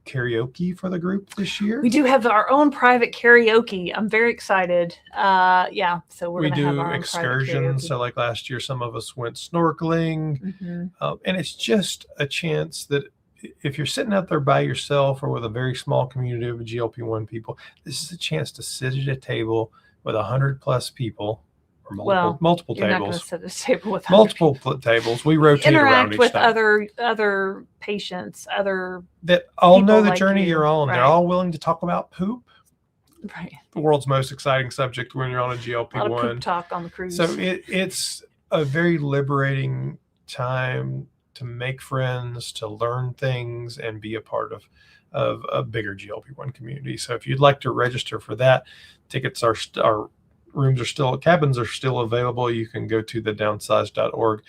karaoke for the group this year. We do have our own private karaoke. I'm very excited. So we're going to have our own excursions. So like last year, some of us went snorkeling. And it's just a chance that if you're sitting out there by yourself or with a very small community of GLP-1 people, this is a chance to sit at a table with 100+ people. Multiple you're tables. Not going to sit at a table with multiple tables. We rotate around each with time. other patients, that all know the like journey you're on. Right. They're all willing to talk about poop. Right. The world's most exciting subject when you're on a GLP-1. A lot of poop talk on the cruise. So it's a very liberating time to make friends, to learn things, and be a part of a bigger GLP-1 community. So if you'd like to register for that, tickets are cabins are still available. You can go to thedownsized.org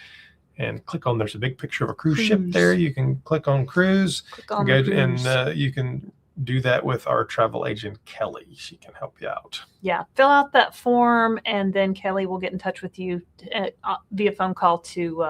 and click on, there's a big picture of a cruise ship there. You can click on cruise. And you can do that with our travel agent, Kelly. She can help you out. Yeah. Fill out that form, and then Kelly will get in touch with you via phone call to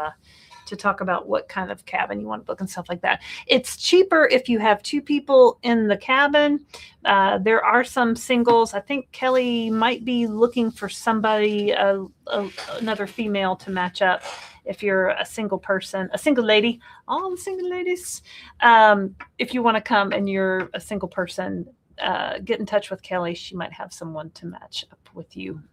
talk about what kind of cabin you want to book and stuff like that. It's cheaper if you have 2 people in the cabin. There are some singles. I think Kelly might be looking for somebody, another female to match up. If you're a single person, a single lady, all the single ladies, if you want to come and you're a single person, get in touch with Kelly. She might have someone to match up with you.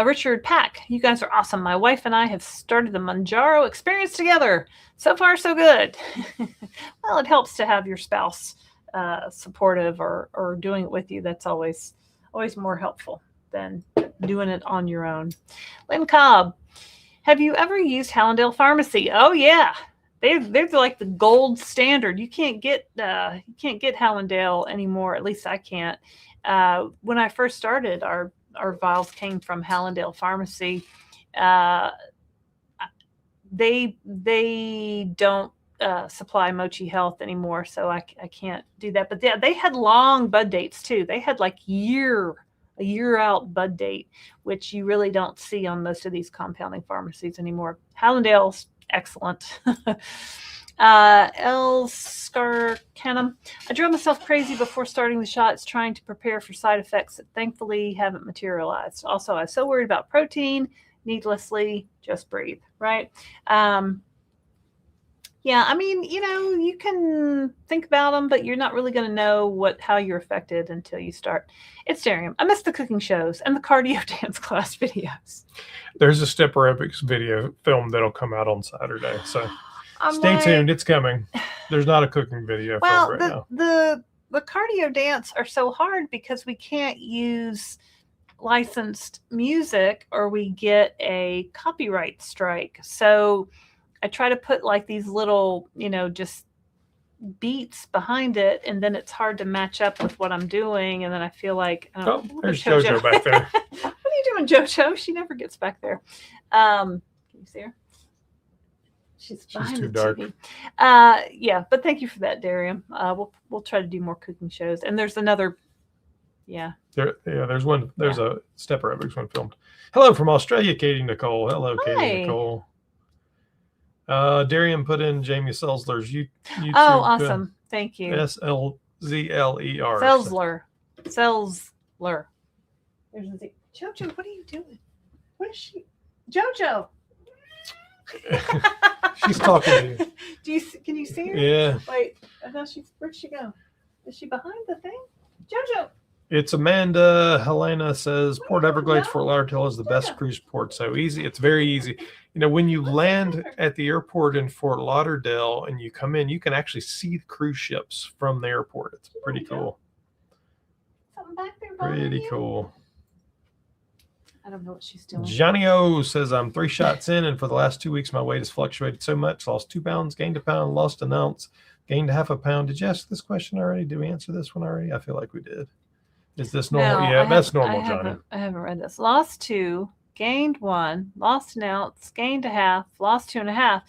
Richard Pack, you guys are awesome. My wife and I have started the Mounjaro experience together. So far, so good. Well, it helps to have your spouse supportive or doing it with you. That's always more helpful than doing it on your own. Lynn Cobb, have you ever used Hallandale Pharmacy? Oh yeah, they're like the gold standard. You can't get Hallandale anymore. At least I can't. When I first started, our vials came from Hallandale Pharmacy. They don't supply Mochi Health anymore, so I can't do that. But they had long bud dates too. They had like a year out bud date, which you really don't see on most of these compounding pharmacies anymore. Hallandale's excellent. L. Scarcanum. I drove myself crazy before starting the shots, trying to prepare for side effects that thankfully haven't materialized. Also, I was so worried about protein, needlessly, just breathe, right? Yeah, I mean, you can think about them, but you're not really going to know how you're affected until you start. It's Darium. I miss the cooking shows and the cardio dance class videos. There's a Step Aerobics video film that'll come out on Saturday, so stay tuned. It's coming. There's not a cooking video film right now. The cardio dance are so hard because we can't use licensed music or we get a copyright strike. So I try to put like these little, just beats behind it, and then it's hard to match up with what I'm doing. And then I feel like, there's JoJo back there. What are you doing, JoJo? She never gets back there. Can you see her? She's too dark. Yeah, but thank you for that, Darium. We'll try to do more cooking shows. And there's another. Yeah. There's one. There's a Step Aerobics one filmed. Hello from Australia, Katie Nicole. Hello, Katie Nicole. Darian put in Jamie Selzler's YouTube. Oh, awesome. Thank you. Selzler. Selzler. There's a Z. JoJo, what are you doing? Where's she? JoJo. She's talking to you. Can you see her? Yeah. Wait, I thought where'd she go? Is she behind the thing? JoJo. It's Amanda. Helena says Port Everglades, Fort Lauderdale is the best cruise port. So easy. It's very easy. You know, when you land at the airport in Fort Lauderdale and you come in, you can actually see the cruise ships from the airport. It's pretty cool. Something back there. Pretty cool. I don't know what she's doing. Johnny O says, I'm 3 shots in, and for the last 2 weeks, my weight has fluctuated so much. Lost 2 pounds, gained a pound, lost an ounce, gained half a pound. Did you ask this question already? Did we answer this one already? I feel like we did. Is this normal? No, yeah, that's normal, Johnny. I haven't read this. Lost 2, gained 1, lost an ounce, gained a half, lost 2.5.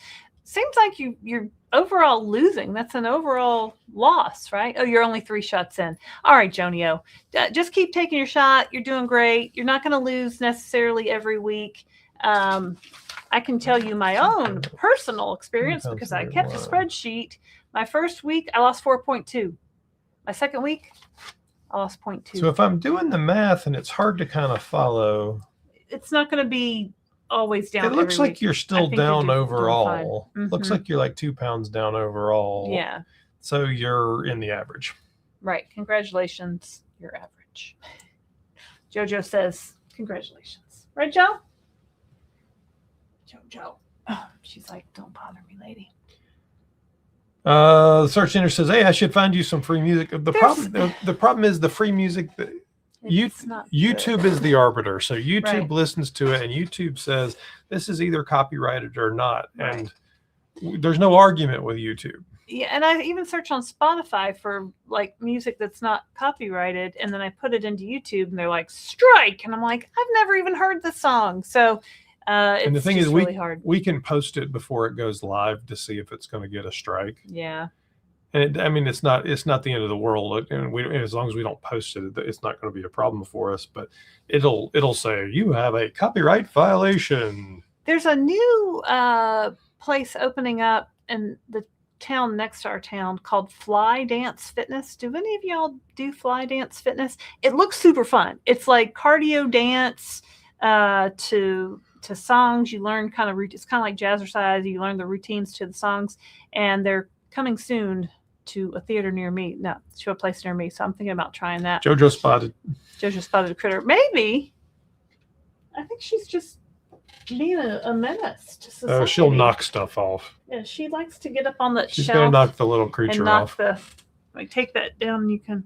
Seems like you're overall losing. That's an overall loss, right? Oh, you're only 3 shots in. All right, Jonio. Just keep taking your shot. You're doing great. You're not going to lose necessarily every week. I can tell you my own personal experience because I kept a spreadsheet. My first week, I lost 4.2. My second week, I lost 0.2. So if I'm doing the math and it's hard to kind of follow, it's not going to be always down. It looks every like week. you're still down overall. Mm-hmm. Looks like you're like 2 pounds down overall. Yeah. So you're in the average. Right. Congratulations. You're average. JoJo says, congratulations. Right, Joe? JoJo. Oh, she's like, don't bother me, lady. The search engine says, hey, I should find you some free music. The problem is the free music that YouTube is the arbiter. So YouTube listens to it and YouTube says this is either copyrighted or not. Right. And there's no argument with YouTube. Yeah, and I even search on Spotify for like music that's not copyrighted, and then I put it into YouTube and they're like, strike. And I'm like, I've never even heard the song. So and the thing is, really hard. We can post it before it goes live to see if it's going to get a strike. Yeah. And it's not the end of the world. And as long as we don't post it, it's not going to be a problem for us. But it'll say you have a copyright violation. There's a new place opening up in the town next to our town called Fly Dance Fitness. Do any of y'all do Fly Dance Fitness? It looks super fun. It's like cardio dance to songs. You learn kind of it's kind of like jazzercise. You learn the routines to the songs, and they're coming soon to a theater near me. No, to a place near me. So I'm thinking about trying that. JoJo spotted a critter. Maybe. I think she's just being a menace to society. Oh, she'll knock stuff off. Yeah, she likes to get up on the shelf. She's going to knock the little creature off. Take that down. And you can.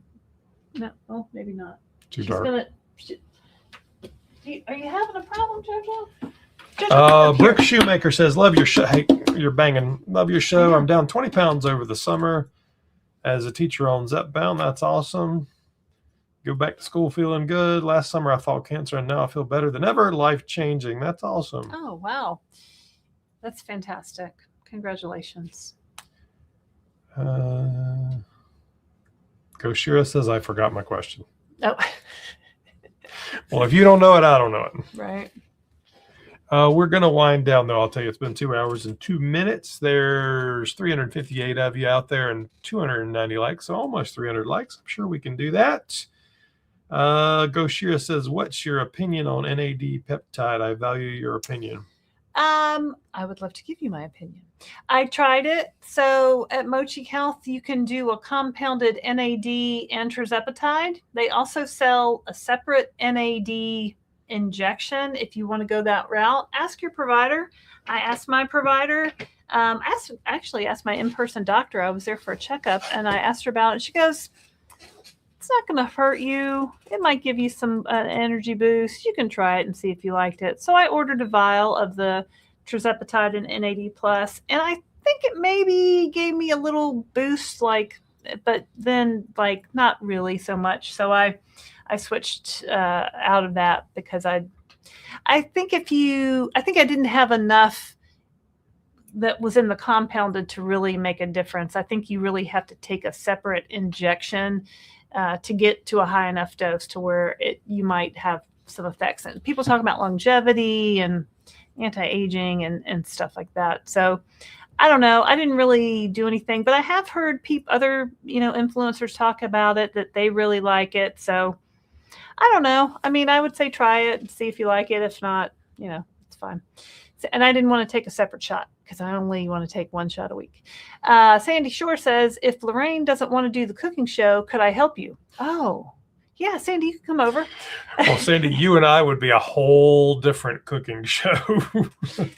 No, well, maybe not. Too dark. Are you having a problem, JoJo? Brooke Shoemaker says, love your show. Hey, you're banging. Love your show. Yeah. I'm down 20 pounds over the summer as a teacher on Zepbound. That's awesome. Go back to school feeling good. Last summer I fought cancer and now I feel better than ever. Life changing. That's awesome. Oh, wow. That's fantastic. Congratulations. Goshira says, I forgot my question. Oh. Well, if you don't know it, I don't know it. Right. We're going to wind down, though. I'll tell you, it's been 2 hours and 2 minutes. There's 358 of you out there and 290 likes, so almost 300 likes. I'm sure we can do that. Goshira says, what's your opinion on NAD peptide? I value your opinion. I would love to give you my opinion. I tried it. So at Mochi Health, you can do a compounded NAD and tirzepatide. They also sell a separate NAD injection if you want to go that route. Ask your provider. I asked my provider. Actually asked my in-person doctor. I was there for a checkup, and I asked her about it. She goes, it's not going to hurt you. It might give you some energy boost. You can try it and see if you liked it. So I ordered a vial of the tirzepatide and NAD+, and I think it maybe gave me a little boost, but then not really so much. So I switched out of that because I think I didn't have enough that was in the compounded to really make a difference. I think you really have to take a separate injection to get to a high enough dose to where you might have some effects. And people talk about longevity and anti-aging and stuff like that. So I don't know. I didn't really do anything, but I have heard other influencers talk about it, that they really like it. So I don't know. I mean, I would say try it and see if you like it. If not, it's fine. And I didn't want to take a separate shot because I only want to take one shot a week. Sandy Shore says, if Laraine doesn't want to do the cooking show, could I help you? Oh, yeah, Sandy, you can come over. Well, Sandy, you and I would be a whole different cooking show.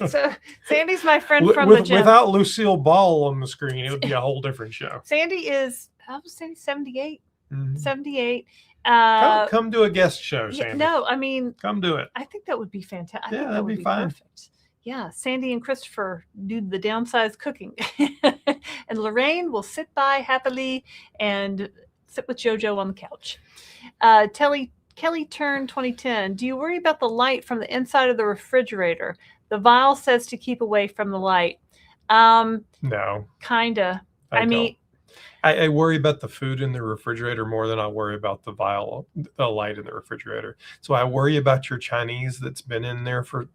So Sandy's my friend from the gym. Without Lucille Ball on the screen, it would be a whole different show. Sandy is, how was Sandy, 78? Mm-hmm. 78. Come do a guest show, Sandy. No, I mean, come do it. I think that would be fantastic. Yeah, that'd be fine. Perfect. Yeah, Sandy and Christopher do the downsized cooking. And Laraine will sit by happily and sit with JoJo on the couch. Kelly Turn 2010. Do you worry about the light from the inside of the refrigerator? The vial says to keep away from the light. No. Kinda. I mean, I worry about the food in the refrigerator more than I worry about the light in the refrigerator. So I worry about your Chinese that's been in there for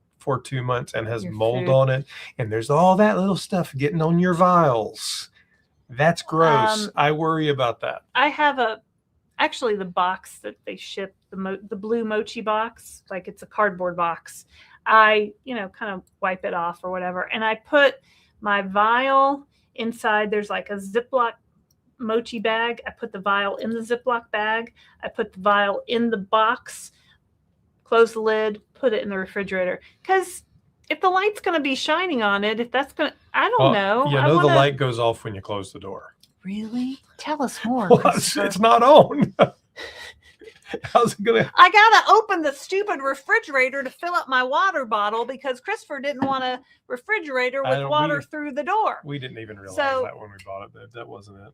2 months and has mold on it. And there's all that little stuff getting on your vials. That's gross. I worry about that. I have actually the box that they ship, the blue mochi box, like it's a cardboard box. I, kind of wipe it off or whatever. And I put my vial inside. There's like a Ziploc mochi bag. I put the vial in the Ziploc bag. I put the vial in the box, close the lid, put it in the refrigerator. Because if the light's going to be shining on it, if that's going to, I don't know. The light goes off when you close the door. Really? Tell us more. Well, it's not on. How's it going to? I got to open the stupid refrigerator to fill up my water bottle because Christopher didn't want a refrigerator with water through the door. We didn't even realize that when we bought it. That wasn't it.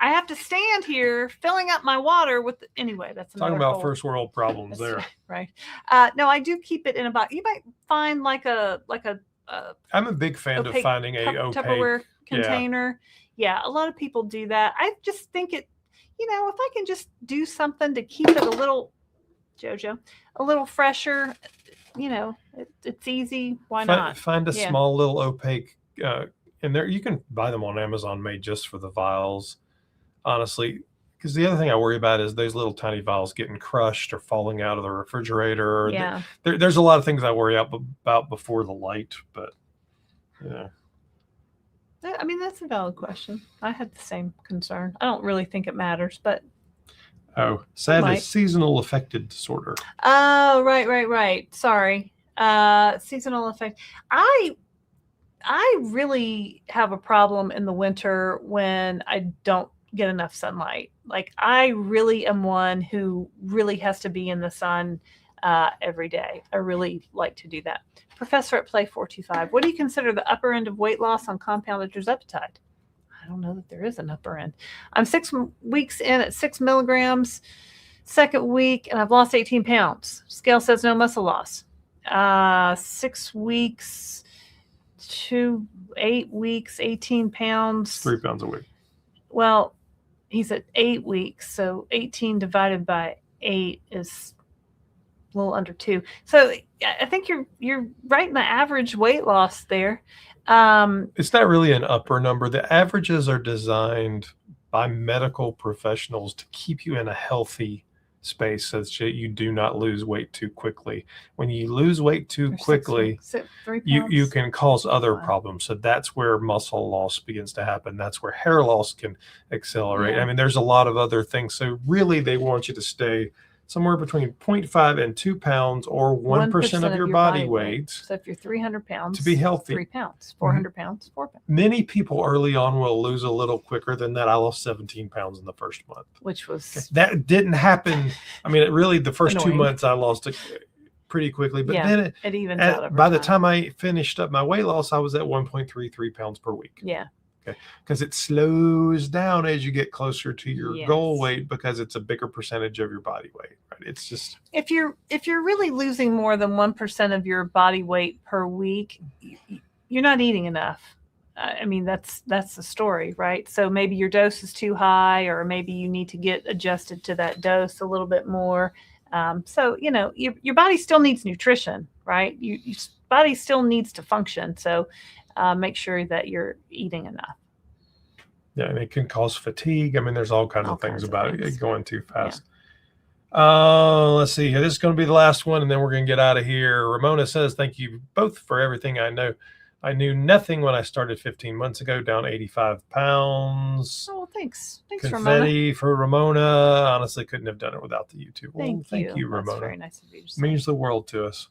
I have to stand here filling up my water with. Anyway, that's talking about first world problems there. Right. No, I do keep it in a box. You might find like a. I'm a big fan of finding a Tupperware container. Yeah, a lot of people do that. I just think it. If I can just do something to keep it a little fresher, it's easy. Why not? Find a small little opaque. And there you can buy them on Amazon, made just for the vials. Honestly, because the other thing I worry about is those little tiny vials getting crushed or falling out of the refrigerator. Yeah. There's a lot of things I worry about before the light, but yeah. I mean, that's a valid question. I had the same concern. I don't really think it matters, but. Oh, SAD is seasonal affected disorder. Oh, right. Sorry. Seasonal affect. I really have a problem in the winter when I don't get enough sunlight. Like I really am one who really has to be in the sun every day. I really like to do that. Professor at Play 425. What do you consider the upper end of weight loss on compounded tirzepatide? I don't know that there is an upper end. I'm 6 weeks in at 6 milligrams, second week, and I've lost 18 pounds. Scale says no muscle loss. 6 weeks to 8 weeks, 18 pounds. 3 pounds a week. Well, he's at 8 weeks, so 18 divided by 8 is a little under 2. So I think you're right in the average weight loss there. It's not really an upper number. The averages are designed by medical professionals to keep you in a healthy space so that you do not lose weight too quickly. When you lose weight too quickly, you can cause other problems. So that's where muscle loss begins to happen. That's where hair loss can accelerate. Yeah. I mean, there's a lot of other things. So really, they want you to stay somewhere between 0.5 and 2 pounds or 1% of your body weight. So if you're 300 pounds, to be healthy, 3 pounds, 400 pounds, 4 pounds. Many people early on will lose a little quicker than that. I lost 17 pounds in the first month. Which was... That didn't happen. I mean, the first annoying. 2 months I lost it pretty quickly. But then it evens out over by time. the time I finished up my weight loss, I was at 1.33 pounds per week. Yeah. Okay. Because it slows down as you get closer to your goal weight because it's a bigger percentage of your body weight. Right? It's just if you're really losing more than 1% of your body weight per week, you're not eating enough. I mean, that's the story, right? So maybe your dose is too high, or maybe you need to get adjusted to that dose a little bit more. So your body still needs nutrition, right? Your body still needs to function. So make sure that you're eating enough. Yeah, and it can cause fatigue. I mean, there's all kinds of things about it going too fast. Let's see here. This is going to be the last one, and then we're going to get out of here. Ramona says, thank you both for everything I know. I knew nothing when I started 15 months ago, down 85 pounds. Oh, thanks. Thanks, Confetti Ramona. for Ramona. Honestly, couldn't have done it without the YouTube. Well, Thank you, Ramona. That's very nice of you to say. Means the world to us.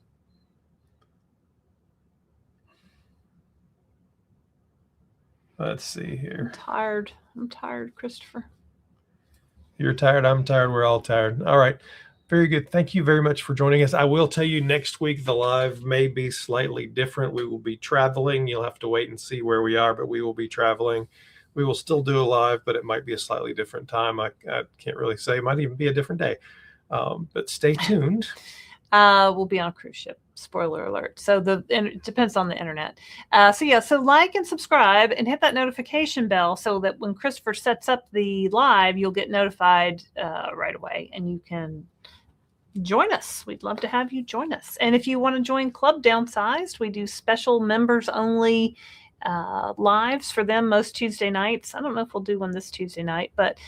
Let's see here. I'm tired, Christopher. You're tired. I'm tired. We're all tired. All right. Very good. Thank you very much for joining us. I will tell you next week, the live may be slightly different. We will be traveling. You'll have to wait and see where we are, but we will be traveling. We will still do a live, but it might be a slightly different time. I can't really say. It might even be a different day. But stay tuned. We'll be on a cruise ship. Spoiler alert. So it depends on the internet. So like and subscribe and hit that notification bell so that when Christopher sets up the live, you'll get notified right away, and you can join us. We'd love to have you join us. And if you want to join Club Downsized, we do special members only lives for them most Tuesday nights. I don't know if we'll do one this Tuesday night, but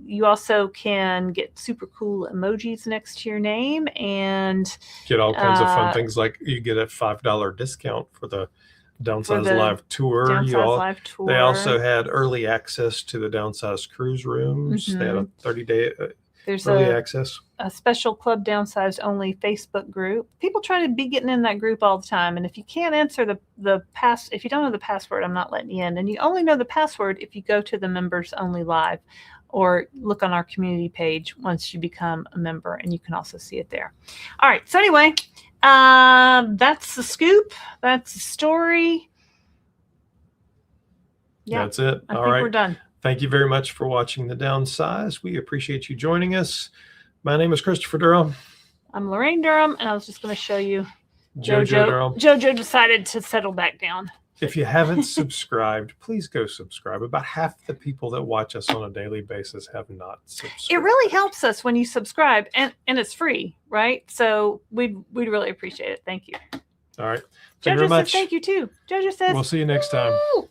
you also can get super cool emojis next to your name and get all kinds of fun things, like you get a $5 discount for the Downsized Live Tour. Live Tour. They also had early access to the Downsized cruise rooms. Mm-hmm. They had a 30-day There's early access. A special Club Downsized only Facebook group. People try to be getting in that group all the time, and if you can't answer if you don't know the password, I'm not letting you in. And you only know the password if you go to the members only live, or look on our community page once you become a member, and you can also see it there. All right. So anyway, that's the scoop. That's the story. Yeah, that's it. I think we're done. Thank you very much for watching The Downsized. We appreciate you joining us. My name is Christopher Durham. I'm Laraine Durham, and I was just going to show you Jojo Durham. Jojo decided to settle back down. If you haven't subscribed, please go subscribe. About half the people that watch us on a daily basis have not subscribed. It really helps us when you subscribe, and it's free, right? So we'd really appreciate it. Thank you. All right. Thank you very Jojo much. says thank you too. Jojo says we'll see you next time. Woo!